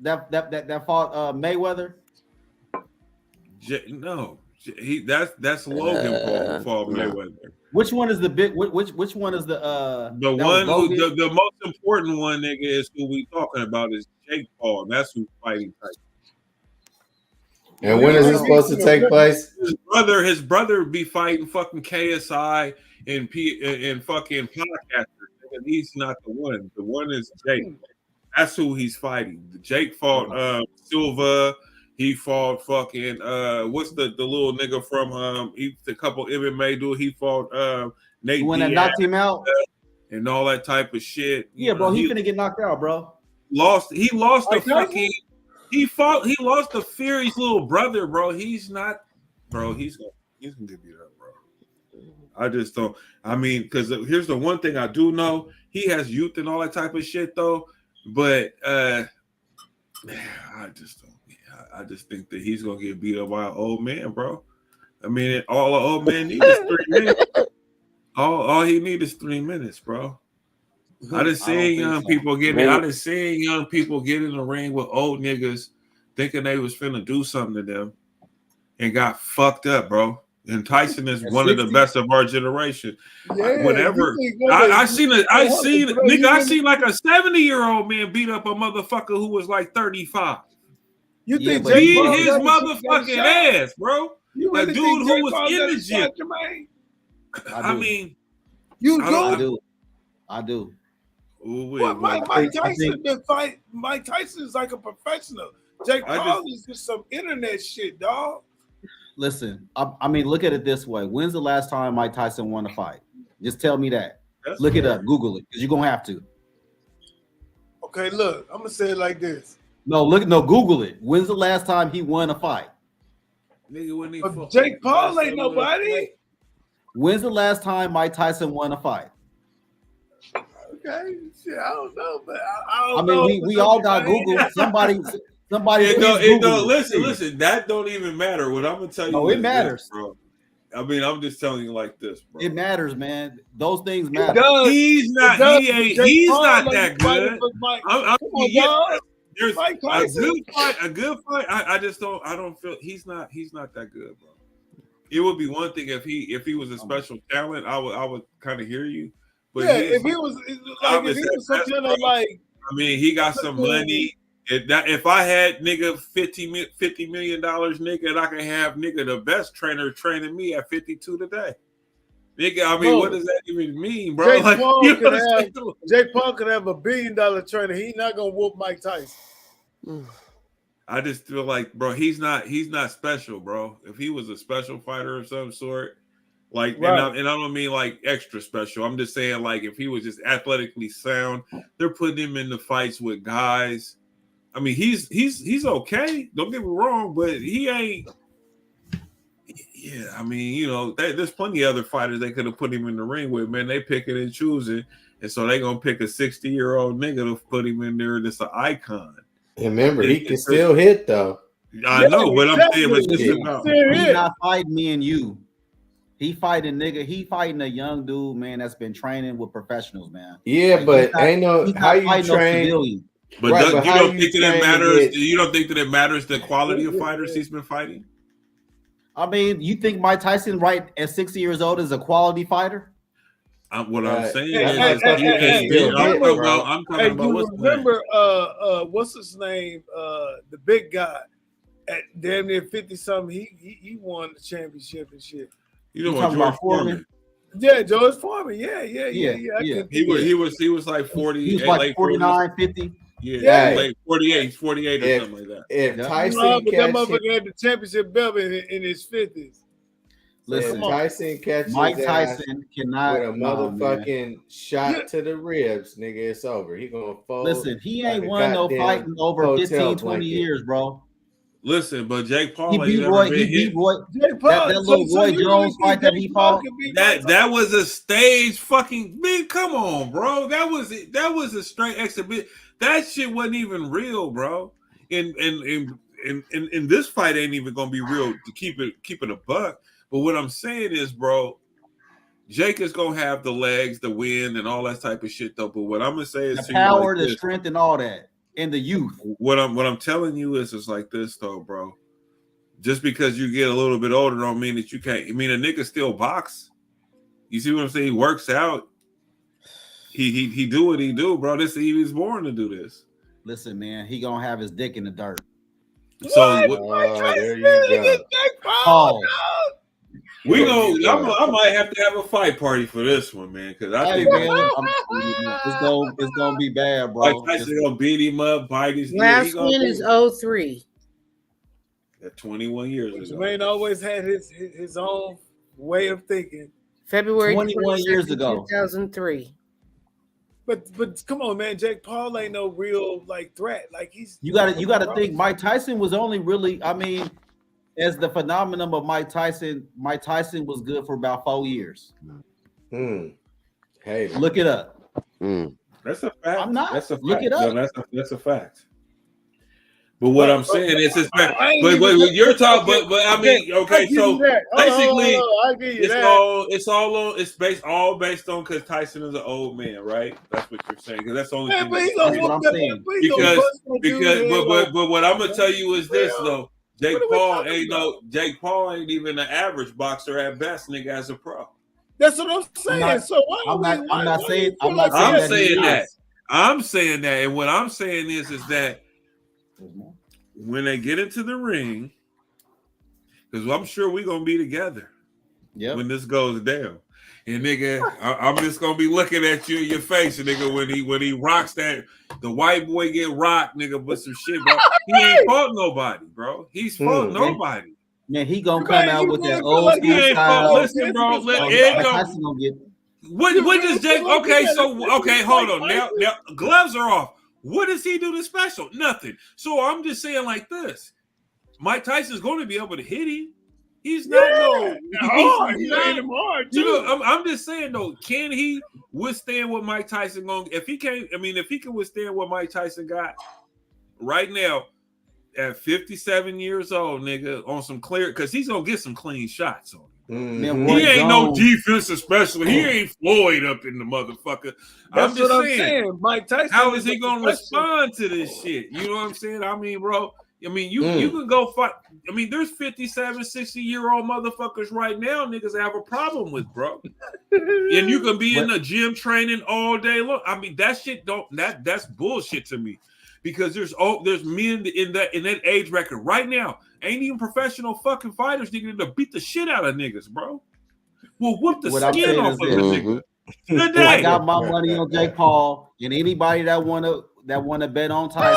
[SPEAKER 8] That fought Mayweather.
[SPEAKER 6] No, That's Logan Paul Mayweather.
[SPEAKER 8] Which one is the big? Which one is the
[SPEAKER 6] one who the most important one, nigga, is who we talking about is Jake Paul. That's who's fighting Tyson.
[SPEAKER 13] And when is it supposed to take place?
[SPEAKER 6] His brother be fighting fucking KSI and fucking podcasters. He's not the one. The one is Jake. That's who he's fighting. Jake fought Silva. He fought fucking what's the little nigga from the couple MMA dude. He fought Nate.
[SPEAKER 8] When that knocked him out
[SPEAKER 6] and all that type of shit.
[SPEAKER 8] Yeah, bro, he's gonna get knocked out, bro.
[SPEAKER 6] He lost the fucking. He lost to Fury's little brother, bro. He's not, bro. He's gonna get beat up, bro. I just don't. I mean, because here's the one thing I do know: he has youth and all that type of shit, though. But I just don't. I just think that he's gonna get beat up by an old man, bro. I mean, all an old man needs is 3 minutes. All he needs is 3 minutes, bro. I done seen young people get in the ring with old niggas thinking they was finna do something to them and got fucked up, bro. And Tyson is one of the best of our generation.
[SPEAKER 12] Yeah,
[SPEAKER 6] whatever. I seen like a 70-year-old man beat up a motherfucker who was like 35.
[SPEAKER 12] You think
[SPEAKER 6] beat his motherfucking ass, bro?
[SPEAKER 12] You
[SPEAKER 6] a dude who was in the gym. I mean,
[SPEAKER 12] you do.
[SPEAKER 8] I do.
[SPEAKER 12] What, Mike Tyson been fight. Mike Tyson is like a professional. Jake Paul is just some internet shit, dog.
[SPEAKER 8] Listen, I mean, look at it this way. When's the last time Mike Tyson won a fight? Just tell me that. Look it up. Google it, because you're gonna have to.
[SPEAKER 12] Okay, look, I'm gonna say it like this.
[SPEAKER 8] No, Google it. When's the last time he won a fight?
[SPEAKER 12] Nigga, Jake Paul ain't nobody.
[SPEAKER 8] When's the last time Mike Tyson won a fight?
[SPEAKER 12] Okay, shit, I don't know, but I don't know.
[SPEAKER 8] I mean, we all got Google. Somebody.
[SPEAKER 6] Listen. That don't even matter. What I'm gonna tell you.
[SPEAKER 8] No, it matters,
[SPEAKER 6] this, bro. I mean, I'm just telling you like this, bro.
[SPEAKER 8] It matters, man. Those things matter.
[SPEAKER 6] He's not. He's not that good. There's a good fight. I just don't. I don't feel he's not that good, bro. It would be one thing if he was a special talent. I would kind of hear you. But
[SPEAKER 12] yeah, if he was some kind of like,
[SPEAKER 6] I mean, he got some money. If I had nigga $50 million, nigga, and I can have nigga the best trainer training me at 52 today. Nigga, I mean, what does that even mean, bro?
[SPEAKER 12] Jake Paul could have $1 billion trainer. He's not gonna whoop Mike Tyson.
[SPEAKER 6] I just feel like, bro, he's not special, bro. If he was a special fighter of some sort, like, right. and I don't mean like extra special. I'm just saying, like, if he was just athletically sound, they're putting him in the fights with guys. I mean, he's okay. Don't get me wrong, but he ain't. Yeah, I mean, you know, there's plenty of other fighters they could have put him in the ring with. Man, they picking and choosing, and so they gonna pick a 60-year-old nigga to put him in there. That's an icon.
[SPEAKER 13] And remember, he can still hit though.
[SPEAKER 6] I know, but I'm saying, but
[SPEAKER 8] he's not fighting me and you. He fighting a young dude, man, that's been training with professionals, man.
[SPEAKER 13] Yeah, like, but ain't no how you train.
[SPEAKER 6] But right, you don't think that it matters? You don't think that it matters the quality of fighters he's been fighting?
[SPEAKER 8] I mean, you think Mike Tyson, right at 60 years old, is a quality fighter?
[SPEAKER 6] What I'm saying is, I'm talking about what's
[SPEAKER 12] remember, what's his name? The big guy at damn near 50-something. He won the championship and shit.
[SPEAKER 6] You know what, George Foreman?
[SPEAKER 12] Yeah, George Foreman. Yeah.
[SPEAKER 6] He was like 40.
[SPEAKER 8] He was like 49, 50.
[SPEAKER 6] Yeah, like 48 or something like that.
[SPEAKER 13] If Tyson
[SPEAKER 12] that motherfucker had the championship belt in his 50s.
[SPEAKER 13] Listen, Tyson catches
[SPEAKER 8] Mike Tyson cannot
[SPEAKER 13] with a motherfucking shot to the ribs, nigga. It's over. He gonna fold.
[SPEAKER 8] Listen, he ain't won no fighting over 15, 20 years, bro.
[SPEAKER 6] Listen, but Jake Paul,
[SPEAKER 8] he beat Roy. That little Roy Jones fight that he fought.
[SPEAKER 6] That was a stage fucking man. Come on, bro. That was a straight exhibition. That shit wasn't even real, bro. And this fight ain't even gonna be real to keep it a buck. But what I'm saying is, bro, Jake is gonna have the legs, the wind, and all that type of shit, though. But what I'm gonna say is
[SPEAKER 8] the power, the strength, and all that, and the youth.
[SPEAKER 6] What I'm telling you is like this, though, bro. just because you get a little bit older don't mean that you can't. I mean, a nigga still box. You see what I'm saying? He works out. He do what he do, bro. He was born to do this.
[SPEAKER 8] Listen, man, he gonna have his dick in the dirt.
[SPEAKER 6] So
[SPEAKER 13] there you go.
[SPEAKER 6] We go. I might have to have a fight party for this one, man. Because I think
[SPEAKER 8] it's gonna be bad, bro.
[SPEAKER 6] Mike Tyson gonna beat him up, bite his.
[SPEAKER 10] Last win is 03.
[SPEAKER 6] At 21 years ago.
[SPEAKER 12] Jermaine always had his own way of thinking.
[SPEAKER 10] February
[SPEAKER 8] 21 years ago,
[SPEAKER 10] 2003.
[SPEAKER 12] But come on, man, Jake Paul ain't no real threat. Like
[SPEAKER 8] you gotta think Mike Tyson was only really, I mean, as the phenomenon of Mike Tyson was good for about 4 years.
[SPEAKER 13] Hey,
[SPEAKER 8] look it up.
[SPEAKER 6] That's a fact.
[SPEAKER 8] I'm not.
[SPEAKER 6] That's a fact.
[SPEAKER 8] Look it up.
[SPEAKER 6] No, that's a fact. But what I'm saying is, but you're talking. But I mean, okay. So basically, it's all based on because Tyson is an old man, right? That's what you're saying. Because that's the only thing. That's what I'm saying. But what I'm gonna tell you is this though. Jake Paul ain't even an average boxer at best, nigga, as a pro.
[SPEAKER 12] That's what I'm saying.
[SPEAKER 6] I'm saying that, and what I'm saying is that when they get into the ring, because I'm sure we're gonna be together.
[SPEAKER 8] Yeah.
[SPEAKER 6] When this goes down, and nigga, I'm just gonna be looking at you in your face, nigga. When he rocks that, the white boy get rocked, nigga, with some shit, bro. He ain't fought nobody, bro. He's fought nobody.
[SPEAKER 8] Man, he gonna come out with that old school style.
[SPEAKER 6] Listen, bro. What does Jake? Okay, hold on. Now gloves are off. What does he do to special? Nothing. So I'm just saying like this. Mike Tyson's going to be able to hit him. He's not I'm just saying though, can he withstand what Mike Tyson going? If he can withstand what Mike Tyson got right now at 57 years old, nigga, on some clear, because he's gonna get some clean shots on him. He ain't no defensive specialist. He ain't Floyd up in the motherfucker. I'm just saying,
[SPEAKER 12] Mike Tyson.
[SPEAKER 6] How is he gonna respond to this shit? You know what I'm saying? I mean, bro. I mean, you can go fight. I mean, there's 57, 60-year-old motherfuckers right now, niggas have a problem with, bro. And you can be in the gym training all day long. I mean, that shit that's bullshit to me. Because there's men in that age bracket right now. Ain't even professional fucking fighters nigga to beat the shit out of niggas, bro. Well, whoop the skin off of a nigga.
[SPEAKER 8] I got my money on Jake Paul, and anybody that wanna bet on Tyson.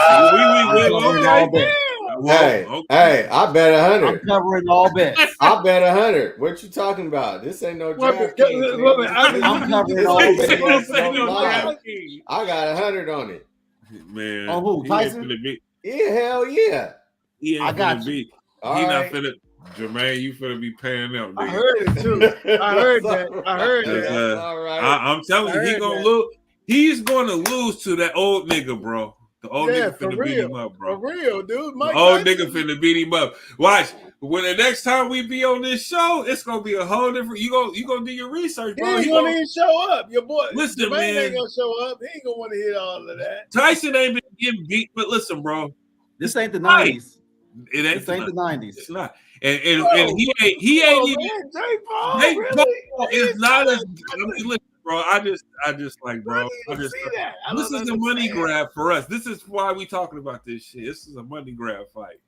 [SPEAKER 13] Hey, I bet 100.
[SPEAKER 8] I'm covering all bets.
[SPEAKER 13] I bet 100. What you talking about? This ain't no draft.
[SPEAKER 8] I'm covering all bets.
[SPEAKER 13] I got 100 on it.
[SPEAKER 6] Man,
[SPEAKER 8] on who? Tyson?
[SPEAKER 13] Yeah, hell yeah.
[SPEAKER 6] He ain't
[SPEAKER 8] I got
[SPEAKER 6] finna
[SPEAKER 8] you.
[SPEAKER 6] He not finna. Jermaine, you finna be paying them.
[SPEAKER 12] I heard it too. I heard that.
[SPEAKER 13] All right.
[SPEAKER 6] I'm telling you, he gonna lose. He's gonna lose to that old nigga, bro. The old nigga finna beat him up, bro.
[SPEAKER 12] For real, dude.
[SPEAKER 6] The old nigga finna beat him up. Watch. When the next time we be on this show, it's gonna be a whole different. You gonna do your research, bro.
[SPEAKER 12] He ain't gonna even show up. Your boy,
[SPEAKER 6] listen,
[SPEAKER 12] man,
[SPEAKER 6] man,
[SPEAKER 12] ain't gonna show up. He ain't gonna want to hear all of that.
[SPEAKER 6] Tyson ain't been getting beat, but listen, bro,
[SPEAKER 8] this ain't the 90s.
[SPEAKER 6] It ain't.
[SPEAKER 8] This ain't the 90s.
[SPEAKER 6] It's not. And he ain't even.
[SPEAKER 12] Jake Paul
[SPEAKER 6] is not as. I mean, listen, bro. I just like, bro. This is a money grab for us. This is why we talking about this shit. This is a money grab fight.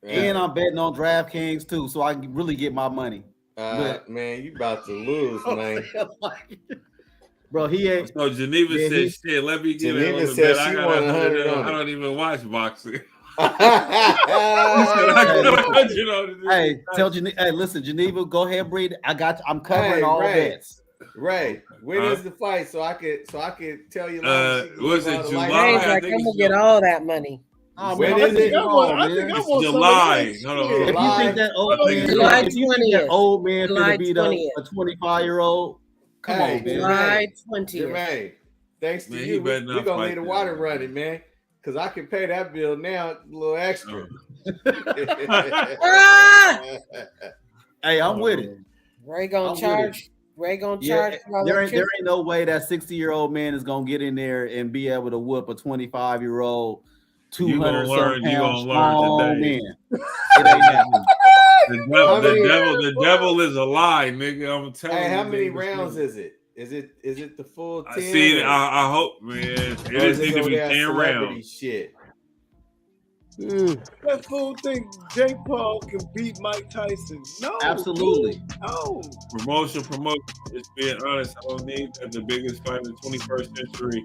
[SPEAKER 8] And I'm betting on DraftKings too, so I can really get my money.
[SPEAKER 13] Man, you about to lose, man.
[SPEAKER 8] Bro, he ain't.
[SPEAKER 6] So Geneva said, "Shit, let me get it on the bet. I got 100. I don't even watch boxing."
[SPEAKER 8] Hey, tell Geneva. Hey, listen, Geneva, go ahead, breathe. I'm covering all bets.
[SPEAKER 13] Right. When is the fight? So I could tell you.
[SPEAKER 6] Was it July?
[SPEAKER 10] I'm gonna get all that money.
[SPEAKER 13] When is it?
[SPEAKER 6] It's July.
[SPEAKER 8] If you think that old man gonna beat up a 25-year-old, come on, man.
[SPEAKER 10] July 20th.
[SPEAKER 13] Jermaine, thanks to you, we're gonna need the water running, man. Because I can pay that bill now a little extra.
[SPEAKER 8] Hey, I'm with it.
[SPEAKER 10] Ray gonna charge.
[SPEAKER 8] There ain't no way that 60-year-old man is gonna get in there and be able to whoop a 25-year-old 200 pound strong man. It ain't happening.
[SPEAKER 6] The devil is a lie, nigga. I'm telling you.
[SPEAKER 15] Hey, how many
[SPEAKER 6] nigga,
[SPEAKER 15] rounds is it? Is it the full 10?
[SPEAKER 6] See, I hope, man. It just need to be 10 rounds.
[SPEAKER 15] Shit.
[SPEAKER 12] That fool think Jake Paul can beat Mike Tyson. No,
[SPEAKER 8] absolutely.
[SPEAKER 12] No.
[SPEAKER 6] Promotion. Just being honest, I don't need that. The biggest fight in the 21st century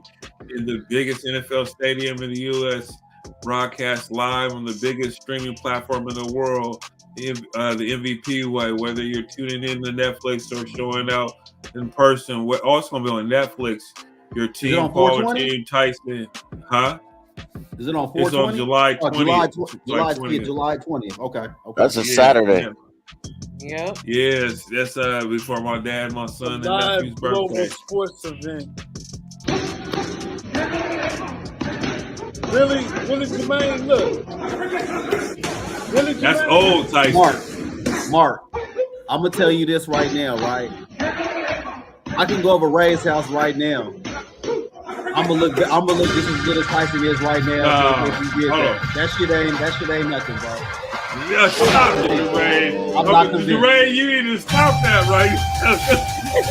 [SPEAKER 6] in the biggest NFL stadium in the U.S. broadcast live on the biggest streaming platform in the world. The MVP way, whether you're tuning in to Netflix or showing out in person. Also going to be on Netflix. Your team, Paul, team Tyson, huh?
[SPEAKER 8] Is it on 420?
[SPEAKER 6] It's on July 20th.
[SPEAKER 8] July 20th. Okay.
[SPEAKER 11] That's a Saturday.
[SPEAKER 10] Yep.
[SPEAKER 6] Yes, that's before my dad, my son, and nephew's birthday.
[SPEAKER 12] Sports event. Really, Jermaine, look. Really, Jermaine?
[SPEAKER 6] That's old Tyson.
[SPEAKER 8] Mark, I'm gonna tell you this right now, right? I can go over Ray's house right now. I'm gonna look just as good as Tyson is right now. That shit ain't nothing, bro.
[SPEAKER 6] Yeah, stop it, Ray.
[SPEAKER 8] I'm not convinced.
[SPEAKER 6] Ray, you need to stop that right
[SPEAKER 8] now.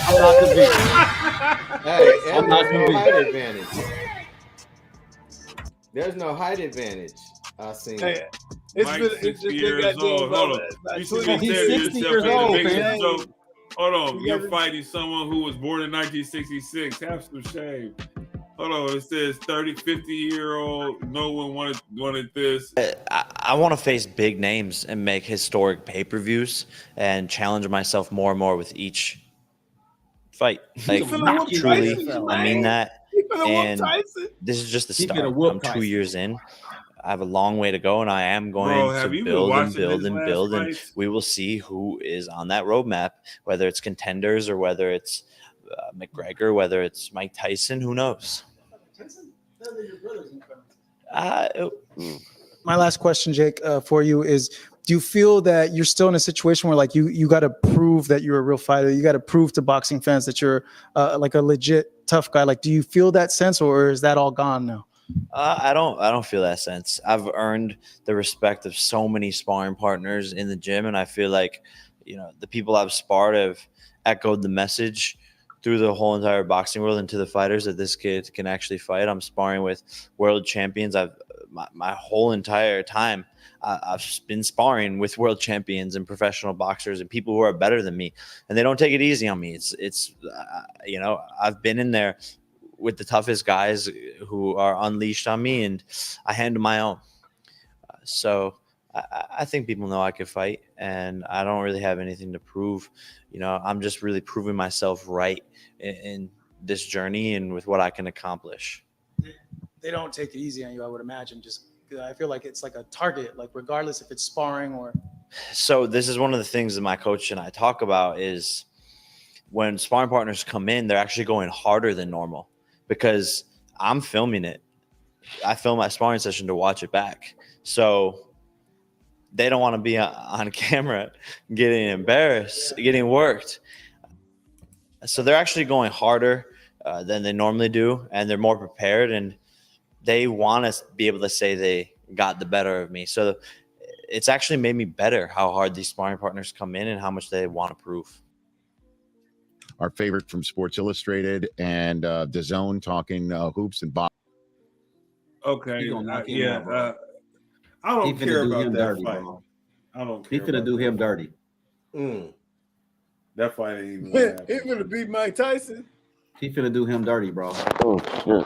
[SPEAKER 8] I'm not convinced.
[SPEAKER 15] Hey,
[SPEAKER 8] I'm not convinced.
[SPEAKER 15] Height advantage. There's no height advantage. I seen.
[SPEAKER 12] Hey, it's
[SPEAKER 6] 60 years old. Hold on. You should be
[SPEAKER 8] He's 60 years old, man.
[SPEAKER 6] Hold on. You're fighting someone who was born in 1966. Have some shame. Hold on, it says 50-year-old. No one wanted this.
[SPEAKER 16] I want to face big names and make historic pay-per-views and challenge myself more and more with each fight. Like, truly, I mean that. And this is just the start. I'm 2 years in. I have a long way to go, and I am going to build and build and build, and we will see who is on that roadmap, whether it's contenders or whether it's McGregor, whether it's Mike Tyson, who knows?
[SPEAKER 17] My last question, Jake, for you is: do you feel that you're still in a situation where, like, you got to prove that you're a real fighter? You got to prove to boxing fans that you're like a legit tough guy. Like, do you feel that sense, or is that all gone now?
[SPEAKER 16] I don't feel that sense. I've earned the respect of so many sparring partners in the gym, and I feel like, the people I've sparred have echoed the message through the whole entire boxing world and to the fighters that this kid can actually fight. I'm sparring with world champions. My whole entire time I've been sparring with world champions and professional boxers and people who are better than me, and they don't take it easy on me. It's I've been in there with the toughest guys who are unleashed on me, and I handle my own. So I think people know I can fight, and I don't really have anything to prove. I'm just really proving myself right in this journey and with what I can accomplish.
[SPEAKER 17] They don't take it easy on you, I would imagine. Just I feel like it's like a target, like regardless if it's sparring or.
[SPEAKER 16] So this is one of the things that my coach and I talk about is when sparring partners come in, they're actually going harder than normal because I'm filming it. I film my sparring session to watch it back. So they don't want to be on camera getting embarrassed, getting worked. So they're actually going harder than they normally do, and they're more prepared, and they want to be able to say they got the better of me. So it's actually made me better how hard these sparring partners come in and how much they want to prove.
[SPEAKER 18] Our favorite from Sports Illustrated and DAZN talking hoops and boxing.
[SPEAKER 6] Okay, I don't care about that fight. I don't care.
[SPEAKER 8] He's gonna do him dirty.
[SPEAKER 6] That fight ain't even.
[SPEAKER 12] He's gonna beat Mike Tyson.
[SPEAKER 8] He's gonna do him dirty, bro.
[SPEAKER 11] Oh shit!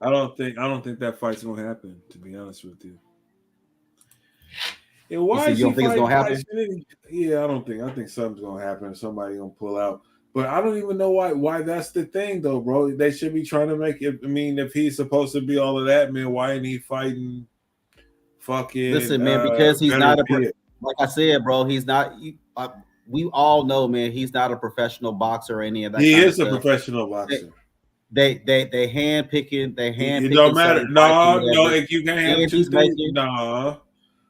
[SPEAKER 6] I don't think that fight's gonna happen. To be honest with you. And why
[SPEAKER 8] you don't think it's gonna happen?
[SPEAKER 6] Yeah, I don't think. I think something's gonna happen. Somebody gonna pull out. But I don't even know why that's the thing, though, bro. They should be trying to make it. I mean, if he's supposed to be all of that, man, why ain't he fighting? Fucking
[SPEAKER 8] listen, man, because he's not like I said, bro. He's not. We all know, man. He's not a professional boxer or any of that.
[SPEAKER 6] He is a professional boxer.
[SPEAKER 8] They hand picking. They hand.
[SPEAKER 6] It don't matter. No, you can't have two things.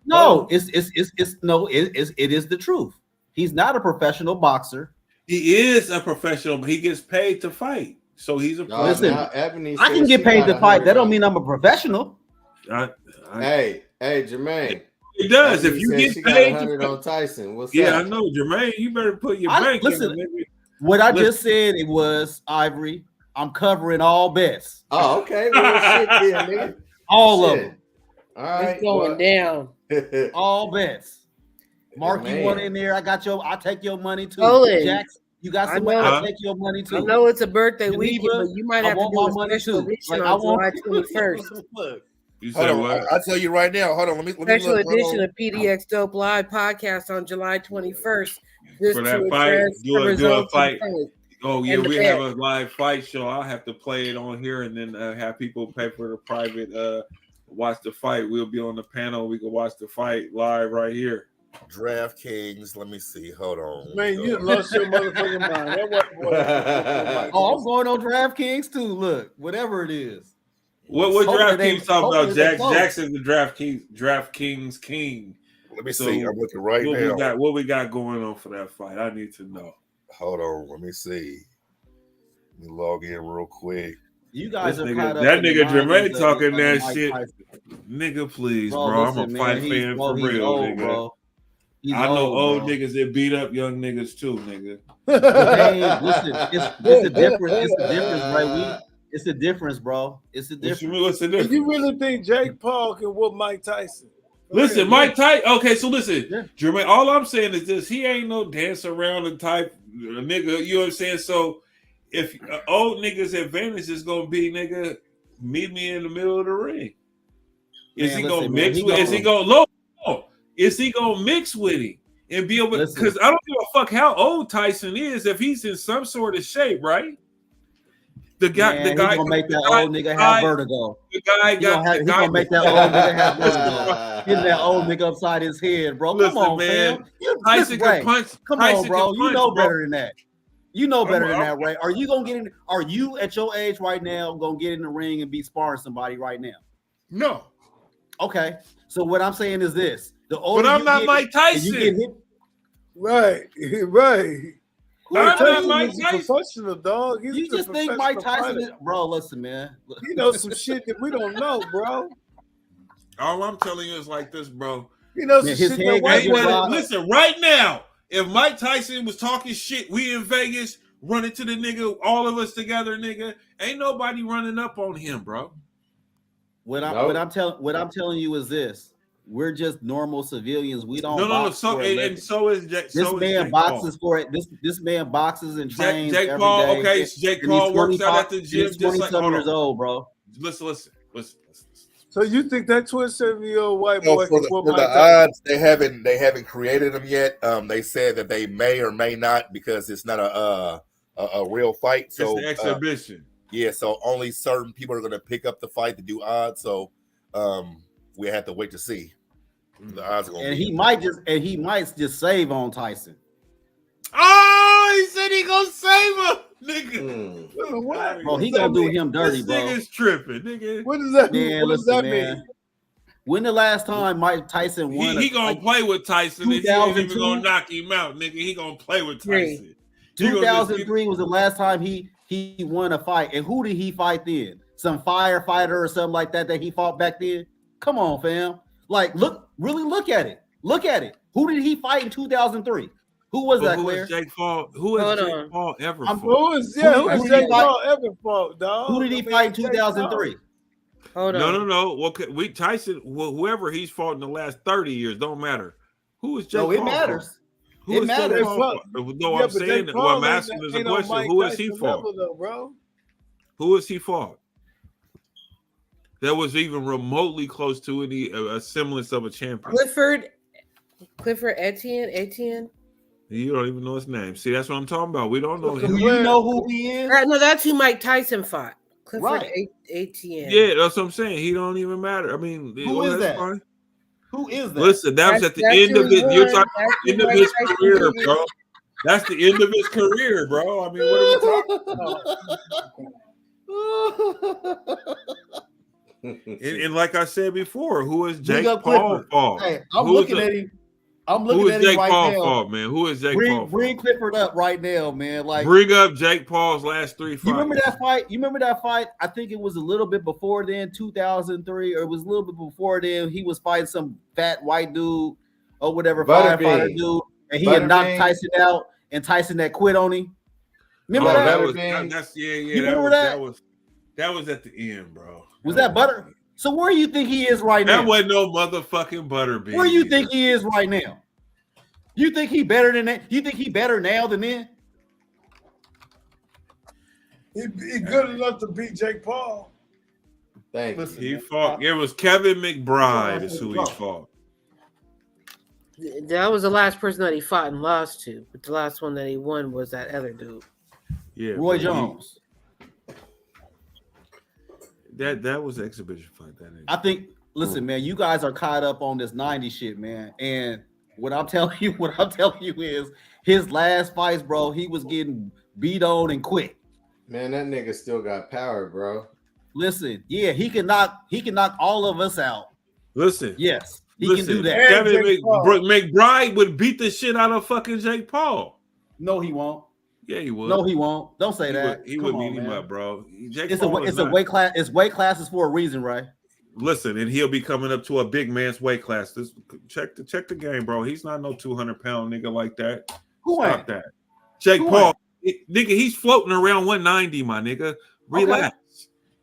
[SPEAKER 6] No,
[SPEAKER 8] it is the truth. He's not a professional boxer.
[SPEAKER 6] He is a professional, but he gets paid to fight. So he's a
[SPEAKER 8] listen. I can get paid to fight. That don't mean I'm a professional.
[SPEAKER 15] Hey, Jermaine.
[SPEAKER 6] It does.
[SPEAKER 15] That
[SPEAKER 6] If you
[SPEAKER 15] said
[SPEAKER 6] get
[SPEAKER 15] she got
[SPEAKER 6] paid,
[SPEAKER 15] 100 on Tyson. What's
[SPEAKER 6] yeah,
[SPEAKER 15] up?
[SPEAKER 6] I know, Jermaine. You better put your bank
[SPEAKER 19] listen,
[SPEAKER 6] in it, nigga.
[SPEAKER 19] what I
[SPEAKER 6] Listen.
[SPEAKER 19] just said it was Ivory. I'm covering all bets.
[SPEAKER 15] Oh, okay. Well, shit, then, nigga.
[SPEAKER 19] All
[SPEAKER 15] Shit.
[SPEAKER 19] of them.
[SPEAKER 15] All right.
[SPEAKER 10] It's going down.
[SPEAKER 19] All bets. Mark, you want
[SPEAKER 15] Man.
[SPEAKER 19] in there? I take your money too.
[SPEAKER 10] Olin,
[SPEAKER 19] Jax, you got
[SPEAKER 10] I
[SPEAKER 19] some
[SPEAKER 10] know-
[SPEAKER 19] money? I take your money too.
[SPEAKER 10] I know it's a birthday
[SPEAKER 19] Geneva,
[SPEAKER 10] weekend, but you might
[SPEAKER 19] I
[SPEAKER 10] have to
[SPEAKER 19] want
[SPEAKER 10] do
[SPEAKER 19] my
[SPEAKER 10] a
[SPEAKER 19] money
[SPEAKER 10] special
[SPEAKER 19] too.
[SPEAKER 10] edition
[SPEAKER 19] Like, I
[SPEAKER 10] on
[SPEAKER 19] want-
[SPEAKER 10] July 21st.
[SPEAKER 6] You
[SPEAKER 7] Hold
[SPEAKER 6] said
[SPEAKER 7] on,
[SPEAKER 6] what?
[SPEAKER 7] I'll tell you right now. Hold on, let me
[SPEAKER 10] Special
[SPEAKER 7] look. Hold
[SPEAKER 10] edition
[SPEAKER 7] on.
[SPEAKER 10] of PDX Dope Live podcast on July 21st. Just
[SPEAKER 6] For
[SPEAKER 10] to
[SPEAKER 6] that fight,
[SPEAKER 10] address
[SPEAKER 6] do
[SPEAKER 10] the
[SPEAKER 6] a
[SPEAKER 10] results of the
[SPEAKER 6] fight.
[SPEAKER 10] fight.
[SPEAKER 6] Oh yeah,
[SPEAKER 10] And the
[SPEAKER 6] we have
[SPEAKER 10] bet.
[SPEAKER 6] a live fight show. I'll have to play it on here and then have people pay for the private watch the fight. We'll be on the panel. We can watch the fight live right here.
[SPEAKER 7] DraftKings. Let me see. Hold on.
[SPEAKER 12] Man, you lost your motherfucking mind. That white boy.
[SPEAKER 19] Oh, I'm going on DraftKings too. Look, whatever it is.
[SPEAKER 6] What
[SPEAKER 19] Hopefully they-
[SPEAKER 6] DraftKings talking about?
[SPEAKER 19] hopefully they close.
[SPEAKER 6] Jackson's the DraftKings king.
[SPEAKER 7] Let me see. I'm looking right now.
[SPEAKER 6] What we got going on for that fight? I need to know.
[SPEAKER 7] Hold on. Let me see. Let me log in real quick.
[SPEAKER 19] You guys
[SPEAKER 6] This
[SPEAKER 19] are
[SPEAKER 6] nigga-
[SPEAKER 19] caught up
[SPEAKER 6] that
[SPEAKER 19] in the
[SPEAKER 6] nigga Jermaine
[SPEAKER 19] 90s
[SPEAKER 6] talking
[SPEAKER 19] of
[SPEAKER 6] that
[SPEAKER 19] Mike
[SPEAKER 6] shit.
[SPEAKER 19] Tyson.
[SPEAKER 6] Nigga, please,
[SPEAKER 19] Bro,
[SPEAKER 6] bro.
[SPEAKER 19] listen,
[SPEAKER 6] I'm a
[SPEAKER 19] man,
[SPEAKER 6] fight
[SPEAKER 19] he's-
[SPEAKER 6] fan
[SPEAKER 19] bro,
[SPEAKER 6] for
[SPEAKER 19] he's
[SPEAKER 6] real,
[SPEAKER 19] old,
[SPEAKER 6] nigga.
[SPEAKER 19] bro. He's
[SPEAKER 6] I know old
[SPEAKER 19] bro.
[SPEAKER 6] niggas that beat up young niggas too, nigga.
[SPEAKER 19] But hey, listen, it's a difference. It's a difference, right? It's a difference, bro. It's a difference.
[SPEAKER 6] What's the difference?
[SPEAKER 12] You really think Jake Paul can whoop Mike Tyson?
[SPEAKER 6] Listen, Mike Tyson. Okay, so listen, Jermaine. All I'm saying is this: he ain't no dance around the type nigga. You know what I'm saying? So, if old niggas' advantage is gonna be, nigga, meet me in the middle of the ring. Is
[SPEAKER 19] Man,
[SPEAKER 6] he
[SPEAKER 19] listen,
[SPEAKER 6] gonna
[SPEAKER 19] man,
[SPEAKER 6] mix
[SPEAKER 19] he
[SPEAKER 6] with? Is
[SPEAKER 19] gonna-
[SPEAKER 6] he gonna low? Is he gonna mix with him and be able?
[SPEAKER 19] Listen.
[SPEAKER 6] Because I don't give a fuck how old Tyson is if he's in some sort of shape, right? The guy,
[SPEAKER 19] Man,
[SPEAKER 6] the
[SPEAKER 19] he
[SPEAKER 6] guy,
[SPEAKER 19] gonna make that
[SPEAKER 6] the guy-
[SPEAKER 19] old nigga
[SPEAKER 6] the
[SPEAKER 19] have
[SPEAKER 6] guy-
[SPEAKER 19] vertigo.
[SPEAKER 6] The guy
[SPEAKER 19] He
[SPEAKER 6] got
[SPEAKER 19] gonna,
[SPEAKER 6] the guy.
[SPEAKER 19] he gonna make that old nigga have vertigo. Getting that old nigga upside his head, bro.
[SPEAKER 6] Listen,
[SPEAKER 19] Come on,
[SPEAKER 6] man.
[SPEAKER 19] fam. You,
[SPEAKER 6] Tyson can
[SPEAKER 19] Ray,
[SPEAKER 6] punch.
[SPEAKER 19] Come
[SPEAKER 6] Tyson
[SPEAKER 19] on, bro.
[SPEAKER 6] can
[SPEAKER 19] You
[SPEAKER 6] punch,
[SPEAKER 19] know
[SPEAKER 6] bro.
[SPEAKER 19] better than that. You know better than
[SPEAKER 6] I'm-
[SPEAKER 19] that, Ray. Are you gonna get in? Are you at your age right now gonna get in the ring and be sparring somebody right now?
[SPEAKER 6] No.
[SPEAKER 19] Okay. So what I'm saying is this: the older
[SPEAKER 6] But I'm
[SPEAKER 19] you
[SPEAKER 6] not
[SPEAKER 19] get,
[SPEAKER 6] Mike
[SPEAKER 19] and
[SPEAKER 6] Tyson.
[SPEAKER 19] You get hit,
[SPEAKER 12] Right, right.
[SPEAKER 6] I'm not
[SPEAKER 12] Tyson
[SPEAKER 6] Mike
[SPEAKER 12] is a
[SPEAKER 6] Tyson.
[SPEAKER 12] professional, dog. He's
[SPEAKER 19] you
[SPEAKER 12] a
[SPEAKER 19] just think Mike
[SPEAKER 12] professional
[SPEAKER 19] Tyson
[SPEAKER 12] fighter.
[SPEAKER 19] is, bro? Listen, man.
[SPEAKER 12] He knows some shit that we don't know, bro.
[SPEAKER 6] All I'm telling you is like this, bro.
[SPEAKER 12] He knows
[SPEAKER 19] Man,
[SPEAKER 12] some
[SPEAKER 19] his
[SPEAKER 12] shit
[SPEAKER 19] head
[SPEAKER 12] that white
[SPEAKER 19] got
[SPEAKER 12] boys
[SPEAKER 19] robbed.
[SPEAKER 12] don't know.
[SPEAKER 6] Listen, right now, if Mike Tyson was talking shit, we in Vegas running to the nigga, all of us together, nigga. Ain't nobody running up on him, bro.
[SPEAKER 19] What I'm telling you is this: we're just normal civilians. We don't.
[SPEAKER 6] No.
[SPEAKER 19] box
[SPEAKER 6] So
[SPEAKER 19] for a
[SPEAKER 6] and
[SPEAKER 19] living.
[SPEAKER 6] so is Jake.
[SPEAKER 19] This
[SPEAKER 6] So is
[SPEAKER 19] man
[SPEAKER 6] Jake
[SPEAKER 19] boxes
[SPEAKER 6] Paul.
[SPEAKER 19] for it. This man boxes and trains
[SPEAKER 6] Jake
[SPEAKER 19] every
[SPEAKER 6] Paul.
[SPEAKER 19] day.
[SPEAKER 6] Okay, Jake
[SPEAKER 19] And he's
[SPEAKER 6] Paul works out
[SPEAKER 19] 25
[SPEAKER 6] at the gym
[SPEAKER 19] He's
[SPEAKER 6] just like.
[SPEAKER 19] 27
[SPEAKER 6] Hold
[SPEAKER 19] years
[SPEAKER 6] on.
[SPEAKER 19] old, bro.
[SPEAKER 6] Listen.
[SPEAKER 12] So you think that 27-year-old white
[SPEAKER 7] So
[SPEAKER 12] boy
[SPEAKER 7] for
[SPEAKER 12] can whoop
[SPEAKER 7] the
[SPEAKER 12] Mike Tyson?
[SPEAKER 7] odds, they haven't created them yet. They said that they may or may not because it's not a real fight. So
[SPEAKER 6] It's the exhibition.
[SPEAKER 7] Yeah, so only certain people are going to pick up the fight to do odds. So we have to wait to see. The odds are going to
[SPEAKER 19] And
[SPEAKER 7] be.
[SPEAKER 19] he might just save on Tyson.
[SPEAKER 6] Oh, he said he gonna save him, nigga.
[SPEAKER 12] What?
[SPEAKER 19] Bro, he gonna do him dirty,
[SPEAKER 6] This
[SPEAKER 19] bro.
[SPEAKER 6] nigga's tripping, nigga.
[SPEAKER 12] What does that
[SPEAKER 19] Man,
[SPEAKER 12] mean? What does
[SPEAKER 19] listen,
[SPEAKER 12] that
[SPEAKER 19] man.
[SPEAKER 12] mean?
[SPEAKER 19] When the last time Mike Tyson won?
[SPEAKER 6] He gonna play with Tyson. And he ain't even
[SPEAKER 19] 2002?
[SPEAKER 6] gonna knock him out, nigga. He gonna play with
[SPEAKER 19] Three.
[SPEAKER 6] Tyson. He gonna just
[SPEAKER 19] 2003 was the last time he won a fight. And who did he fight then? Some firefighter or something like that he fought back then? Come on, fam. Like, really look at it. Look at it. Who did he fight in 2003? Who was that,
[SPEAKER 6] Who
[SPEAKER 19] Claire?
[SPEAKER 6] has Jake Paul? Who has
[SPEAKER 19] Hold
[SPEAKER 6] Jake
[SPEAKER 19] on.
[SPEAKER 6] Paul ever
[SPEAKER 19] I'm-
[SPEAKER 6] fought?
[SPEAKER 12] Who is
[SPEAKER 19] did
[SPEAKER 12] Jake
[SPEAKER 19] he fight?
[SPEAKER 12] Paul ever fought, dog?
[SPEAKER 19] Who did he fight in 2003?
[SPEAKER 10] Hold on.
[SPEAKER 6] No. Well, Tyson, whoever he's fought in the last 30 years, don't matter. Who is Jake
[SPEAKER 19] No, it
[SPEAKER 6] Paul?
[SPEAKER 19] matters.
[SPEAKER 6] fought? Who
[SPEAKER 19] It
[SPEAKER 6] is Jake
[SPEAKER 19] matters.
[SPEAKER 6] Paul fought? No,
[SPEAKER 12] Yeah,
[SPEAKER 6] I'm
[SPEAKER 12] but
[SPEAKER 6] saying,
[SPEAKER 12] Jake
[SPEAKER 6] well, I'm
[SPEAKER 12] Paul
[SPEAKER 6] asking
[SPEAKER 12] ain't
[SPEAKER 6] is a
[SPEAKER 12] on
[SPEAKER 6] question.
[SPEAKER 12] Mike
[SPEAKER 6] Who has he
[SPEAKER 12] Tyson
[SPEAKER 6] fought?
[SPEAKER 12] level, though, bro.
[SPEAKER 6] Who has he fought? That was even remotely close to a semblance of a champion.
[SPEAKER 10] Clifford Etienne.
[SPEAKER 6] You don't even know his name. See, that's what I'm talking about. We don't know him.
[SPEAKER 19] Do you know who he is?
[SPEAKER 10] No, that's who Mike Tyson fought. Clifford
[SPEAKER 19] Right.
[SPEAKER 10] Etienne.
[SPEAKER 6] Yeah, that's what I'm saying. He don't even matter. I mean,
[SPEAKER 19] Who is
[SPEAKER 6] that's
[SPEAKER 19] that?
[SPEAKER 6] fine.
[SPEAKER 19] Who is that?
[SPEAKER 6] Listen, that was at the
[SPEAKER 10] That's
[SPEAKER 6] end of
[SPEAKER 10] who
[SPEAKER 6] it. You're
[SPEAKER 10] won.
[SPEAKER 6] talking
[SPEAKER 10] That's
[SPEAKER 6] about the end
[SPEAKER 10] who
[SPEAKER 6] of
[SPEAKER 10] Mike
[SPEAKER 6] his
[SPEAKER 10] Tyson
[SPEAKER 6] career,
[SPEAKER 10] beat.
[SPEAKER 6] bro. That's the end of his career, bro. I mean, what are we talking about? And like I said before, who is
[SPEAKER 19] Big
[SPEAKER 6] Jake
[SPEAKER 19] up
[SPEAKER 6] Paul
[SPEAKER 19] Clifford.
[SPEAKER 6] fought?
[SPEAKER 19] Hey, I'm
[SPEAKER 6] Who is
[SPEAKER 19] looking
[SPEAKER 6] the-
[SPEAKER 19] at him. I'm
[SPEAKER 6] Who
[SPEAKER 19] looking
[SPEAKER 6] is
[SPEAKER 19] at him
[SPEAKER 6] Jake
[SPEAKER 19] right
[SPEAKER 6] Paul
[SPEAKER 19] now.
[SPEAKER 6] fault, man? Who is Jake Paul
[SPEAKER 19] Bring Clifford up right now, man. Like,
[SPEAKER 6] Bring up Jake Paul's last 3 fights.
[SPEAKER 19] you remember that fight? I think it was a little bit before then, 2003, or it was a little bit before then. He was fighting some fat white dude or whatever, firefighter dude, and he had knocked Tyson out, and Tyson that quit on him. Remember that? You remember that?
[SPEAKER 6] That was at the end, bro.
[SPEAKER 19] Was that Butter? So where do you think he is right now?
[SPEAKER 6] That wasn't no motherfucking Butterbean.
[SPEAKER 19] Where do you think he is right now? You think he better than that? You think he better now than then?
[SPEAKER 12] He good enough to beat Jake Paul.
[SPEAKER 15] Thank you.
[SPEAKER 6] He fought. It was Kevin McBride is who he fought.
[SPEAKER 10] That was the last person that he fought and lost to, but the last one that he won was that other dude.
[SPEAKER 6] Yeah,
[SPEAKER 19] Roy Jones.
[SPEAKER 6] That was an exhibition fight.
[SPEAKER 19] I think. Listen, man, you guys are caught up on this 90s shit, man. And what I'm telling you is his last fights, bro. He was getting beat on and quit.
[SPEAKER 15] Man, that nigga still got power, bro.
[SPEAKER 19] Listen, yeah, he can knock all of us out.
[SPEAKER 6] Listen,
[SPEAKER 19] yes, he can do that.
[SPEAKER 6] Kevin McBride would beat the shit out of fucking Jake Paul.
[SPEAKER 19] No, he won't.
[SPEAKER 6] Yeah, he would.
[SPEAKER 19] No, he won't. Don't say that.
[SPEAKER 6] He would beat him up, bro.
[SPEAKER 19] It's a weight class. It's weight classes for a reason, right?
[SPEAKER 6] Listen, and he'll be coming up to a big man's weight class. Check the game, bro. He's not no 200-pound nigga like that. Stop that. Jake Paul, nigga, he's floating around 190, my nigga. Relax.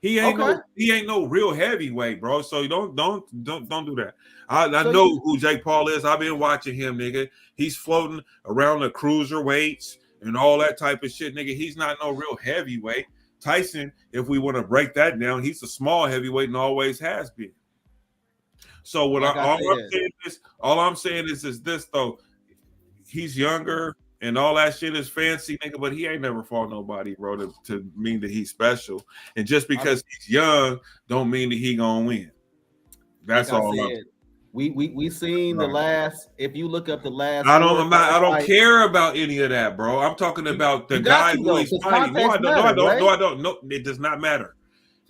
[SPEAKER 6] Okay. He ain't no real heavyweight, bro. So don't do that. I know who Jake Paul is. I've been watching him, nigga. He's floating around the cruiserweights and all that type of shit, nigga. He's not no real heavyweight. Tyson, if we want to break that down, he's a small heavyweight and always has been. So what all I'm saying is this though. He's younger and all that shit is fancy, nigga, but he ain't never fought nobody, bro, to mean that he's special. And just because he's young, don't mean that he gonna win. That's all.
[SPEAKER 19] We seen the last. If you look up the last,
[SPEAKER 6] I don't care about any of that, bro. I'm talking about the guy who he's fighting. No, I don't. No, it does not matter,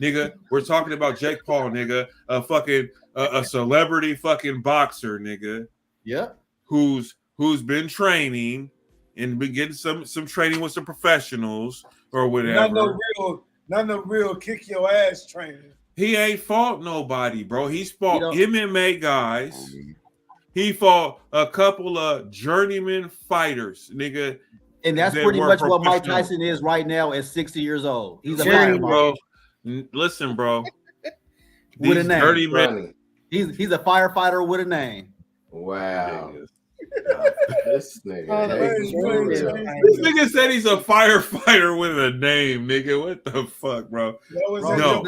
[SPEAKER 6] nigga. We're talking about Jake Paul, nigga, a celebrity fucking boxer, nigga.
[SPEAKER 19] Yep.
[SPEAKER 6] Who's been training and been getting some training with some professionals or whatever.
[SPEAKER 12] Not no real kick your ass training.
[SPEAKER 6] He ain't fought nobody, bro. He's fought MMA guys. He fought a couple of journeyman fighters, nigga.
[SPEAKER 19] And that's pretty much what Mike Tyson is right now at 60 years old. He's a firefighter,
[SPEAKER 6] bro. Listen, bro.
[SPEAKER 19] With a name. He's a firefighter with a name.
[SPEAKER 15] Wow. This nigga.
[SPEAKER 6] This nigga said he's a firefighter with a name, nigga. What the fuck, bro? No.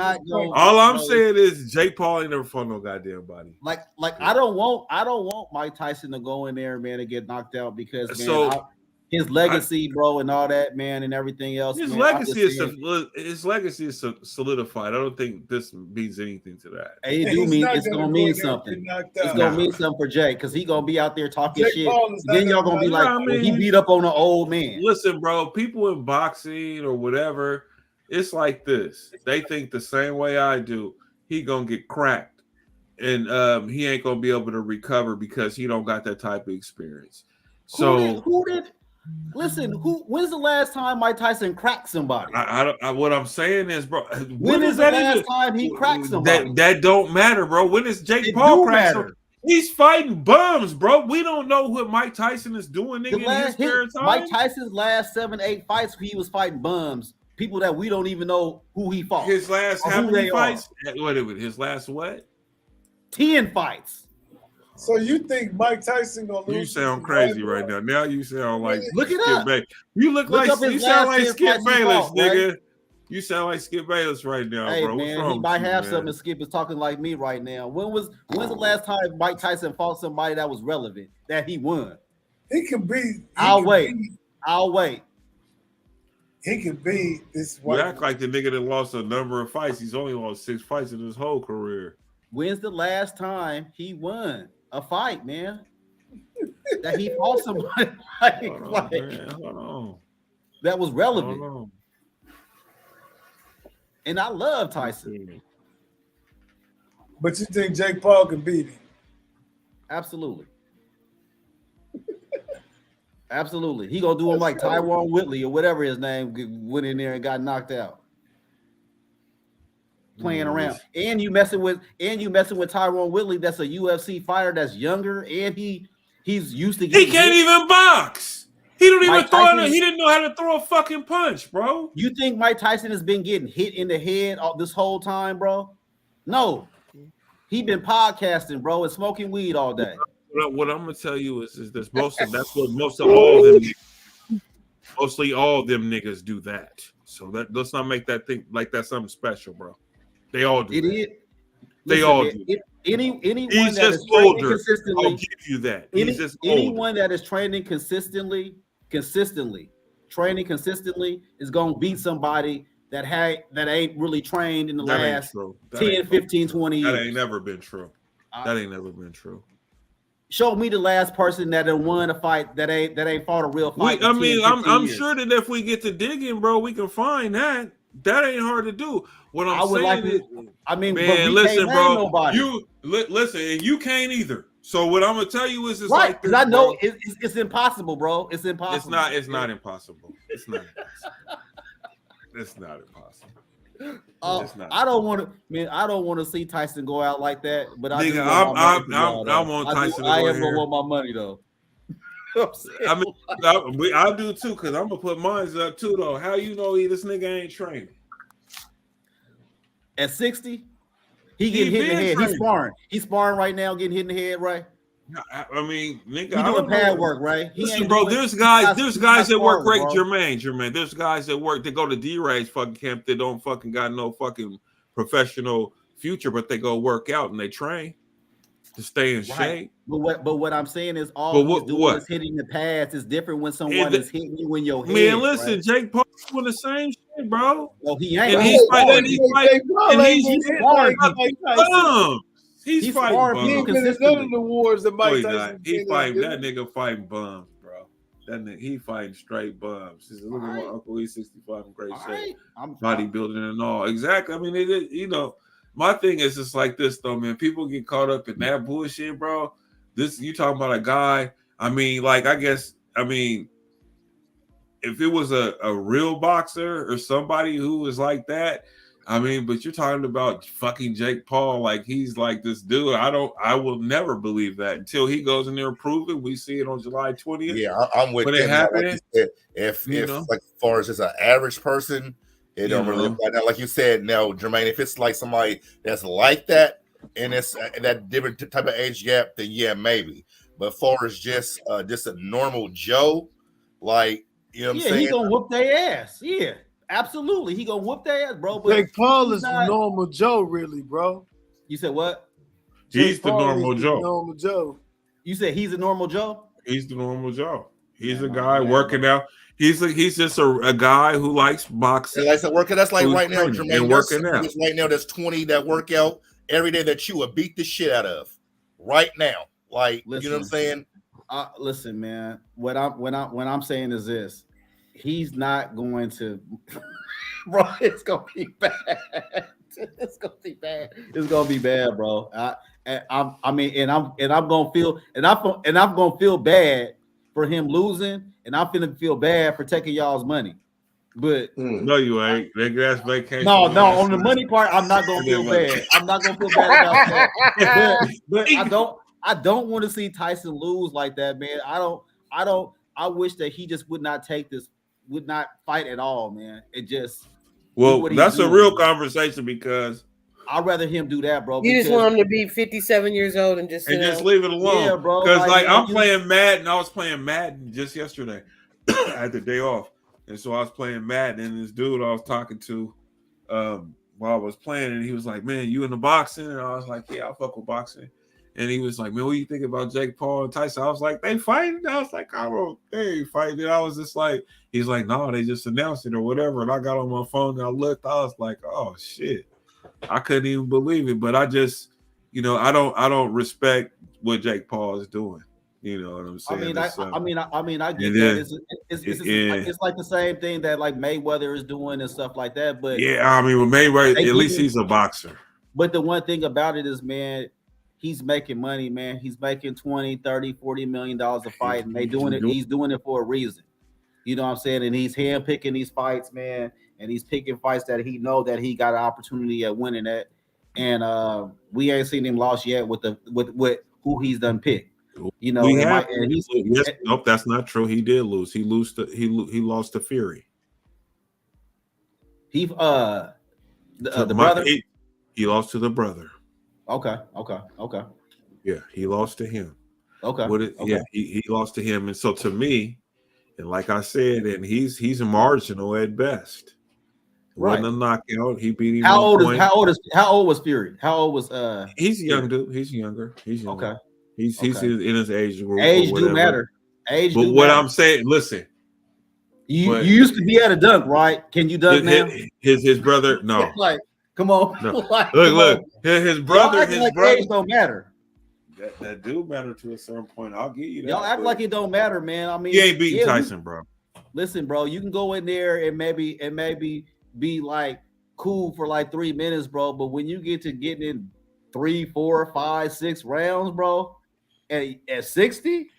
[SPEAKER 6] All I'm saying is Jake Paul ain't never fought no goddamn body.
[SPEAKER 19] Like I don't want Mike Tyson to go in there, man, and get knocked out because his legacy, bro, and all that, man, and everything else.
[SPEAKER 6] His legacy is solidified. I don't think this means anything to that.
[SPEAKER 19] It's gonna mean something. It's gonna mean something for Jay because he gonna be out there talking shit. Then y'all gonna be like, he beat up on an old man.
[SPEAKER 6] Listen, bro, people in boxing or whatever, it's like this. They think the same way I do. He gonna get cracked, and he ain't gonna be able to recover because he don't got that type of experience. So
[SPEAKER 19] who did? Listen, when's the last time Mike Tyson cracked somebody?
[SPEAKER 6] What I'm saying is, bro,
[SPEAKER 19] when is the last time he cracked somebody?
[SPEAKER 6] That don't matter, bro. When is Jake Paul cracked somebody? He's fighting bums, bro. We don't know what Mike Tyson is doing, nigga, in his spare time.
[SPEAKER 19] Mike Tyson's last 7-8 fights, he was fighting bums. People that we don't even know who he fought.
[SPEAKER 6] His last how many fights? His last what?
[SPEAKER 19] 10 fights.
[SPEAKER 12] So you think Mike Tyson gonna lose?
[SPEAKER 6] You sound crazy right now. Now you sound like
[SPEAKER 19] look it up.
[SPEAKER 6] You look like you sound like Skip Bayless, nigga. Right? You sound like Skip Bayless right now,
[SPEAKER 19] hey,
[SPEAKER 6] bro.
[SPEAKER 19] Man, he might have something. Skip is talking like me right now. When's the last time Mike Tyson fought somebody that was relevant that he won?
[SPEAKER 12] He could be.
[SPEAKER 19] I'll wait.
[SPEAKER 12] He could be this.
[SPEAKER 6] You act like the nigga that lost a number of fights. He's only lost 6 fights in his whole career.
[SPEAKER 19] When's the last time he won a fight, man? That he fought somebody that was relevant. And I love Tyson.
[SPEAKER 12] But you think Jake Paul can beat him?
[SPEAKER 19] Absolutely. Absolutely. He gonna do him like Tyron Whitley or whatever his name went in there and got knocked out. Playing around. And you messing with Tyron Whitley, that's a UFC fighter that's younger, and he's used to
[SPEAKER 6] He can't even box. He don't even he didn't know how to throw a fucking punch, bro.
[SPEAKER 19] You think Mike Tyson has been getting hit in the head all this whole time, bro? No. He been podcasting, bro, and smoking weed all day.
[SPEAKER 6] What I'm gonna tell you is this mostly all them niggas do that. So let's not make that think like that's something special, bro. They all do. They all do.
[SPEAKER 19] Anyone
[SPEAKER 6] He's
[SPEAKER 19] that
[SPEAKER 6] just
[SPEAKER 19] is training
[SPEAKER 6] older.
[SPEAKER 19] consistently,
[SPEAKER 6] I'll give you that. He's just
[SPEAKER 19] anyone that is training consistently, training consistently is gonna beat somebody that ain't really trained in the last 10, 15, 20 years.
[SPEAKER 6] That ain't never been true. That ain't never been true.
[SPEAKER 19] Show me the last person that won a fight that ain't fought a real fight.
[SPEAKER 6] I'm sure that if we get to digging, bro, we can find that. That ain't hard to do. What I'm saying is, man, listen, bro. Listen, and you can't either. So what I'm gonna tell you is, it's
[SPEAKER 19] right,
[SPEAKER 6] like
[SPEAKER 19] because I know it's impossible, bro. It's impossible.
[SPEAKER 6] It's not impossible. It's not impossible. It's not impossible.
[SPEAKER 19] I don't want to see Tyson go out like that. But I
[SPEAKER 6] want Tyson.
[SPEAKER 19] I am gonna want my money though.
[SPEAKER 6] I do too, because I'm gonna put mine up too, though. How you know this nigga ain't training?
[SPEAKER 19] At 60, he getting hit in the head. He's sparring right now, getting hit in the head, right?
[SPEAKER 6] I mean, nigga,
[SPEAKER 19] he doing pad work, right?
[SPEAKER 6] Listen, bro, there's guys that work great, Jermaine. There's guys that go to D-Ray's fucking camp that don't fucking got no fucking professional future, but they go work out and they train to stay in shape.
[SPEAKER 19] But what I'm saying is he's doing is hitting the pads. It's different when someone is hitting you in your head.
[SPEAKER 6] Man, listen, right? Jake Paul's doing the same shit, bro.
[SPEAKER 19] No, he ain't.
[SPEAKER 6] And he's fighting. He's fighting.
[SPEAKER 12] He ain't been in none of the wars that Mike Tyson.
[SPEAKER 6] He's fighting. That nigga fighting bums, bro. That nigga, he fighting straight bums. He's look at my uncle. He's 65 in great shape. Bodybuilding and all. Exactly. I mean, my thing is just like this though, man. People get caught up in that bullshit, bro. You talking about a guy? I mean, if it was a real boxer or somebody who was like that. I mean, but you're talking about fucking Jake Paul like he's like this dude. I will never believe that until he goes in there and prove it. We see it on July 20th.
[SPEAKER 7] Yeah, I'm with
[SPEAKER 6] when
[SPEAKER 7] him.
[SPEAKER 6] It happened.
[SPEAKER 7] Like if like as far as just an average person, it don't really like that. Like you said, now, Jermaine, if it's like somebody that's like that and it's that different type of age gap, then yeah, maybe. But as far as just a normal Joe, like you know what I'm saying?
[SPEAKER 19] He gonna whoop their ass. Yeah. Absolutely, he gonna whoop their ass, bro. But
[SPEAKER 12] Jake Paul is the normal Joe, really, bro.
[SPEAKER 19] You said what?
[SPEAKER 6] He's the normal Joe.
[SPEAKER 12] Normal Joe.
[SPEAKER 19] You said he's a normal Joe.
[SPEAKER 6] He's the normal Joe. He's a guy working out. He's just a guy who likes boxing.
[SPEAKER 7] Likes to work out. That's like right now, Jermaine.
[SPEAKER 6] And working out.
[SPEAKER 7] Right now, there's 20 that work out every day that you would beat the shit out of. Right now, like you know what I'm saying.
[SPEAKER 19] Listen, man. What I'm saying is this. He's not going to, bro. It's gonna be bad. It's gonna be bad. It's gonna be bad, bro. I'm gonna feel bad for him losing, and I'm gonna feel bad for taking y'all's money. But
[SPEAKER 6] no, you ain't. That's vacation.
[SPEAKER 19] No. On the money part, I'm not gonna feel bad. I'm not gonna feel bad about that. But I don't want to see Tyson lose like that, man. I wish that he just would not fight at all, man. It just
[SPEAKER 6] that's a real conversation because
[SPEAKER 19] I'd rather him do that, bro.
[SPEAKER 10] You just want him to be 57 years old and just
[SPEAKER 6] leave it alone.
[SPEAKER 19] Yeah, bro.
[SPEAKER 6] Because I'm playing Madden. I was playing Madden just yesterday. I had the day off, and so I was playing Madden. And this dude I was talking to while I was playing, and he was like, "Man, you into boxing?" And I was like, "Yeah, I fuck with boxing." And he was like, "Man, what do you think about Jake Paul and Tyson?" I was like, "They fighting?" I was like, "They ain't fighting." And I was just like, he's like, "No, they just announced it or whatever." And I got on my phone and I looked. I was like, "Oh shit!" I couldn't even believe it. But I just, I don't respect what Jake Paul is doing. You know what I'm saying?
[SPEAKER 19] I get that. It's like the same thing that like Mayweather is doing and stuff like that. But
[SPEAKER 6] yeah, I mean, with Mayweather, at least he's a boxer.
[SPEAKER 19] But the one thing about it is, man. he's making money, man. He's making 20, 30, 40 million dollars a fight, and he's doing it for a reason. You know what I'm saying? And he's handpicking these fights, man, and he's picking fights that he know that he got an opportunity at winning at. And we ain't seen him lost yet with who he's done picked. You know,
[SPEAKER 6] nope, that's not true. He did lose. He lost to Fury.
[SPEAKER 19] The brother.
[SPEAKER 6] He lost to the brother.
[SPEAKER 19] Okay.
[SPEAKER 6] Yeah, he lost to him.
[SPEAKER 19] Okay.
[SPEAKER 6] Yeah, he lost to him, and so to me, and like I said, and he's marginal at best.
[SPEAKER 19] Right.
[SPEAKER 6] Wasn't a knockout. He beat him.
[SPEAKER 19] How old was Fury? How old was
[SPEAKER 6] He's a young dude. He's younger.
[SPEAKER 19] Okay.
[SPEAKER 6] He's in his age group.
[SPEAKER 19] Age do matter.
[SPEAKER 6] But what I'm saying, listen.
[SPEAKER 19] You used to be able to dunk, right? Can you dunk now?
[SPEAKER 6] His brother, no.
[SPEAKER 19] Like, come on.
[SPEAKER 6] No.
[SPEAKER 19] Like,
[SPEAKER 6] look. His brother,
[SPEAKER 19] age don't matter.
[SPEAKER 6] That do matter to a certain point. I'll give you that.
[SPEAKER 19] Y'all act like it don't matter, man. I mean,
[SPEAKER 6] he ain't beating Tyson, bro.
[SPEAKER 19] Listen, bro, you can go in there and maybe be like cool for like 3 minutes, bro. But when you get to getting in 3, 4, 5, 6 rounds, bro, at 60,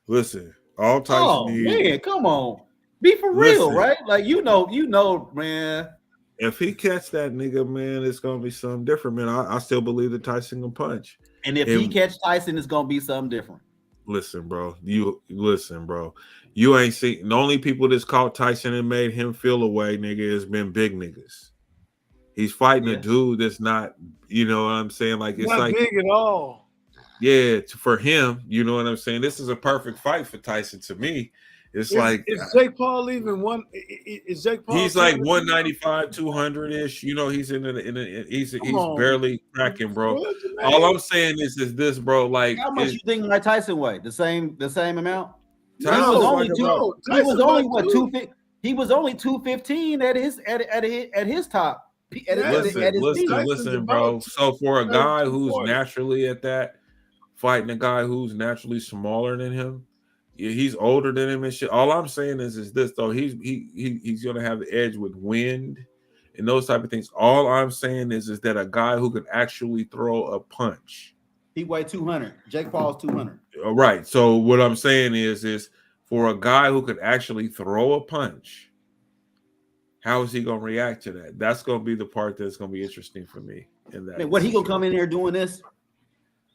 [SPEAKER 6] listen, all Tyson.
[SPEAKER 19] Oh man, come on, be for real, right? Like you know, man.
[SPEAKER 6] If he catch that nigga, man, it's gonna be something different, man. I still believe that Tyson can punch.
[SPEAKER 19] And if he catch Tyson, it's gonna be something different.
[SPEAKER 6] Listen, bro. You ain't seen the only people that's caught Tyson and made him feel away, nigga, has been big niggas. He's fighting a dude that's not, you know what I'm saying? Like it's
[SPEAKER 12] not
[SPEAKER 6] like
[SPEAKER 12] big at all.
[SPEAKER 6] Yeah, for him, you know what I'm saying? This is a perfect fight for Tyson to me. It's like
[SPEAKER 12] is Jake Paul even one? Is Jake Paul?
[SPEAKER 6] He's like 195, 200-ish. You know, he's he's barely cracking, bro. All I'm saying is this, bro. Like,
[SPEAKER 19] how much you think Mike Tyson weighed? The same amount? He
[SPEAKER 6] Tyson
[SPEAKER 19] was only 215 at his top.
[SPEAKER 6] Listen, bro. So for a guy who's naturally at that, fighting a guy who's naturally smaller than him, he's older than him and shit. All I'm saying is this though. He's gonna have the edge with wind and those type of things. All I'm saying is that a guy who can actually throw a punch.
[SPEAKER 19] He weighed 200. Jake Paul's 200.
[SPEAKER 6] All right. So what I'm saying is for a guy who could actually throw a punch, how is he gonna react to that? That's gonna be the part that's gonna be interesting for me. In that,
[SPEAKER 19] man, what he gonna come in here doing this,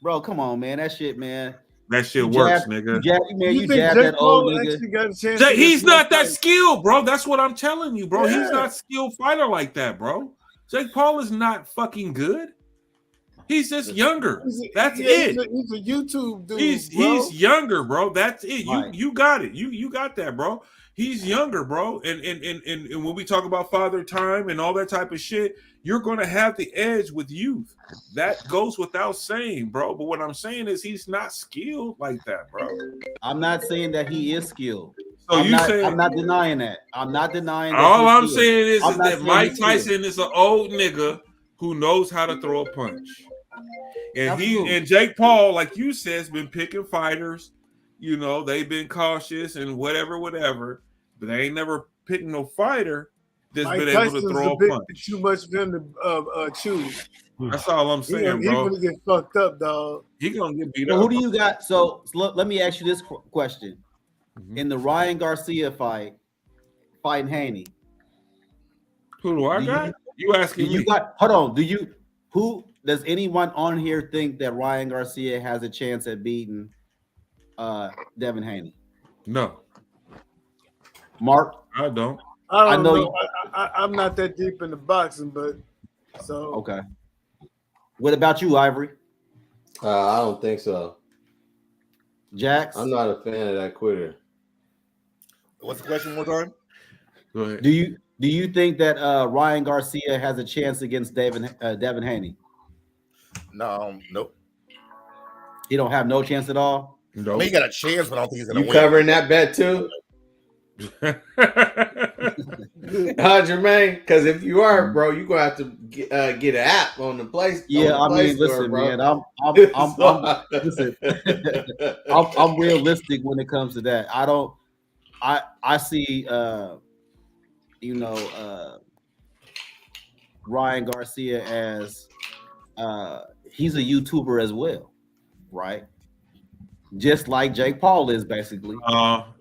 [SPEAKER 19] bro? Come on, man. That shit, man.
[SPEAKER 6] That shit works, nigga.
[SPEAKER 19] You jabbed that old nigga.
[SPEAKER 6] He's not that skilled, bro. That's what I'm telling you, bro. Yeah. He's not a skilled fighter like that, bro. Jake Paul is not fucking good. He's just younger. That's it.
[SPEAKER 12] He's a YouTube dude.
[SPEAKER 6] He's younger, bro. That's it.
[SPEAKER 19] Right.
[SPEAKER 6] You got it. You got that, bro. He's younger, bro. And when we talk about father time and all that type of shit, you're going to have the edge with youth. That goes without saying, bro. But what I'm saying is he's not skilled like that, bro.
[SPEAKER 19] I'm not saying that he is skilled.
[SPEAKER 6] So
[SPEAKER 19] I'm not denying that. I'm not denying that.
[SPEAKER 6] All I'm saying is that Mike Tyson is an old nigga who knows how to throw a punch. And Jake Paul, like you said, has been picking fighters. You know, they've been cautious and whatever. But they ain't never picked no fighter that's been able to throw a punch.
[SPEAKER 12] Too much for him to choose.
[SPEAKER 6] That's all I'm saying, bro.
[SPEAKER 12] He's gonna get fucked up, dog.
[SPEAKER 6] He gonna get beat up.
[SPEAKER 19] Who do you got? So let me ask you this question: in the Ryan Garcia fighting Haney,
[SPEAKER 6] who do I got? You asking me?
[SPEAKER 19] Hold on. Who does anyone on here think that Ryan Garcia has a chance at beating Devin Haney?
[SPEAKER 6] No.
[SPEAKER 19] Mark?
[SPEAKER 6] I don't.
[SPEAKER 12] I know. I'm not that deep into boxing, but so
[SPEAKER 19] okay. What about you, Ivory?
[SPEAKER 15] I don't think so.
[SPEAKER 19] Jax?
[SPEAKER 15] I'm not a fan of that quitter.
[SPEAKER 7] What's the question one more time?
[SPEAKER 6] Go ahead.
[SPEAKER 19] Do you think that Ryan Garcia has a chance against Devin Haney?
[SPEAKER 7] No, nope.
[SPEAKER 19] He don't have no chance at all?
[SPEAKER 7] No. I mean, he got a chance, but I don't think he's gonna win.
[SPEAKER 15] You covering that bet too? Jermaine, because if you are, bro, you're gonna have to get an app on the place.
[SPEAKER 19] Yeah,
[SPEAKER 15] I mean,
[SPEAKER 19] listen,
[SPEAKER 15] bro.
[SPEAKER 19] man, I'm realistic when it comes to that. I see Ryan Garcia as he's a YouTuber as well, right? Just like Jake Paul is basically.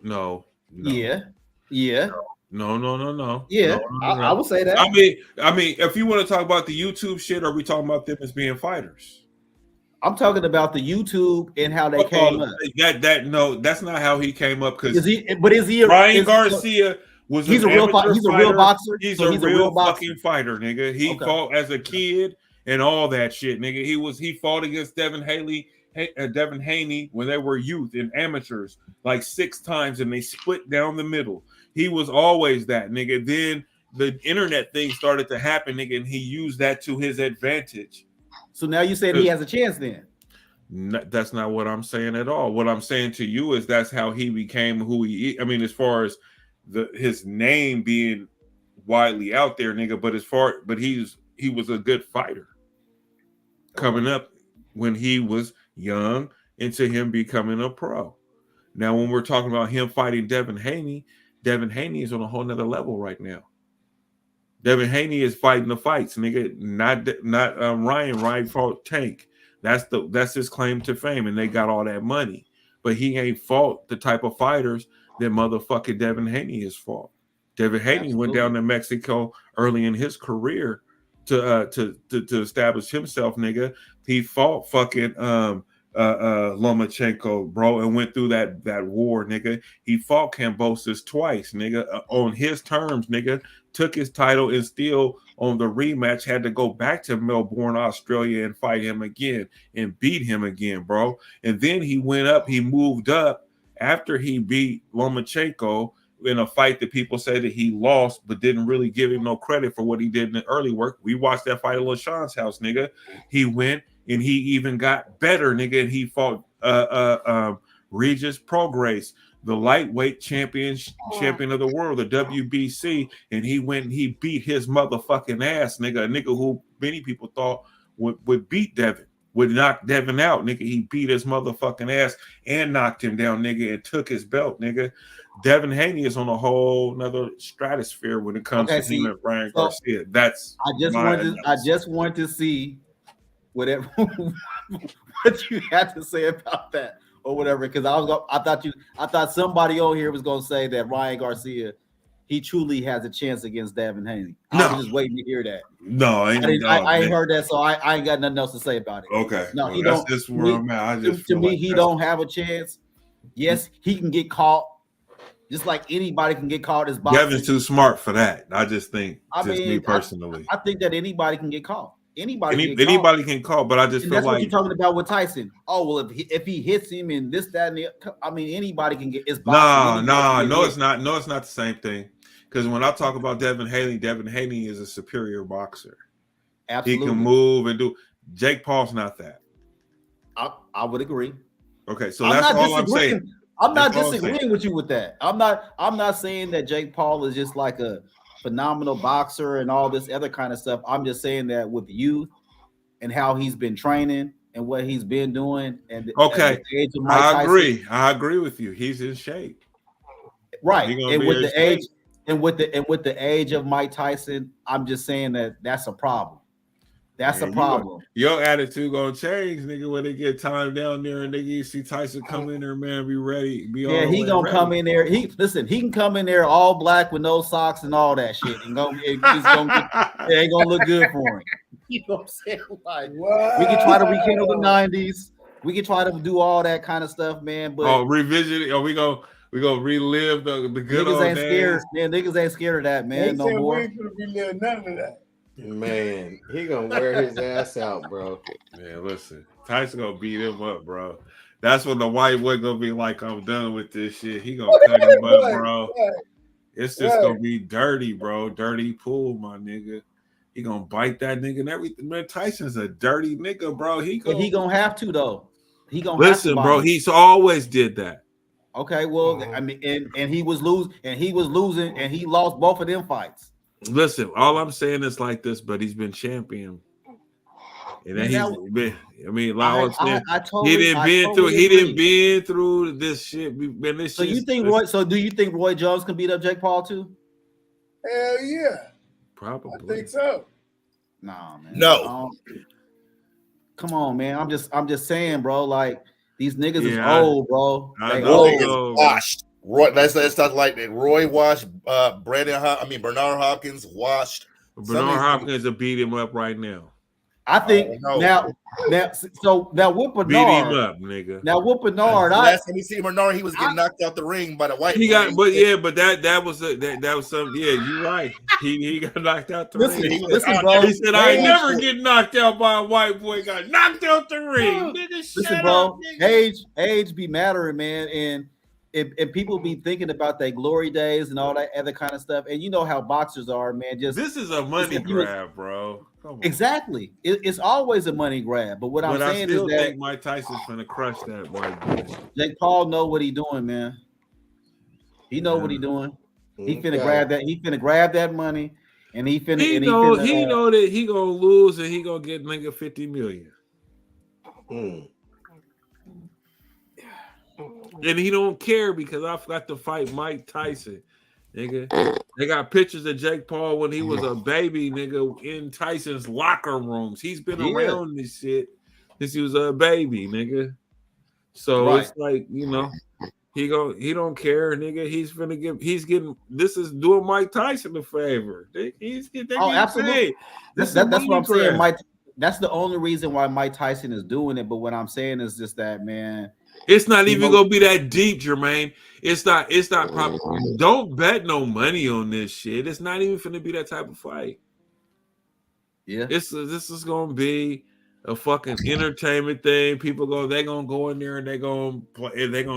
[SPEAKER 6] No.
[SPEAKER 19] Yeah. Yeah.
[SPEAKER 6] No.
[SPEAKER 19] Yeah,
[SPEAKER 6] No.
[SPEAKER 19] I would say that.
[SPEAKER 6] I mean, if you want to talk about the YouTube shit, are we talking about them as being fighters?
[SPEAKER 19] I'm talking about the YouTube and how they came up.
[SPEAKER 6] No, that's not how he came up. Because
[SPEAKER 19] is he
[SPEAKER 6] Ryan Garcia was
[SPEAKER 19] he's a real boxer.
[SPEAKER 6] He's
[SPEAKER 19] so
[SPEAKER 6] a real
[SPEAKER 19] boxer.
[SPEAKER 6] fucking fighter, nigga. He fought as a kid and all that shit, nigga. He fought against Devin Haney when they were youth and amateurs like 6 times, and they split down the middle. He was always that, nigga. Then the internet thing started to happen, nigga, and he used that to his advantage.
[SPEAKER 19] So now you said he has a chance then?
[SPEAKER 6] No, that's not what I'm saying at all. What I'm saying to you is that's how he became who he is. I mean, as far as his name being widely out there, nigga, but he was a good fighter coming up when he was young into him becoming a pro. Now, when we're talking about him fighting Devin Haney is on a whole nother level right now. Devin Haney is fighting the fights, nigga. Not Ryan. Ryan fought Tank. That's his claim to fame, and they got all that money. But he ain't fought the type of fighters that motherfucking Devin Haney has fought. Devin Haney went down to Mexico early in his career to establish himself, nigga. He fought fucking Lomachenko, bro, and went through that war, nigga. He fought Kambosos twice, nigga, on his terms, nigga. Took his title and still on the rematch had to go back to Melbourne, Australia, and fight him again and beat him again, bro. And then he moved up after he beat Lomachenko in a fight that people say that he lost, but didn't really give him no credit for what he did in the early work. We watched that fight at LaShawn's house, nigga. He went and he even got better, nigga, and he fought Regis Prograis, the lightweight champion of the world, the WBC, and he went and he beat his motherfucking ass, nigga. A nigga who many people thought would beat Devin, would knock Devin out, nigga. He beat his motherfucking ass and knocked him down, nigga, and took his belt, nigga. Devin Haney is on a whole nother stratosphere when it comes to him and Brian Garcia. That's
[SPEAKER 19] I just want to see whatever what you had to say about that or whatever, because I thought somebody on here was gonna say that Ryan Garcia, he truly has a chance against Devin Haney. I was just waiting to hear that.
[SPEAKER 6] No,
[SPEAKER 19] I ain't heard that, so I ain't got nothing else to say about it.
[SPEAKER 6] Okay,
[SPEAKER 19] no,
[SPEAKER 6] he don't. That's where I'm at.
[SPEAKER 19] To me, he don't have a chance. Yes, he can get caught, just like anybody can get caught as boxing.
[SPEAKER 6] Devin's too smart for that. I just think, me personally,
[SPEAKER 19] I think that anybody can get caught. Anybody
[SPEAKER 6] can call, but I just feel
[SPEAKER 19] that's
[SPEAKER 6] like
[SPEAKER 19] what you're talking about with Tyson. Oh well, if he hits him and this, that, and the, I mean, anybody can get. It's boxing.
[SPEAKER 6] No, it's not. No, it's not the same thing. Because when I talk about Devin Haney is a superior boxer.
[SPEAKER 19] Absolutely,
[SPEAKER 6] he can move and do. Jake Paul's not that.
[SPEAKER 19] I would agree.
[SPEAKER 6] Okay, so that's all I'm saying.
[SPEAKER 19] I'm not disagreeing with you with that. I'm not saying that Jake Paul is just like a phenomenal boxer and all this other kind of stuff. I'm just saying that with youth and how he's been training and what he's been doing. And
[SPEAKER 6] okay, I agree with you. He's in shape,
[SPEAKER 19] right? And with the age, and with the age of Mike Tyson, I'm just saying that that's a problem. That's a problem.
[SPEAKER 6] Your attitude gonna change, nigga, when they get time down there and you see Tyson come in there, man, be ready.
[SPEAKER 19] He gonna come in there. He can come in there all black with no socks and all that shit. And it ain't gonna look good for him. You know what I'm saying? Like, we can try to rekindle the 90s. We can try to do all that kind of stuff, man. But
[SPEAKER 6] revisit it. We gonna relive the good
[SPEAKER 19] niggas
[SPEAKER 6] old
[SPEAKER 19] ain't
[SPEAKER 6] days.
[SPEAKER 19] scared. Man, niggas ain't scared of that, man. No more.
[SPEAKER 12] We ain't gonna relive none of that.
[SPEAKER 15] Man, he gonna wear his ass out, bro.
[SPEAKER 6] Man, listen, Tyson gonna beat him up, bro. That's when the white boy gonna be like, I'm done with this shit. He gonna cut him up, bro. It's just gonna be dirty, bro. Dirty pool, my nigga. He gonna bite that nigga and everything. Man, Tyson's a dirty nigga, bro. He
[SPEAKER 19] gonna have to though. He gonna
[SPEAKER 6] listen, bro. He's always did that.
[SPEAKER 19] Okay, well, I mean, and he was losing, and he lost both of them fights.
[SPEAKER 6] Listen, all I'm saying is like this, but he's been champion. And then he didn't been through this shit.
[SPEAKER 19] Do you think Roy Jones can beat up Jake Paul too?
[SPEAKER 12] Hell yeah.
[SPEAKER 6] Probably.
[SPEAKER 12] I think so.
[SPEAKER 19] Nah, man.
[SPEAKER 7] No.
[SPEAKER 19] Come on, man. I'm just saying, bro. Like these niggas is
[SPEAKER 6] Yeah,
[SPEAKER 19] old, bro.
[SPEAKER 6] I
[SPEAKER 19] They
[SPEAKER 6] know
[SPEAKER 7] Roy
[SPEAKER 6] they
[SPEAKER 19] old.
[SPEAKER 7] is
[SPEAKER 6] old,
[SPEAKER 7] washed. Roy, that's not like that. Roy washed. Bernard Hopkins washed. Some of
[SPEAKER 6] Bernard
[SPEAKER 7] these niggas,
[SPEAKER 6] Hopkins will beat him up right now.
[SPEAKER 19] I
[SPEAKER 7] I
[SPEAKER 19] think
[SPEAKER 7] don't know.
[SPEAKER 19] now with
[SPEAKER 6] Beat him
[SPEAKER 19] Bernard.
[SPEAKER 6] up, nigga.
[SPEAKER 19] Now with Bernard,
[SPEAKER 7] Last time we see Bernard, he was getting knocked out the ring by the white
[SPEAKER 6] He
[SPEAKER 7] boy.
[SPEAKER 6] got, but that was some. Yeah, you right. He got knocked out the
[SPEAKER 19] Listen,
[SPEAKER 6] ring.
[SPEAKER 19] listen, bro.
[SPEAKER 6] He said, "I ain't never get knocked out by a white boy." Got knocked out the ring, nigga.
[SPEAKER 19] Listen,
[SPEAKER 6] Shut
[SPEAKER 19] bro.
[SPEAKER 6] up, nigga.
[SPEAKER 19] Age be mattering, man, and people be thinking about their glory days and all that other kind of stuff. And you know how boxers are, man.
[SPEAKER 6] This is a money grab, bro. Come on.
[SPEAKER 19] Exactly. It's always a money grab. But what I'm
[SPEAKER 6] I
[SPEAKER 19] saying
[SPEAKER 6] still
[SPEAKER 19] is that
[SPEAKER 6] think Mike Tyson's gonna crush that white boy.
[SPEAKER 19] Jake Paul know what he doing, man. He know what he doing. He finna grab that. He finna grab that money, and he finna.
[SPEAKER 6] He know that he gonna lose and he gonna get nigga 50 million. And he don't care because I forgot to fight Mike Tyson, nigga. They got pictures of Jake Paul when he was a baby, nigga, in Tyson's locker rooms. He's been around this shit since he was a baby, nigga. So it's like, you know, he don't care, nigga. He's getting this is doing Mike Tyson a favor.
[SPEAKER 19] Absolutely. That's what I'm saying, Mike. That's the only reason why Mike Tyson is doing it. But what I'm saying is just that, man.
[SPEAKER 6] It's not even gonna be that deep, Jermaine. It's not probably. Don't bet no money on this shit. It's not even gonna be that type of fight.
[SPEAKER 19] Yeah,
[SPEAKER 6] this is gonna be a fucking entertainment thing. They gonna go in there and they gonna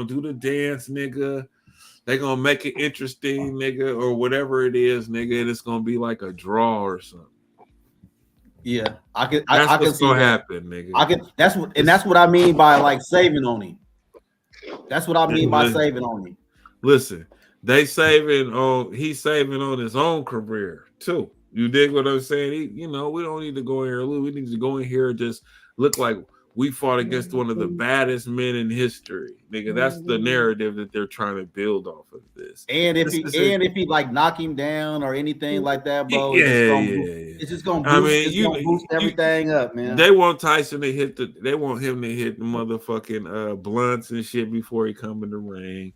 [SPEAKER 6] do the dance, nigga. They gonna make it interesting, nigga, or whatever it is, nigga. And it's gonna be like a draw or something.
[SPEAKER 19] Yeah, I can
[SPEAKER 6] what's
[SPEAKER 19] see
[SPEAKER 6] gonna
[SPEAKER 19] that.
[SPEAKER 6] happen, nigga.
[SPEAKER 19] That's what I mean by like saving on him. That's what I mean by saving on him.
[SPEAKER 6] Listen, he's saving on his own career too. You dig what I'm saying? We don't need to go in here. We need to go in here and just look like we fought against one of the baddest men in history, nigga. That's the narrative that they're trying to build off of this.
[SPEAKER 19] And if he like knock him down or anything like that, bro, it's just gonna boost everything up, man.
[SPEAKER 6] They want Tyson to hit they want him to hit the motherfucking blunts and shit before he come in the ring.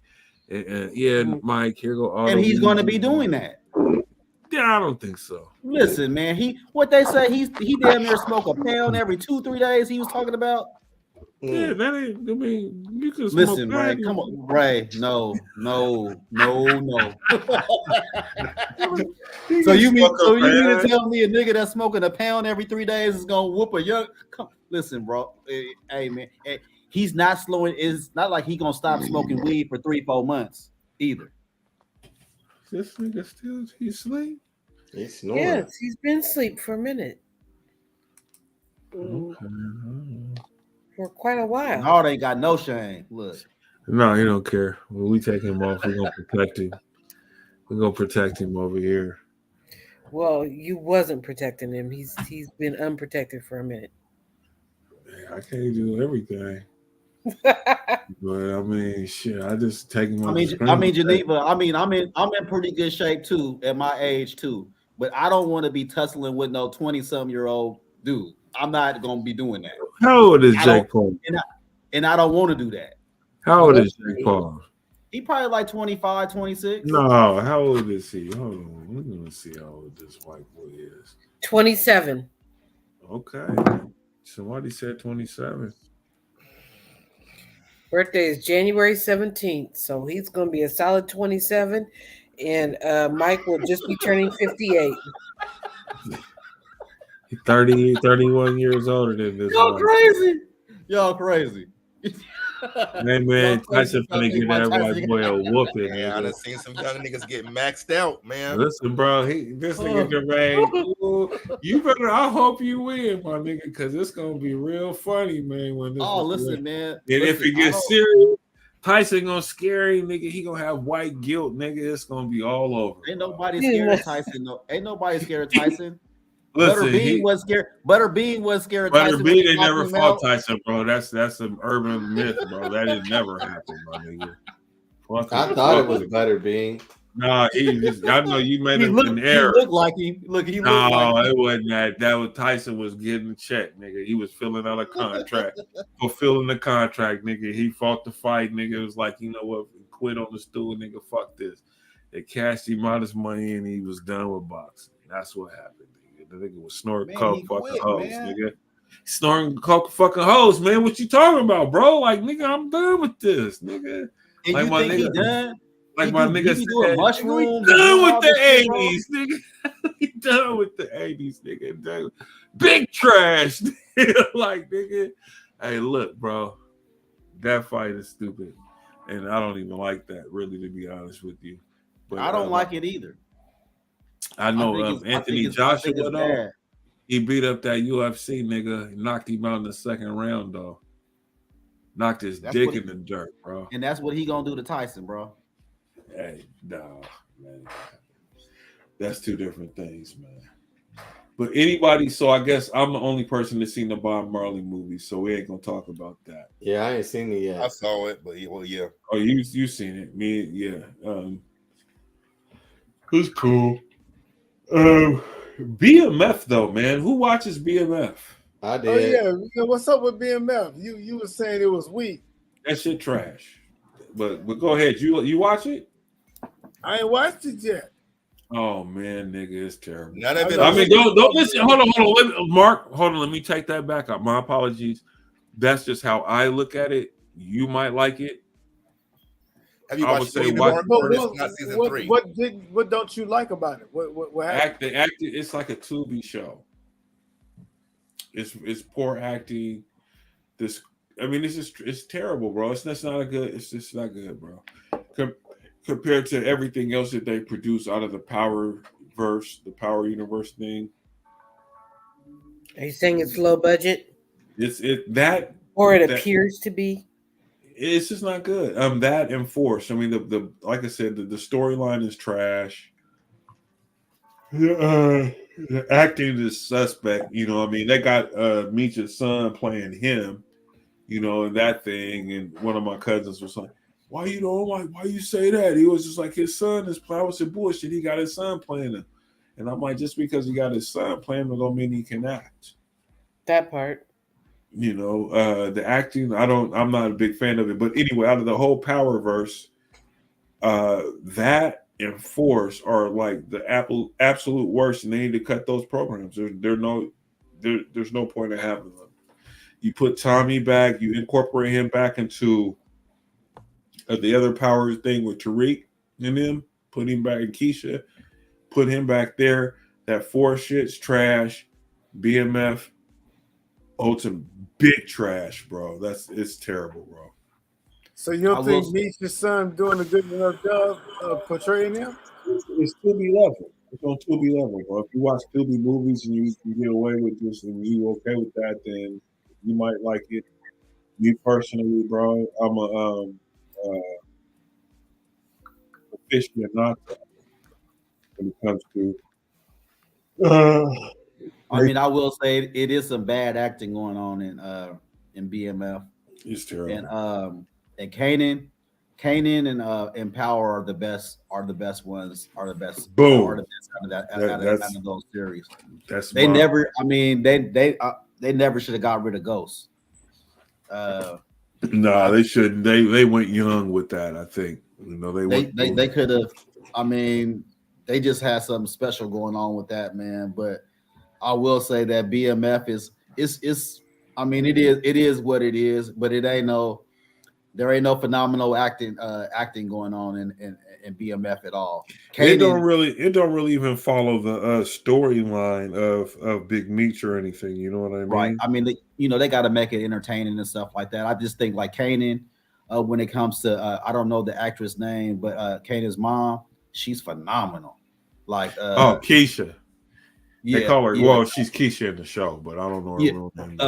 [SPEAKER 6] And Mike, here go all.
[SPEAKER 19] And he's gonna be doing that.
[SPEAKER 6] Yeah, I don't think so.
[SPEAKER 19] Listen, man, he damn near smoke a pound every 2-3 days. He was talking about.
[SPEAKER 6] Yeah, that ain't. I mean, you can
[SPEAKER 19] listen, Ray. Come on, Ray. No. So you mean to tell me a nigga that's smoking a pound every 3 days is gonna whoop a young? Listen, bro. Hey, man. He's not slowing. It's not like he gonna stop smoking weed for 3-4 months either.
[SPEAKER 6] This nigga he's asleep.
[SPEAKER 15] He's snoring.
[SPEAKER 10] Yes, he's been asleep for a minute.
[SPEAKER 6] Okay.
[SPEAKER 10] For quite a while.
[SPEAKER 19] No, they ain't got no shame. Look.
[SPEAKER 6] No, he don't care. When we take him off, we're gonna protect him. We're gonna protect him over here.
[SPEAKER 10] Well, you wasn't protecting him. He's been unprotected for a minute.
[SPEAKER 6] I can't do everything. But I mean, shit. I just take him.
[SPEAKER 19] I mean, Geneva. I mean, I'm in pretty good shape too at my age too. But I don't want to be tussling with no 20-some-year-old dude. I'm not gonna be doing that.
[SPEAKER 6] How old is Jake Paul?
[SPEAKER 19] And I don't want to do that.
[SPEAKER 6] How old is Jake Paul?
[SPEAKER 19] He probably like 25, 26.
[SPEAKER 6] No, how old is he? Hold on, we're gonna see how old this white boy is.
[SPEAKER 10] 27.
[SPEAKER 6] Okay, somebody said 27.
[SPEAKER 10] Birthday is January 17th, so he's going to be a solid 27, and Mike will just be turning 58.
[SPEAKER 6] 31 years older than this.
[SPEAKER 19] Y'all crazy.
[SPEAKER 6] Hey, man, Tyson finna give that white boy a whooping.
[SPEAKER 7] Man, I done seen some young niggas get maxed out, man.
[SPEAKER 6] Listen, bro, this nigga Jermaine, you better. I hope you win, my nigga, because it's gonna be real funny, man. When this
[SPEAKER 19] listen, man.
[SPEAKER 6] And if it gets serious, Tyson gonna scare him, nigga. He gonna have white guilt, nigga. It's gonna be all over.
[SPEAKER 19] Ain't nobody scared of Tyson. No, ain't nobody scared of Tyson.
[SPEAKER 6] Listen,
[SPEAKER 19] Butterbean was scared. Butterbean was scared of Tyson.
[SPEAKER 6] Butterbean ain't never fought Tyson, bro. That's an urban myth, bro. That has never happened, my nigga.
[SPEAKER 15] I thought it was Butterbean.
[SPEAKER 6] Nah, I know you made
[SPEAKER 19] He
[SPEAKER 6] an
[SPEAKER 19] looked
[SPEAKER 6] error.
[SPEAKER 19] like him. Look, he looked
[SPEAKER 6] No,
[SPEAKER 19] like him.
[SPEAKER 6] it wasn't that. That was Tyson was getting a check, nigga. He was filling out a contract, fulfilling the contract, nigga. He fought the fight, nigga. It was like, you know what? Quit on the stool, nigga. Fuck this. They cashed him out his money and he was done with boxing. That's what happened, nigga. The nigga was snorting
[SPEAKER 19] Man, he
[SPEAKER 6] coke fucking
[SPEAKER 19] quit,
[SPEAKER 6] hoes,
[SPEAKER 19] man.
[SPEAKER 6] nigga. Snorting coke fucking hoes, man. What you talking about, bro? Like, nigga, I'm done with this, nigga.
[SPEAKER 19] And
[SPEAKER 6] Like
[SPEAKER 19] you
[SPEAKER 6] my
[SPEAKER 19] think he
[SPEAKER 6] nigga,
[SPEAKER 19] done?
[SPEAKER 6] like
[SPEAKER 19] He
[SPEAKER 6] my
[SPEAKER 19] do,
[SPEAKER 6] nigga
[SPEAKER 19] he be doing
[SPEAKER 6] said,
[SPEAKER 19] mushrooms
[SPEAKER 6] we
[SPEAKER 19] and
[SPEAKER 6] done
[SPEAKER 19] doing
[SPEAKER 6] with
[SPEAKER 19] all
[SPEAKER 6] the
[SPEAKER 19] this shit, bro.
[SPEAKER 6] 80s, nigga. We done with the 80s, nigga. Dude. Big trash. Like, nigga. Hey, look, bro. That fight is stupid. And I don't even like that, really, to be honest with you. But
[SPEAKER 19] I don't like it either.
[SPEAKER 6] I know Anthony Joshua,
[SPEAKER 19] it's
[SPEAKER 6] though,
[SPEAKER 19] bad.
[SPEAKER 6] he beat up that UFC nigga. He knocked him out in the second round, though. Knocked his
[SPEAKER 19] That's
[SPEAKER 6] dick
[SPEAKER 19] what
[SPEAKER 6] in the dirt, bro.
[SPEAKER 19] And that's what he gonna do to Tyson, bro.
[SPEAKER 6] Hey, no, man. That's two different things, man. But anybody, so I guess I'm the only person that's seen the Bob Marley movie, so we ain't gonna talk about that.
[SPEAKER 15] Yeah, I ain't seen it yet.
[SPEAKER 7] I saw it, but well, yeah.
[SPEAKER 6] Oh, you seen it? Me, yeah. It's cool. BMF though, man. Who watches BMF?
[SPEAKER 15] I
[SPEAKER 12] Oh yeah, what's up with BMF? You were saying it was weak.
[SPEAKER 6] That shit trash. But go ahead. You watch it?
[SPEAKER 12] I ain't watched it yet.
[SPEAKER 6] Oh man, nigga, it's terrible.
[SPEAKER 7] None of it.
[SPEAKER 6] I mean, don't listen. Hold on. Mark, hold on. Let me take that back up. My apologies. That's just how I look at it. You might like it.
[SPEAKER 7] Have you
[SPEAKER 6] I would
[SPEAKER 7] watched
[SPEAKER 6] say
[SPEAKER 7] Mark
[SPEAKER 6] what,
[SPEAKER 7] Burns, not season 3?
[SPEAKER 12] What don't you like about it? What happened?
[SPEAKER 6] acting? It's like a Tubi show. It's poor acting. It's terrible, bro. It's just not good, bro. Compared to everything else that they produce out of the Power Universe thing.
[SPEAKER 10] Are you saying it's low budget?
[SPEAKER 6] Or
[SPEAKER 10] it appears to be.
[SPEAKER 6] It's just not good. That and Force. I mean, the like I said, the storyline is trash. The acting is suspect. You know, I mean, they got Meech's son playing him. You know, in that thing, and one of my cousins was like, "Why you say that?" He was just like, "His son is playing." I said, "Bullshit." He got his son playing him, and I'm like, just because he got his son playing him, don't mean he can act.
[SPEAKER 10] That part.
[SPEAKER 6] You know, the acting, I'm not a big fan of it. But anyway, out of the whole Powerverse, that and Force are like the absolute worst, and they need to cut those programs. There's no point in having them. You put Tommy back, you incorporate him back into the other Power thing with Tariq and them, put him back in Keisha, put him back there. That Force shit's trash. BMF, ultimate big trash, bro. It's terrible, bro.
[SPEAKER 12] So you don't think Meech's son doing a good enough job of portraying him?
[SPEAKER 6] It's Tubi level. It's on Tubi level, bro. If you watch Tubi movies and you get away with this and you okay with that, then you might like it. Me personally, bro, I'm a aficionado when it comes to.
[SPEAKER 19] I mean, I will say it is some bad acting going on in BMF.
[SPEAKER 6] It's terrible.
[SPEAKER 19] And Kanan and Power are the best ones. Are the best.
[SPEAKER 6] Boom.
[SPEAKER 19] Are the best out of those series.
[SPEAKER 6] They
[SPEAKER 19] never. I mean, they never should have got rid of Ghost.
[SPEAKER 6] No, they shouldn't. They went young with that. I think
[SPEAKER 19] they could have. I mean, they just had something special going on with that, man. But I will say that BMF is. I mean, it is what it is. But there ain't no phenomenal acting going on in BMF at all.
[SPEAKER 6] It don't really even follow the storyline of Big Meech or anything. You know what I mean?
[SPEAKER 19] Right. I mean, they got to make it entertaining and stuff like that. I just think like Kanan, when it comes to I don't know the actress name, but Kanan's mom, she's phenomenal. Like
[SPEAKER 6] Keisha. They call her.
[SPEAKER 19] Yeah.
[SPEAKER 6] Well, she's Keisha in the show, but I don't know her real name.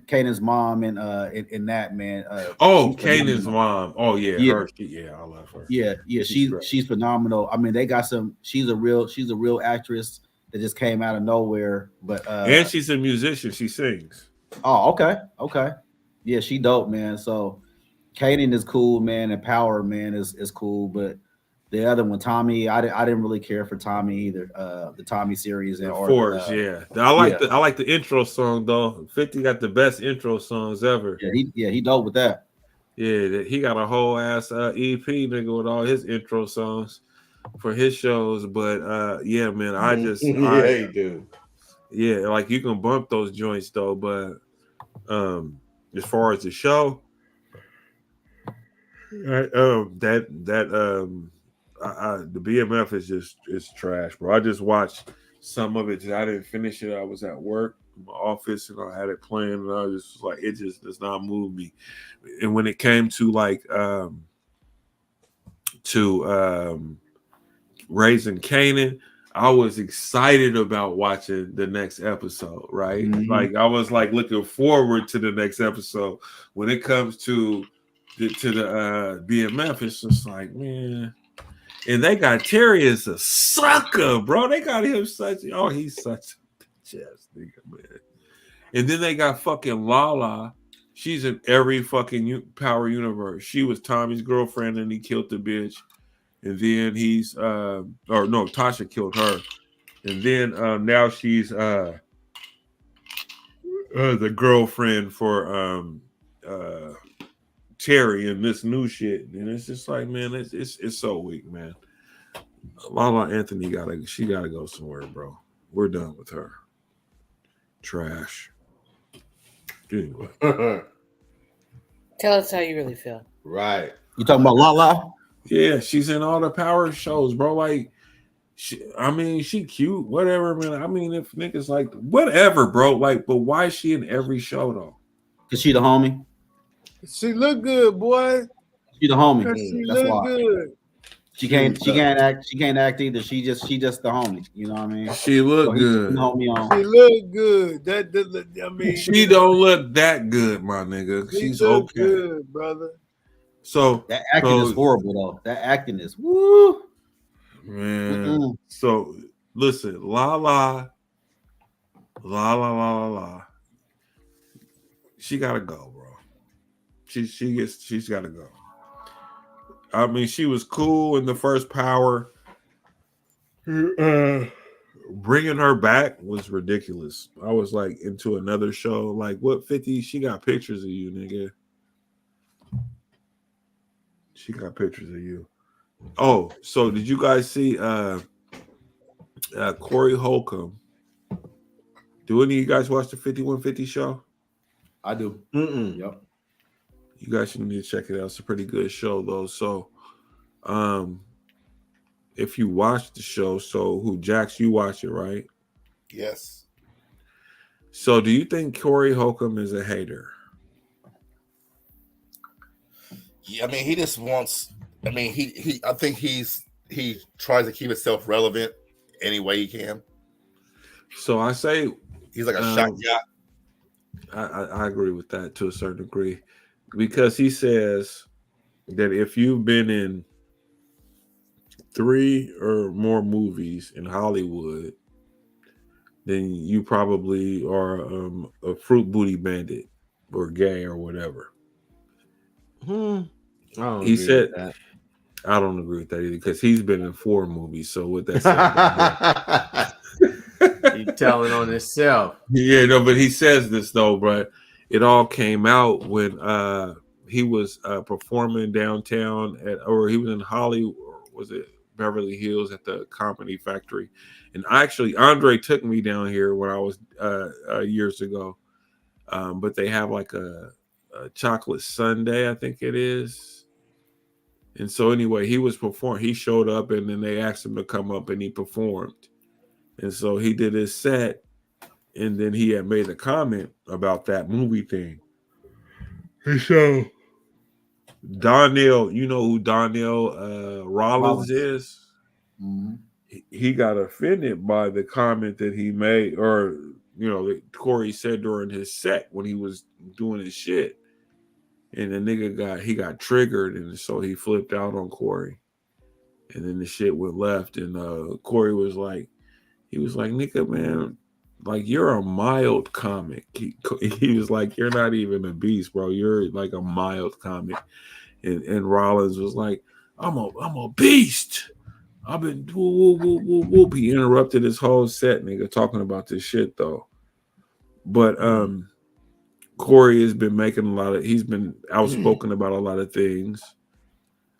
[SPEAKER 19] Kanan's mom in that, man.
[SPEAKER 6] Kanan's mom. Oh yeah, her. I love her.
[SPEAKER 19] Yeah, she's phenomenal. I mean, they got some. She's a real actress that just came out of nowhere. But
[SPEAKER 6] and she's a musician. She sings.
[SPEAKER 19] Oh, okay. Yeah, she dope, man. So Kaden is cool, man, and Power, man, is cool, but the other one, Tommy, I didn't really care for Tommy either. The Tommy series and
[SPEAKER 6] Force, yeah. I like the intro song though. 50 got the best intro songs ever.
[SPEAKER 19] Yeah, he dope with that.
[SPEAKER 6] Yeah, he got a whole ass EP nigga with all his intro songs for his shows. But yeah, man, I
[SPEAKER 15] he do.
[SPEAKER 6] Yeah, like you can bump those joints though, but as far as the show, the BMF is trash, bro. I just watched some of it. I didn't finish it. I was at work in my office and I had it playing, and I was just like, it just does not move me. And when it came to Raising Canaan, I was excited about watching the next episode, right?
[SPEAKER 19] Mm-hmm.
[SPEAKER 6] Like I was like looking forward to the next episode. When it comes to the BMF, it's just like, man. And they got Terry as a sucker, bro. They got him he's such a bitch ass nigga, man. And then they got fucking Lala. She's in every fucking Power universe. She was Tommy's girlfriend and he killed the bitch. And then Tasha killed her. And then now she's the girlfriend for Terry and this new shit. And it's just like, man, it's so weak, man. Lala Anthony she gotta go somewhere, bro. We're done with her. Trash. Anyway.
[SPEAKER 10] Tell us how you really feel.
[SPEAKER 15] Right.
[SPEAKER 19] You talking about Lala?
[SPEAKER 6] Yeah, she's in all the Power shows, bro. Like, she cute, whatever, man. I mean, if niggas like, whatever, bro. Like, but why is she in every show though?
[SPEAKER 19] Cause she the homie.
[SPEAKER 12] She look good, boy.
[SPEAKER 19] She the homie.
[SPEAKER 12] She
[SPEAKER 19] That's
[SPEAKER 12] look
[SPEAKER 19] why.
[SPEAKER 12] good.
[SPEAKER 19] She can't act either. She just the homie. You know what I mean?
[SPEAKER 6] She look good.
[SPEAKER 12] She look good. I mean,
[SPEAKER 6] she don't look that good, my nigga. She's
[SPEAKER 12] look
[SPEAKER 6] okay,
[SPEAKER 12] good, brother.
[SPEAKER 6] So
[SPEAKER 19] that acting is horrible, though. That acting is woo,
[SPEAKER 6] man. Mm-mm. So listen, la. She gotta go, bro. She's gotta go. I mean, she was cool in the first Power. Bringing her back was ridiculous. I was like into another show. Like, what 50? She got pictures of you, nigga. She got pictures of you. Oh, so did you guys see Corey Holcomb? Do any of you guys watch the 5150 show?
[SPEAKER 19] I do.
[SPEAKER 15] Yep.
[SPEAKER 6] You guys should need to check it out. It's a pretty good show, though. So, if you watch the show, Jax, you watch it, right?
[SPEAKER 7] Yes.
[SPEAKER 6] So, do you think Corey Holcomb is a hater?
[SPEAKER 7] Yeah, I mean, he just wants. I mean, I think he tries to keep himself relevant any way he can.
[SPEAKER 6] So I say
[SPEAKER 7] he's like a shot guy.
[SPEAKER 6] I agree with that to a certain degree, because he says that if you've been in 3 or more movies in Hollywood, then you probably are a fruit booty bandit or gay or whatever. He said that. I don't agree with that either, because he's been in 4 movies. So with that said,
[SPEAKER 15] he's telling on himself.
[SPEAKER 6] Yeah, no, but he says this though, but it all came out when he was performing downtown or he was in Hollywood, or was it Beverly Hills at the Comedy Factory? And actually, Andre took me down here when I was years ago. But they have like a chocolate sundae, I think it is. And so anyway, he was performing. He showed up, and then they asked him to come up, and he performed. And so he did his set, and then he had made a comment about that movie thing. And so Donnell, you know who Donnell Rollins is?
[SPEAKER 19] Mm-hmm.
[SPEAKER 6] He got offended by the comment that he made, or that Corey said during his set when he was doing his shit. And the nigga got triggered, and so he flipped out on Corey. And then the shit went left, and Corey was like, nigga, man, like, you're a mild comic. He was like, you're not even a beast, bro. You're like a mild comic. And Rollins was like, I'm a beast. I've been whoop. He interrupted his whole set, nigga, talking about this shit though. But Corey has been he's been outspoken about a lot of things.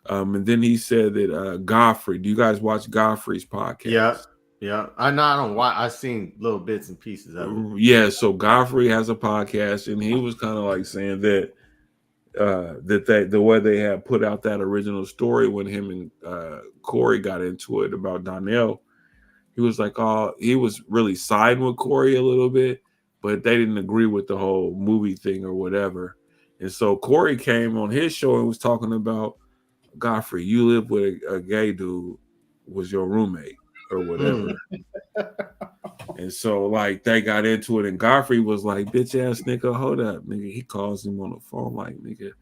[SPEAKER 6] And then he said that Godfrey, do you guys watch Godfrey's podcast?
[SPEAKER 9] Yeah. I know I don't watch. I've seen little bits and pieces of it.
[SPEAKER 6] Yeah, so Godfrey has a podcast, and he was kind of like saying that the way they had put out that original story when him and Corey got into it about Donnell, he was like, oh, he was really siding with Corey a little bit, but they didn't agree with the whole movie thing or whatever. And so Corey came on his show and was talking about, Godfrey, you live with a gay dude, was your roommate or whatever. And so like they got into it, and Godfrey was like, bitch ass nigga, hold up, nigga. He calls him on the phone like, nigga.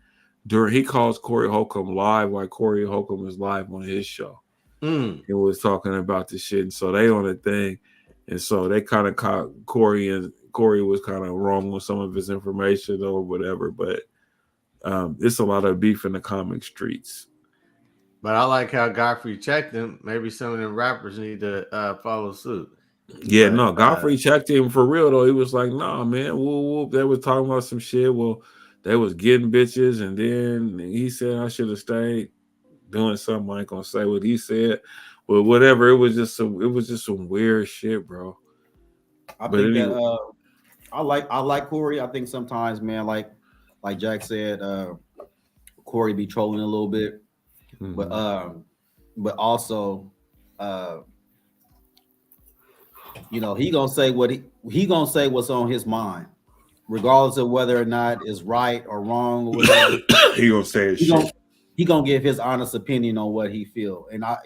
[SPEAKER 6] He calls Corey Holcomb live while Corey Holcomb is live on his show. He was talking about the shit, and so they on the thing, and so they kind of caught Corey, and Corey was kind of wrong with some of his information or whatever. But it's a lot of beef in the comic streets.
[SPEAKER 9] But I like how Godfrey checked him. Maybe some of them rappers need to follow suit.
[SPEAKER 6] Yeah, but, no, Godfrey checked him for real though. He was like, nah, man, whoop. They was talking about some shit. Well, they was getting bitches, and then he said I should have stayed doing something. I ain't gonna say what he said, but whatever. It was just some weird shit, bro.
[SPEAKER 19] I think that I like Corey. I think sometimes, man, like Jack said, Corey be trolling a little bit. But also, you know, he gonna say what he gonna say what's on his mind, regardless of whether or not it's right or wrong or whatever.
[SPEAKER 6] He gonna say shit.
[SPEAKER 19] He gonna give his honest opinion on what he feel, and I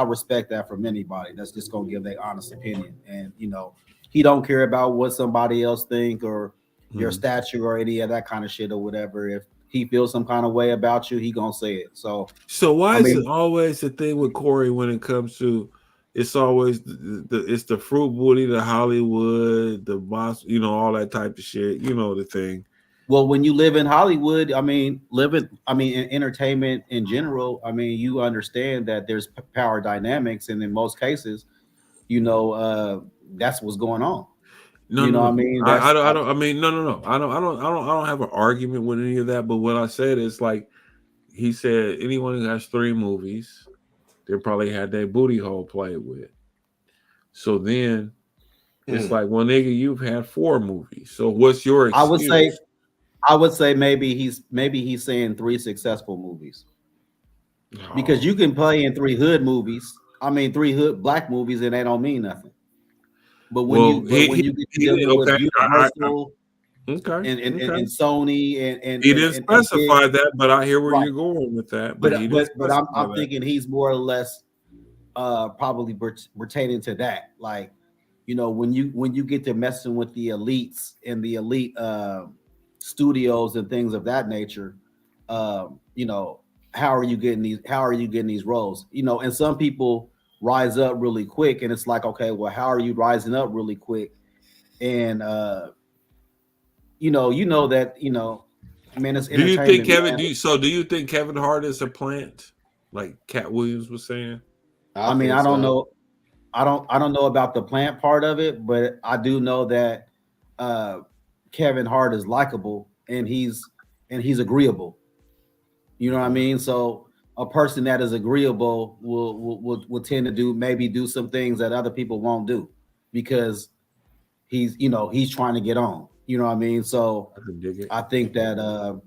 [SPEAKER 19] respect that from anybody that's just gonna give their honest opinion. And you know, he don't care about what somebody else think or your stature or any of that kind of shit or whatever. If he feels some kind of way about you, he gonna say it. So
[SPEAKER 6] why is it always the thing with Corey when it comes to, it's always it's the fruit booty, the Hollywood, the boss, you know, all that type of shit, you know, the thing.
[SPEAKER 19] Well, when you live in Hollywood, in entertainment in general, you understand that there's power dynamics, and in most cases, you know, that's what's going on.
[SPEAKER 6] No. I don't have an argument with any of that. But what I said is, like, he said anyone who has 3 movies, they probably had their booty hole played with. So then it's like, well, nigga, you've had 4 movies. So what's your excuse?
[SPEAKER 19] I would say maybe he's saying 3 successful movies. Because you can play in 3 hood movies. 3 hood black movies, and they don't mean nothing. But when you get to with Universal and Sony and
[SPEAKER 6] he didn't specify that, but I hear where you're going with that.
[SPEAKER 19] But I'm thinking he's more or less probably pertaining to that. Like, you know, when you get to messing with the elites and the elite studios and things of that nature, you know, how are you getting these roles? You know, and some people rise up really quick, and it's like, okay, well, how are you rising up really quick? And you know that, you know, man, it's
[SPEAKER 6] do you think Kevin do you think Kevin Hart is a plant, like Cat Williams was saying?
[SPEAKER 19] I don't know. I don't know about the plant part of it, but I do know that Kevin Hart is likable, and he's agreeable. You know what I mean? So a person that is agreeable will tend to do some things that other people won't do, because he's trying to get on. You know what I mean? So I think that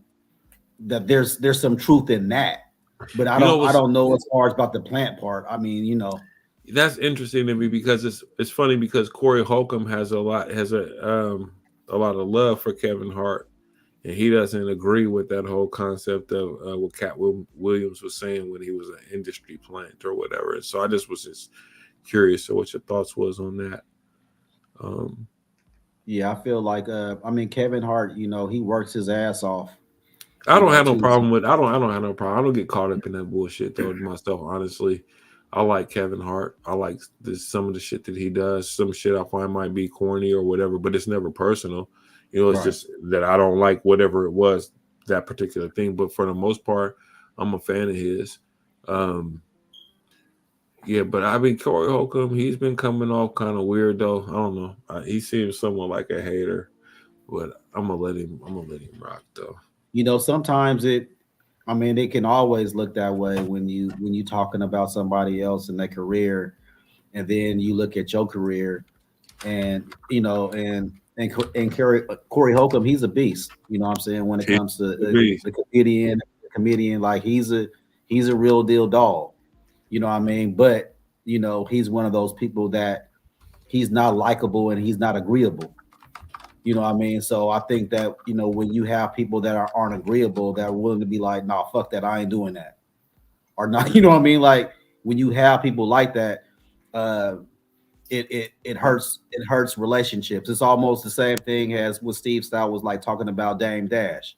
[SPEAKER 19] that there's some truth in that, but I don't know as far as about the plant part. You know,
[SPEAKER 6] that's interesting to me, because it's funny, because Corey Holcomb has a lot of love for Kevin Hart. And he doesn't agree with that whole concept of what Cat Williams was saying when he was an industry plant or whatever. And so I just was curious to what your thoughts was on that.
[SPEAKER 19] Yeah, I feel like Kevin Hart, you know, he works his ass off.
[SPEAKER 6] I don't have no problem with I don't have no problem. I don't get caught up in that bullshit though myself, honestly. I like Kevin Hart. I like some of the shit that he does. Some shit I find might be corny or whatever, but it's never personal. You know, it's
[SPEAKER 19] Right.
[SPEAKER 6] just that I don't like whatever it was, that particular thing. But for the most part, I'm a fan of his. Yeah, but I mean, Corey Holcomb, he's been coming off kind of weird though. I don't know. He seems somewhat like a hater, but I'm gonna let him rock though.
[SPEAKER 19] You know, sometimes it can always look that way when you talking about somebody else and their career, and then you look at your career, and you know, and Corey Holcomb, he's a beast. You know what I'm saying? When it comes to the comedian, like he's a real deal dog. You know what I mean? But you know, he's one of those people that he's not likable and he's not agreeable. You know what I mean? So I think that, you know, when you have people that aren't agreeable, that are willing to be like, nah, fuck that, I ain't doing that. Or not, you know what I mean? Like when you have people like that, it hurts relationships. It's almost the same thing as what Steve Style was like talking about Dame Dash.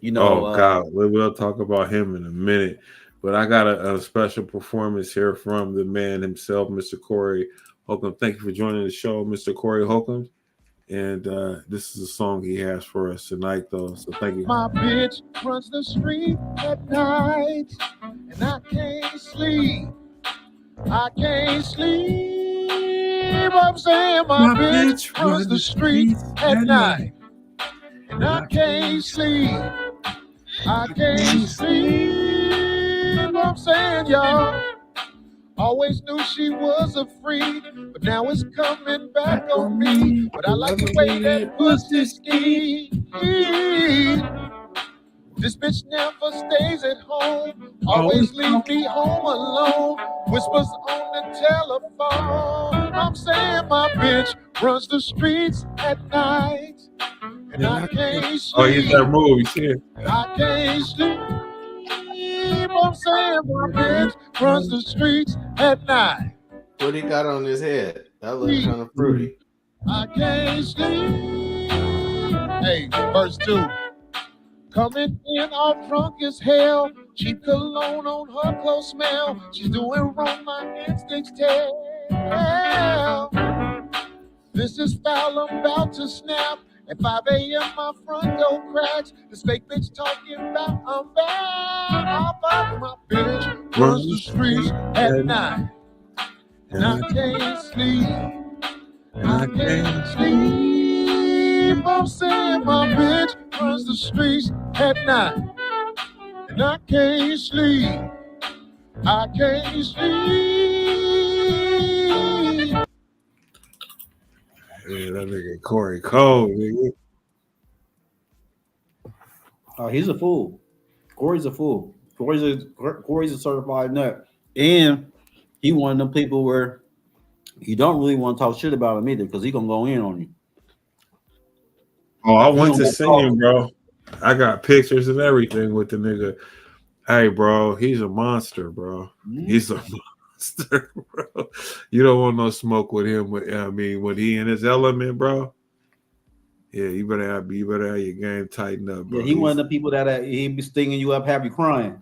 [SPEAKER 19] You know,
[SPEAKER 6] God, we'll talk about him in a minute. But I got a special performance here from the man himself, Mr. Corey Holcomb. Thank you for joining the show, Mr. Corey Holcomb. And this is a song he has for us tonight, though. So thank you.
[SPEAKER 20] My bitch runs the street at night, and I can't sleep. I can't sleep. I'm saying my bitch runs the street at night, and I can't sleep. I can't sleep. I'm saying, y'all, always knew she was a freak, but now it's coming back on me. But I like the way that pussy ski. This bitch never stays at home, always leave me home alone. Whispers on the telephone. I'm saying my bitch runs the streets at night, and I can't sleep.
[SPEAKER 6] Oh, he's that move. You see it?
[SPEAKER 20] I can't sleep. I'm saying my bitch runs the streets at night.
[SPEAKER 15] What he got on his head? That looks kind of fruity.
[SPEAKER 20] I can't sleep. Hey, verse 2. Coming in all drunk as hell. Cheap cologne on her clothes smell. She's doing wrong, my instincts tell. This is foul, I'm about to snap. At 5 a.m. my front door cracks. This fake bitch talking about I'm bad. I'll fuck my bitch runs the streets at night, and I can't sleep. I can't sleep. I'm saying my bitch runs the streets at night, and I can't sleep. I can't sleep.
[SPEAKER 6] Yeah, that nigga Corey Cole, nigga.
[SPEAKER 19] Oh, he's a fool. Corey's a fool. Corey's a certified nut, and he one of them people where you don't really want to talk shit about him either, because he gonna go in on you.
[SPEAKER 6] Oh, I went to see him, bro. I got pictures and everything with the nigga. Hey, bro, he's a monster, bro. He's a monster, bro. You don't want no smoke with him. I mean, when he in his element, bro. Yeah, you better have your game tightened up, bro.
[SPEAKER 19] Yeah, he one of the people that he be stinging you up, have you crying.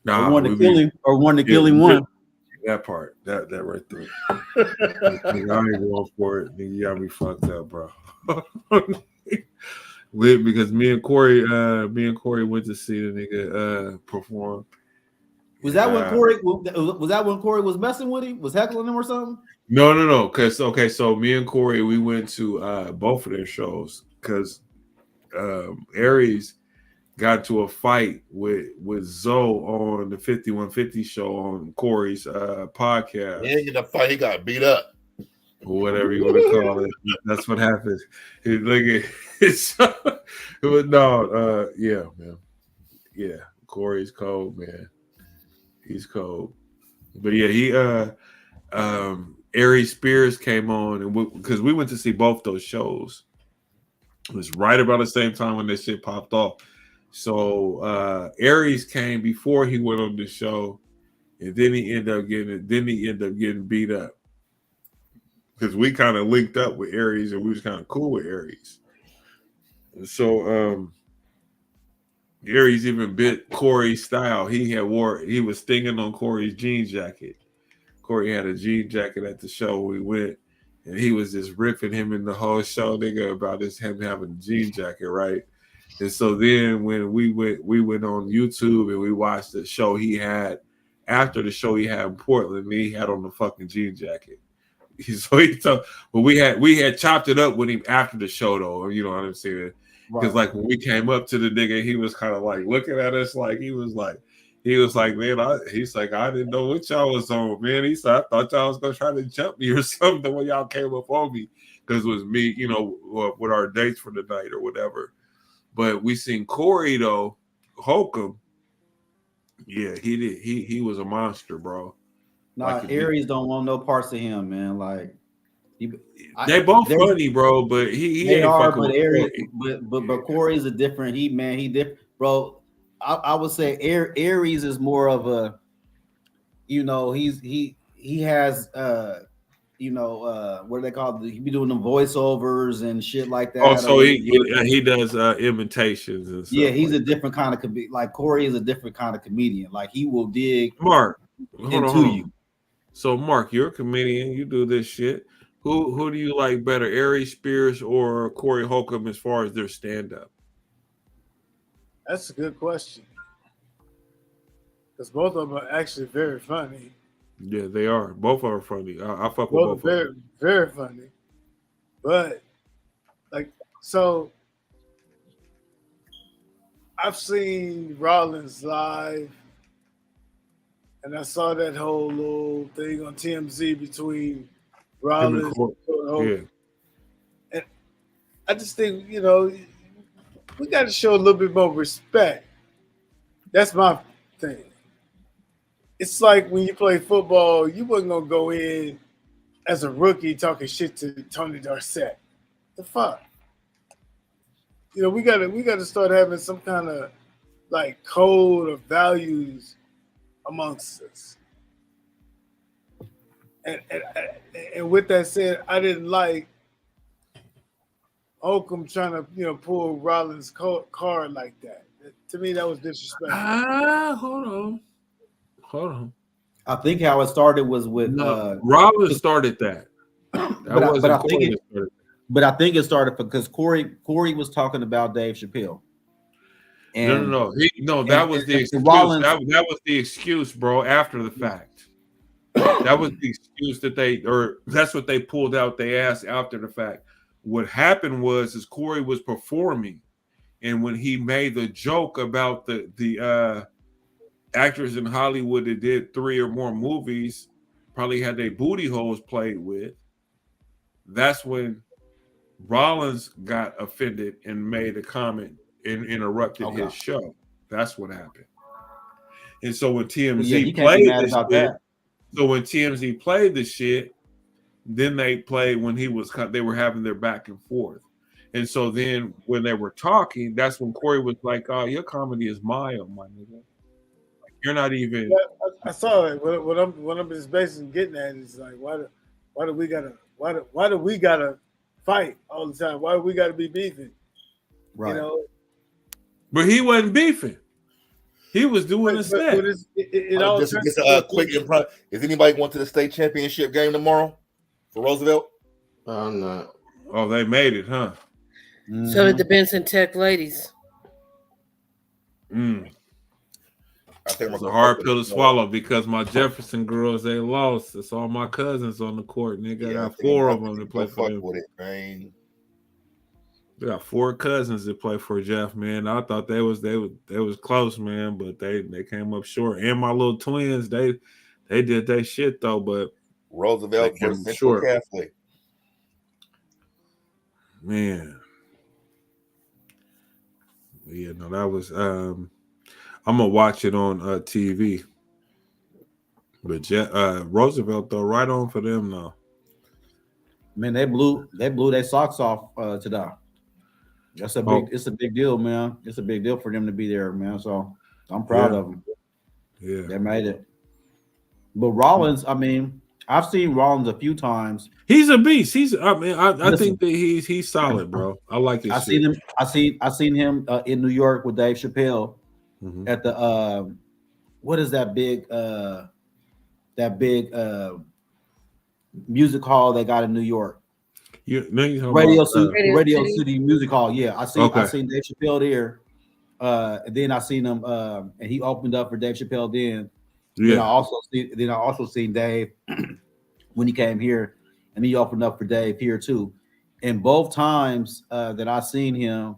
[SPEAKER 6] Nah,
[SPEAKER 19] or one to kill him, or one to kill him one.
[SPEAKER 6] That part, that right there. I ain't going for it. Nigga, you got me fucked up, bro. Because me and Corey went to see the nigga perform.
[SPEAKER 19] Was that when Corey was messing with him? Was heckling him or something?
[SPEAKER 6] No. So me and Corey, we went to both of their shows because Aries got to a fight with Zoe on the 5150 show on Corey's podcast.
[SPEAKER 7] He didn't get a fight, he got beat up.
[SPEAKER 6] Or whatever you want to call it. That's what happened. Look at it. Yeah, man. Yeah, Corey's cold, man. He's cold. But yeah, he Aries Spears came on, and because we went to see both those shows. It was right about the same time when that shit popped off. So Aries came before he went on the show, and then he ended up getting beat up. Because we kind of linked up with Aries and we was kind of cool with Aries. So Aries even bit Corey's style. He was stinging on Corey's jean jacket. Corey had a jean jacket at the show we went, and he was just ripping him in the whole show, nigga, about him having a jean jacket, right? And so then when we went on YouTube and we watched the show he had after the show he had in Portland, and he had on the fucking jean jacket. But we had chopped it up with him after the show though, you know what I'm saying? Because like when we came up to the nigga, he was kind of like looking at us like he was like, man, he's like, I didn't know what y'all was on, man. He said, I thought y'all was gonna try to jump me or something when y'all came up on me, because it was me, you know, with our dates for the night or whatever. But we seen Corey though, Holcomb. Yeah, he did. He was a monster, bro.
[SPEAKER 19] Nah, Aries don't want no parts of him, man. Like
[SPEAKER 6] they both funny, bro. But he
[SPEAKER 19] they
[SPEAKER 6] ain't
[SPEAKER 19] are,
[SPEAKER 6] fucking
[SPEAKER 19] but
[SPEAKER 6] with
[SPEAKER 19] Aries,
[SPEAKER 6] Corey.
[SPEAKER 19] but Corey's a different. He different, bro. I would say Aries is more of a, you know, he has you know, what do they call it? He be doing the voiceovers and shit like that.
[SPEAKER 6] Oh, so he does imitations and stuff.
[SPEAKER 19] Yeah, he's a different kind of like Corey is a different kind of comedian. Like he will dig
[SPEAKER 6] Mark
[SPEAKER 19] into you.
[SPEAKER 6] So Mark, you're a comedian. You do this shit. Who do you like better, Aries Spears or Corey Holcomb, as far as their stand up?
[SPEAKER 12] That's a good question. Because both of them are actually very funny.
[SPEAKER 6] Yeah, they are. Both are funny. I fuck with
[SPEAKER 12] Both
[SPEAKER 6] both.
[SPEAKER 12] very, very funny. But like, so I've seen Rollins live, and I saw that whole little thing on TMZ between Rollins and Holcomb. And I just think, you know, we got to show a little bit more respect. That's my thing. It's like when you play football, you wasn't gonna go in as a rookie talking shit to Tony Dorsett. The fuck? You know, we gotta start having some kind of like code of values amongst us. And with that said, I didn't like Holcomb trying to, you know, pull Rollins' card like that. To me, that was disrespectful.
[SPEAKER 6] Hold on.
[SPEAKER 19] I think how it started was with
[SPEAKER 6] Rollins started that.
[SPEAKER 19] But I think it started because Corey was talking about Dave Chappelle. And
[SPEAKER 6] that was the excuse. That was the excuse, bro. After the fact, that was the excuse that's what they pulled out they ass after the fact. What happened was Corey was performing, and when he made the joke about the actors in Hollywood that did 3 or more movies probably had their booty holes played with, that's when Rollins got offended and made a comment and interrupted his show. That's what happened. And so when TMZ played this shit, when TMZ played the shit, then they played when they were having their back and forth. And so then when they were talking, that's when Corey was like, "Oh, your comedy is mild, my nigga. You're not even."
[SPEAKER 12] Yeah, I saw it. What I'm just basically getting at is like, why do we gotta fight all the time? Why do we gotta be beefing?
[SPEAKER 19] Right.
[SPEAKER 12] You know.
[SPEAKER 6] But he wasn't beefing. He was doing his thing.
[SPEAKER 7] Just a quick improv. Is anybody going to the state championship game tomorrow for Roosevelt?
[SPEAKER 15] I'm not.
[SPEAKER 6] Oh, they made it, huh?
[SPEAKER 10] So did the Benson Tech ladies.
[SPEAKER 6] I think it's a hard pill to swallow because my Jefferson girls, they lost. It's all my cousins on the court. Nigga, I got 4 of them to play for them.
[SPEAKER 7] With it, man.
[SPEAKER 6] They got 4 cousins that play for Jeff, man. I thought they was close, man, but they came up short. And my little twins, they did their shit though, but
[SPEAKER 7] Roosevelt versus Central Catholic.
[SPEAKER 6] Man. Yeah, no, that was I'm gonna watch it on TV. But Roosevelt though, right on for them though.
[SPEAKER 19] Man, they blew their socks off today. It's a big deal, man. It's a big deal for them to be there, man. So I'm proud of them.
[SPEAKER 6] Yeah,
[SPEAKER 19] they made it. But Rollins, I mean, I've seen Rollins a few times.
[SPEAKER 6] He's a beast. I
[SPEAKER 19] Listen.
[SPEAKER 6] think that he's solid, bro. I like his
[SPEAKER 19] I
[SPEAKER 6] shit.
[SPEAKER 19] seen him in New York with Dave Chappelle at the what is that big music hall they got in New York? Radio City Music Hall. Yeah, I seen Dave Chappelle there. And then I seen him and he opened up for Dave Chappelle then.
[SPEAKER 6] Yeah.
[SPEAKER 19] Then I also seen Dave when he came here, and he opened up for Dave here too. And both times that I seen him,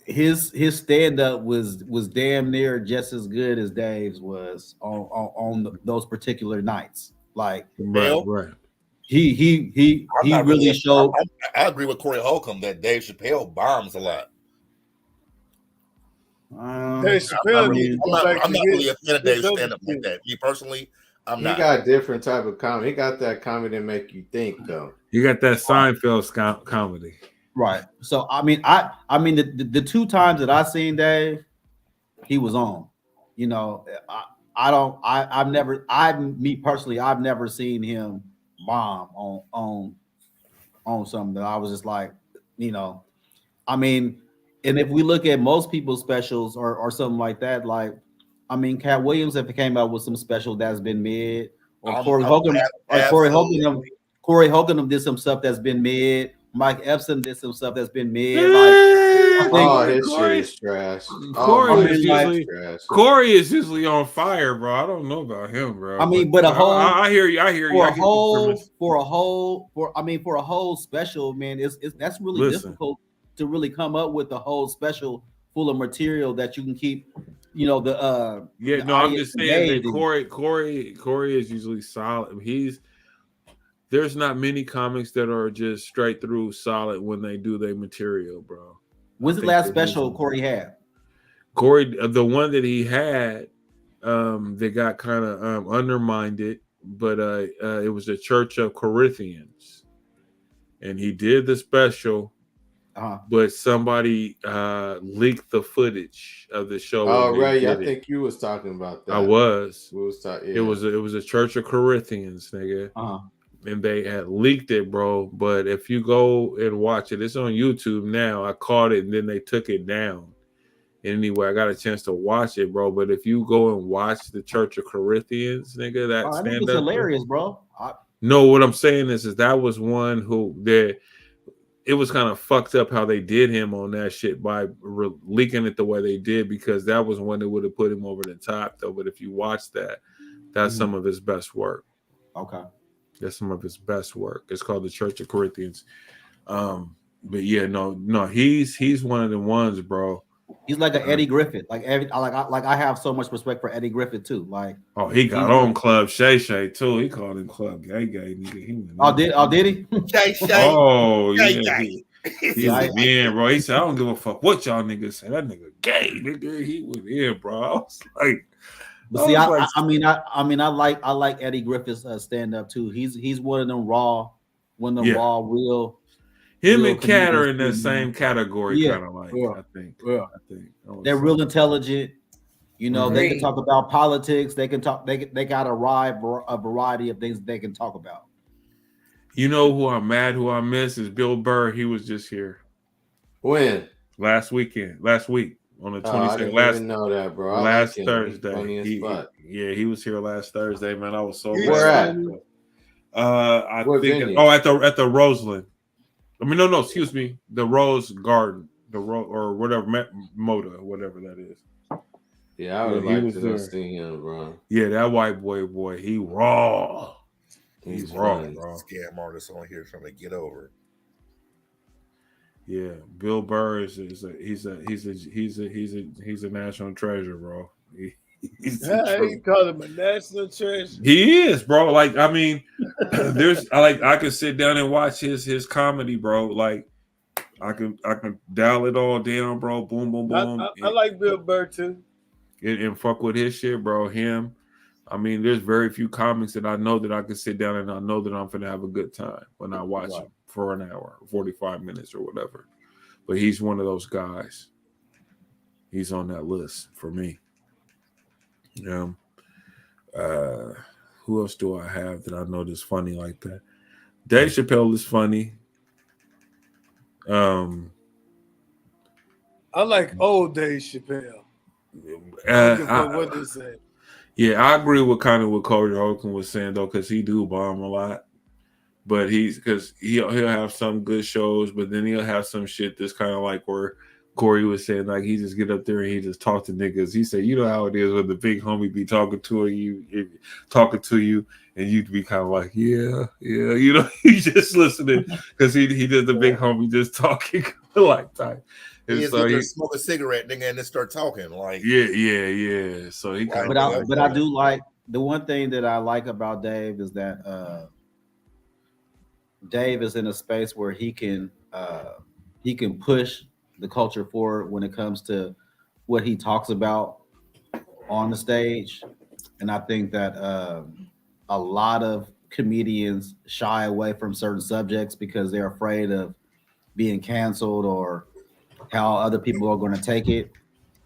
[SPEAKER 19] his stand up was damn near just as good as Dave's was on those particular nights. Like,
[SPEAKER 6] right.
[SPEAKER 19] He really showed.
[SPEAKER 7] I agree with Corey Holcomb that Dave Chappelle bombs a lot.
[SPEAKER 12] Dave Chappelle,
[SPEAKER 7] I'm not really a fan of Dave stand-up like that. Me personally, I'm not.
[SPEAKER 15] He got a different type of comedy. He got that comedy that make you think, though.
[SPEAKER 6] You got that Seinfeld comedy,
[SPEAKER 19] right? So I mean the two times that I seen Dave, he was on. You know, I've never seen him bomb on something that I was just like, you know, I mean. And if we look at most people's specials or something like that, like, I mean, Cat Williams, if it came out with some special that's been mid, or Corey Hogan did some stuff that's been mid. Mike Epson did some stuff that's been mid. Like,
[SPEAKER 15] his shit is trash.
[SPEAKER 6] Corey is usually on fire, bro. I don't know about him, bro.
[SPEAKER 19] I mean, but
[SPEAKER 6] I hear you.
[SPEAKER 19] For a whole special, man, that's really difficult to really come up with a whole special full of material that you can keep, you know,
[SPEAKER 6] I'm just saying that Corey is usually solid. There's not many comics that are just straight through solid when they do their material, bro.
[SPEAKER 19] When's the last special Corey had?
[SPEAKER 6] The one that he had, they got kind of undermined it, but it was the Church of Corinthians, and he did the special. But somebody leaked the footage of the show.
[SPEAKER 15] Oh, Ray, I think you was talking about that.
[SPEAKER 6] I was.
[SPEAKER 15] Yeah.
[SPEAKER 6] It was a Church of Corinthians, nigga. And they had leaked it, bro. But if you go and watch it, it's on YouTube now. I caught it and then they took it down. Anyway, I got a chance to watch it, bro. But if you go and watch the Church of Corinthians, nigga, that
[SPEAKER 19] I think it's hilarious, bro.
[SPEAKER 6] No, what I'm saying is that was one who it was kind of fucked up how they did him on that shit by leaking it the way they did, because that was one that would have put him over the top, though. But if you watch that, that's some of his best work.
[SPEAKER 19] Okay.
[SPEAKER 6] That's some of his best work. It's called the Church of Corinthians. But yeah, no, he's one of the ones, bro.
[SPEAKER 19] He's like an Eddie Griffith. I have so much respect for Eddie Griffith too. Like,
[SPEAKER 6] he got on Club Shay Shay too. He called him Club Gay Gay.
[SPEAKER 19] Did he?
[SPEAKER 7] Shay Shay.
[SPEAKER 6] Oh yeah. He's like, man, bro. He said, I don't give a fuck what y'all niggas say. That nigga gay, nigga. He was in, bro. I was like,
[SPEAKER 19] but see, I like Eddie Griffith's stand up too. He's one of them raw, real.
[SPEAKER 6] Him and Cat are in the same category, kind of like. I think.
[SPEAKER 19] They're real intelligent. You know, they can talk about politics. They can talk. They got a variety of things they can talk about.
[SPEAKER 6] You know who I'm mad, who I miss is Bill Burr. He was just here.
[SPEAKER 15] When?
[SPEAKER 6] Last week on the 22nd.
[SPEAKER 15] I didn't even know that, bro.
[SPEAKER 6] Last Thursday. He was here last Thursday, man. I was so
[SPEAKER 15] where at?
[SPEAKER 6] I think at the Roseland. I mean, no, excuse me, the Rose Garden, or whatever, Moda, whatever that is.
[SPEAKER 15] Yeah, I would like to see him, bro.
[SPEAKER 6] Yeah, that white boy, he raw. He's raw, bro.
[SPEAKER 7] Scam artist on here trying to get over.
[SPEAKER 6] Yeah, Bill Burr he's a national treasure, bro.
[SPEAKER 12] You call him a national treasure?
[SPEAKER 6] He is, bro. Like, I mean, I could sit down and watch his comedy, bro. Like, I can dial it all down, bro. Boom, boom, boom.
[SPEAKER 12] I like Bill Burr too.
[SPEAKER 6] And fuck with his shit, bro. Him. I mean, there's very few comics that I know that I can sit down and I know that I'm gonna have a good time when I watch him for an hour, 45 minutes or whatever. But he's one of those guys. He's on that list for me. Who else do I have that I know that's funny like that? Dave Chappelle is funny.
[SPEAKER 12] I like old Dave Chappelle. What they say.
[SPEAKER 6] Yeah, I agree with kind of what Corey Holcomb was saying though, because he do bomb a lot. But he'll have some good shows, but then he'll have some shit that's kind of like where Corey was saying, like he just get up there and he just talk to niggas. He said, you know how it is when the big homie be talking to you, and you'd be kind of like, yeah, you know, he's just listening because he did the big homie just talking like that.
[SPEAKER 7] He is going to smoke a cigarette, nigga, and then start talking like
[SPEAKER 6] yeah. So he kind of
[SPEAKER 19] but I do like the one thing that I like about Dave is that Dave is in a space where he can push the culture forward when it comes to what he talks about on the stage. And I think that a lot of comedians shy away from certain subjects because they're afraid of being canceled or how other people are going to take it.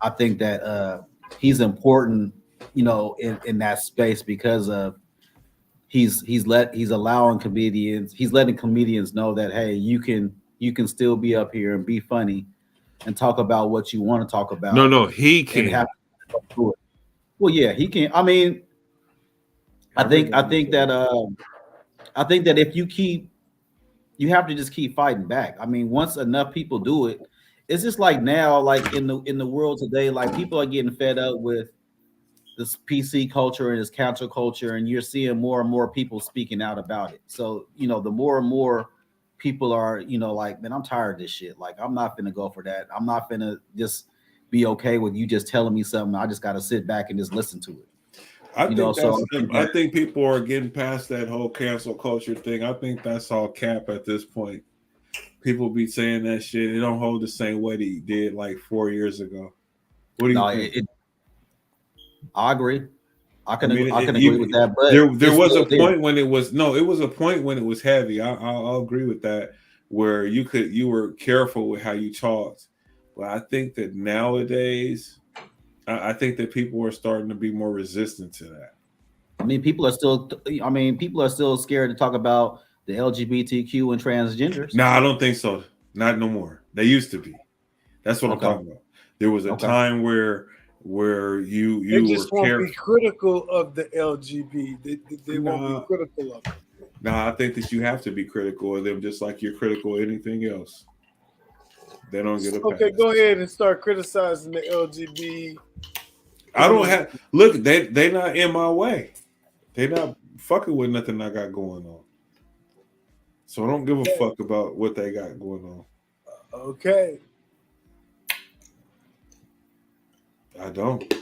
[SPEAKER 19] I think that he's important, you know, in that space because of he's letting comedians know that, hey, you can still be up here and be funny and talk about what you want to talk about.
[SPEAKER 6] No, he can.
[SPEAKER 19] Well, yeah, he can. I mean, I think that if you have to just keep fighting back. I mean, once enough people do it, it's just like now, like in the world today, like people are getting fed up with this PC culture and this cancel culture, and you're seeing more and more people speaking out about it. So, you know, the more and more people are, you know, like, man, I'm tired of this shit. Like, I'm not finna go for that. I'm not finna just be okay with you just telling me something. I just got to sit back and just listen to it.
[SPEAKER 6] I think people are getting past that whole cancel culture thing. I think that's all cap at this point. People be saying that shit. It don't hold the same weight that it did like 4 years ago. What do you think?
[SPEAKER 19] I agree. I can agree with that. But
[SPEAKER 6] there was a point when it was it was a point when it was heavy. I'll agree with that, where you were careful with how you talked. But I think that nowadays, I think that people are starting to be more resistant to that.
[SPEAKER 19] I mean, people are still scared to talk about the LGBTQ and transgenders.
[SPEAKER 6] No, I don't think so. Not no more. They used to be. That's what I'm talking about. There was a time where you
[SPEAKER 12] they just won't be critical of the LGBT. They won't be critical of it.
[SPEAKER 6] No, I think that you have to be critical of them, just like you're critical of anything else. They don't get a pass.
[SPEAKER 12] Okay, go ahead and start criticizing the LGBT.
[SPEAKER 6] I don't have look. They not in my way. They not fucking with nothing I got going on. So I don't give a fuck about what they got going on.
[SPEAKER 12] Okay.
[SPEAKER 6] I don't.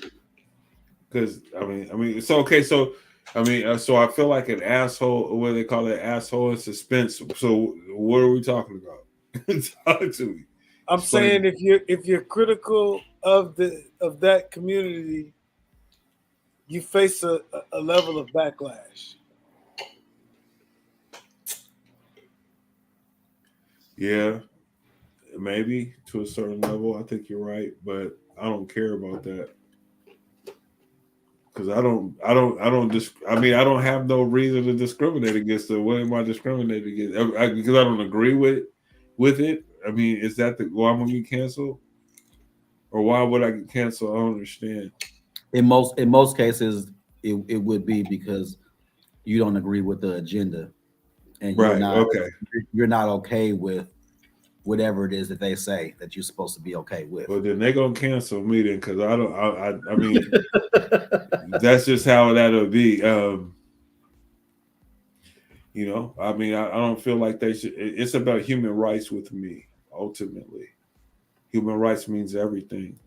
[SPEAKER 6] Because I mean, so okay, so I mean, so I feel like an asshole. What do they call it? Asshole in suspense. So what are we talking about? Talk to me.
[SPEAKER 12] I'm saying if you're critical of that community, you face a level of backlash.
[SPEAKER 6] Yeah, maybe to a certain level. I think you're right, but I don't care about that because I don't have no reason to discriminate against them. What am I discriminating against? Because I don't agree with it. I mean, is that why I'm gonna get canceled, or why would I get canceled? I don't understand.
[SPEAKER 19] In most cases, it would be because you don't agree with the agenda, and you're not okay with whatever it is that they say that you're supposed to be okay with.
[SPEAKER 6] Well, then they're gonna cancel me then, because I mean, that's just how that'll be. You know, I mean, I don't feel like they should. It's about human rights with me. Ultimately, human rights means everything.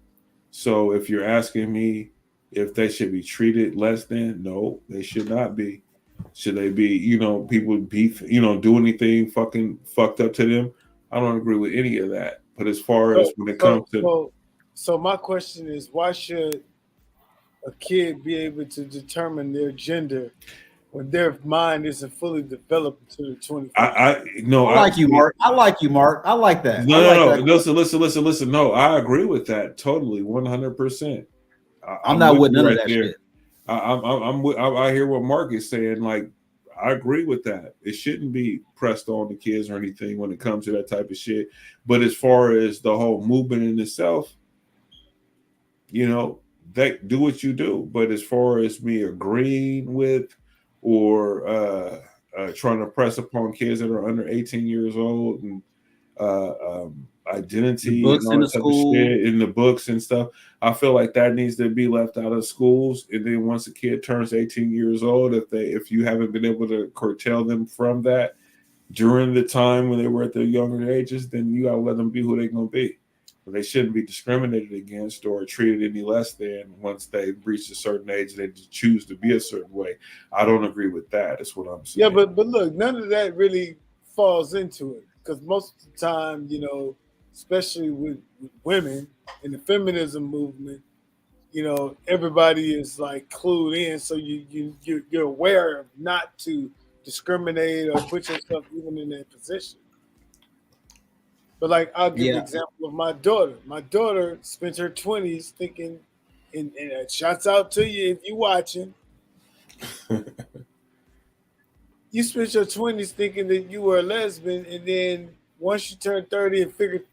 [SPEAKER 6] So if you're asking me if they should be treated less than, no, they should not be. Should they be, you know, people beef, you know, do anything fucking fucked up to them? I don't agree with any of that. But as far as when it comes to,
[SPEAKER 12] so my question is, why should a kid be able to determine their gender when their mind isn't fully developed to the 21st?
[SPEAKER 19] I like you, Mark. I like you, Mark. I like that.
[SPEAKER 6] No. Listen. No, I agree with that totally, 100%.
[SPEAKER 19] I'm not with none of that shit.
[SPEAKER 6] I hear what Mark is saying. Like, I agree with that. It shouldn't be pressed on the kids or anything when it comes to that type of shit. But as far as the whole movement in itself, you know, they do what you do. But as far as me agreeing with or trying to press upon kids that are under 18 years old and identity and all that type of shit in the books and stuff, I feel like that needs to be left out of schools. And then once a kid turns 18 years old, if you haven't been able to curtail them from that during the time when they were at their younger ages, then you gotta let them be who they're gonna be. But they shouldn't be discriminated against or treated any less than once they reach a certain age and they choose to be a certain way. I don't agree with that. That's what I'm saying.
[SPEAKER 12] Yeah, but look, none of that really falls into it, because most of the time, you know, especially with women in the feminism movement, you know, everybody is like clued in, so you're aware of not to discriminate or put yourself even in that position. But like, I'll give the example of my daughter. My daughter spent her 20s thinking, and shouts out to you if you're watching. You spent your 20s thinking that you were a lesbian, and then once you turned 30 and figured,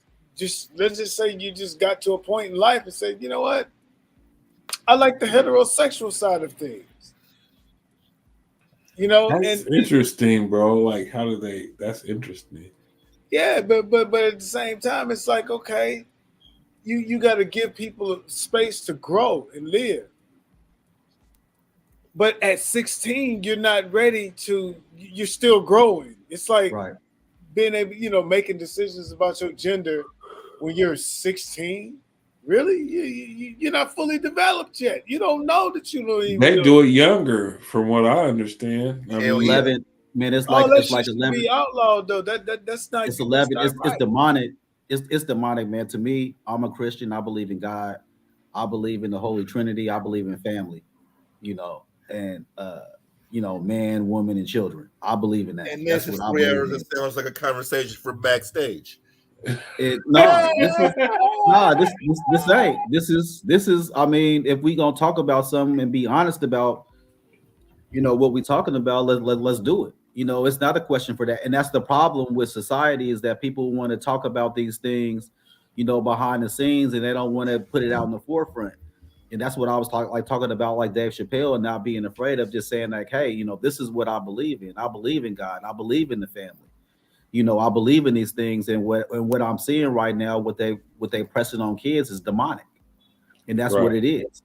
[SPEAKER 12] let's just say you just got to a point in life and said, you know what? I like the heterosexual side of things. You know,
[SPEAKER 6] that's interesting, bro. Like, how do they? That's interesting.
[SPEAKER 12] Yeah, but at the same time, it's like, okay, you got to give people space to grow and live. But at 16, you're not ready to. You're still growing. It's like being able, you know, making decisions about your gender when you're 16. Really, you're not fully developed yet. You don't know that you don't even.
[SPEAKER 6] They do it younger, from what I understand. I mean,
[SPEAKER 19] 11. Man, it's like 11.
[SPEAKER 12] Be outlawed though. That's not.
[SPEAKER 19] It's 11.
[SPEAKER 12] That's not
[SPEAKER 19] it's demonic. It's demonic, man. To me, I'm a Christian. I believe in God. I believe in the Holy Trinity. I believe in family. You know, and you know, man, woman, and children. I believe in that.
[SPEAKER 7] And this is 3 hours. It sounds like a conversation for backstage.
[SPEAKER 19] This ain't. This is. I mean, if we gonna talk about something and be honest about, you know, what we talking about, let's do it. You know, it's not a question for that. And that's the problem with society, is that people want to talk about these things, you know, behind the scenes, and they don't want to put it out in the forefront. And that's what I was talking about, like Dave Chappelle, and not being afraid of just saying like, hey, you know, this is what I believe in. I believe in God. I believe in the family. You know, I believe in these things. And what I'm seeing right now, what they pressing on kids is demonic. And that's what it is.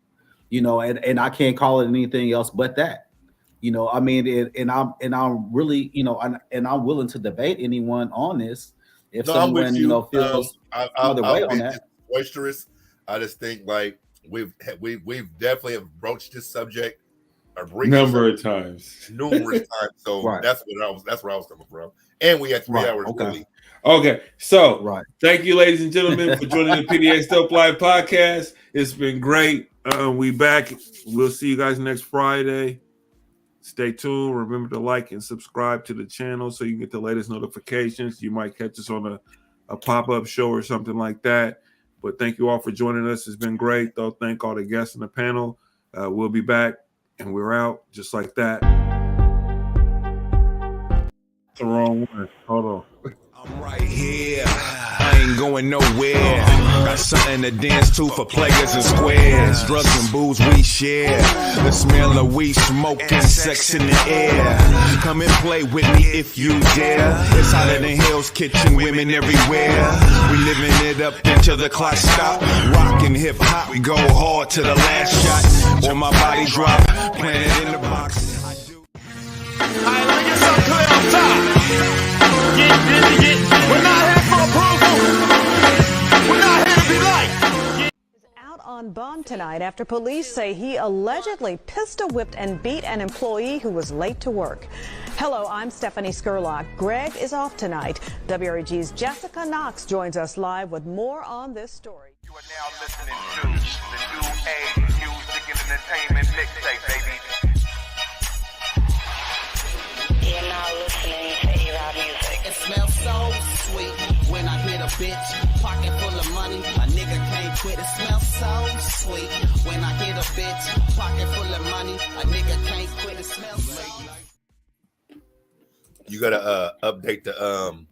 [SPEAKER 19] You know, and I can't call it anything else but that. You know, I mean, and I'm really, you know, and I'm willing to debate anyone on this if someone, you know, feels other way on that.
[SPEAKER 7] Boisterous. I just think like we've definitely have broached this subject
[SPEAKER 6] numerous times.
[SPEAKER 7] So that's where I was coming from. And we had 3 hours.
[SPEAKER 6] Okay. Okay. So thank you, ladies and gentlemen, for joining the PDXDOPE Live podcast. It's been great. We back. We'll see you guys next Friday. Stay tuned. Remember to like and subscribe to the channel so you can get the latest notifications. You might catch us on a pop-up show or something like that. But thank you all for joining us. It's been great, though. Thank all the guests in the panel. We'll be back, and we're out just like that. That's the wrong one. Hold on.
[SPEAKER 2] I'm right here. I ain't going nowhere. Got something to dance to for players and squares. Drugs and booze we share. The smell of weed, smoke, and sex in the air. Come and play with me if you dare. It's hotter than Hell's Kitchen, women everywhere. We living it up until the clock stop. Rockin' hip hop, we go hard to the last shot. Or my body drop, plant it in the box. Alright, let me get something clear on top. We're not here for approval. We're not here to be liked.
[SPEAKER 1] Out on bond tonight after police say he allegedly pistol whipped and beat an employee who was late to work. Hello, I'm Stephanie Skurlock. Greg is off tonight. WREG's Jessica Knox joins us live with more on this story.
[SPEAKER 2] You are now listening to the New Age Music and Entertainment Mixtape, baby.
[SPEAKER 3] You're now listening to A-Rod Music.
[SPEAKER 4] It smells so sweet when I hit a bitch, pocket full of money, a nigga can't quit. It smells so sweet when I hit a bitch, pocket full of money. A nigga can't quit. It smells so.
[SPEAKER 7] You gotta update the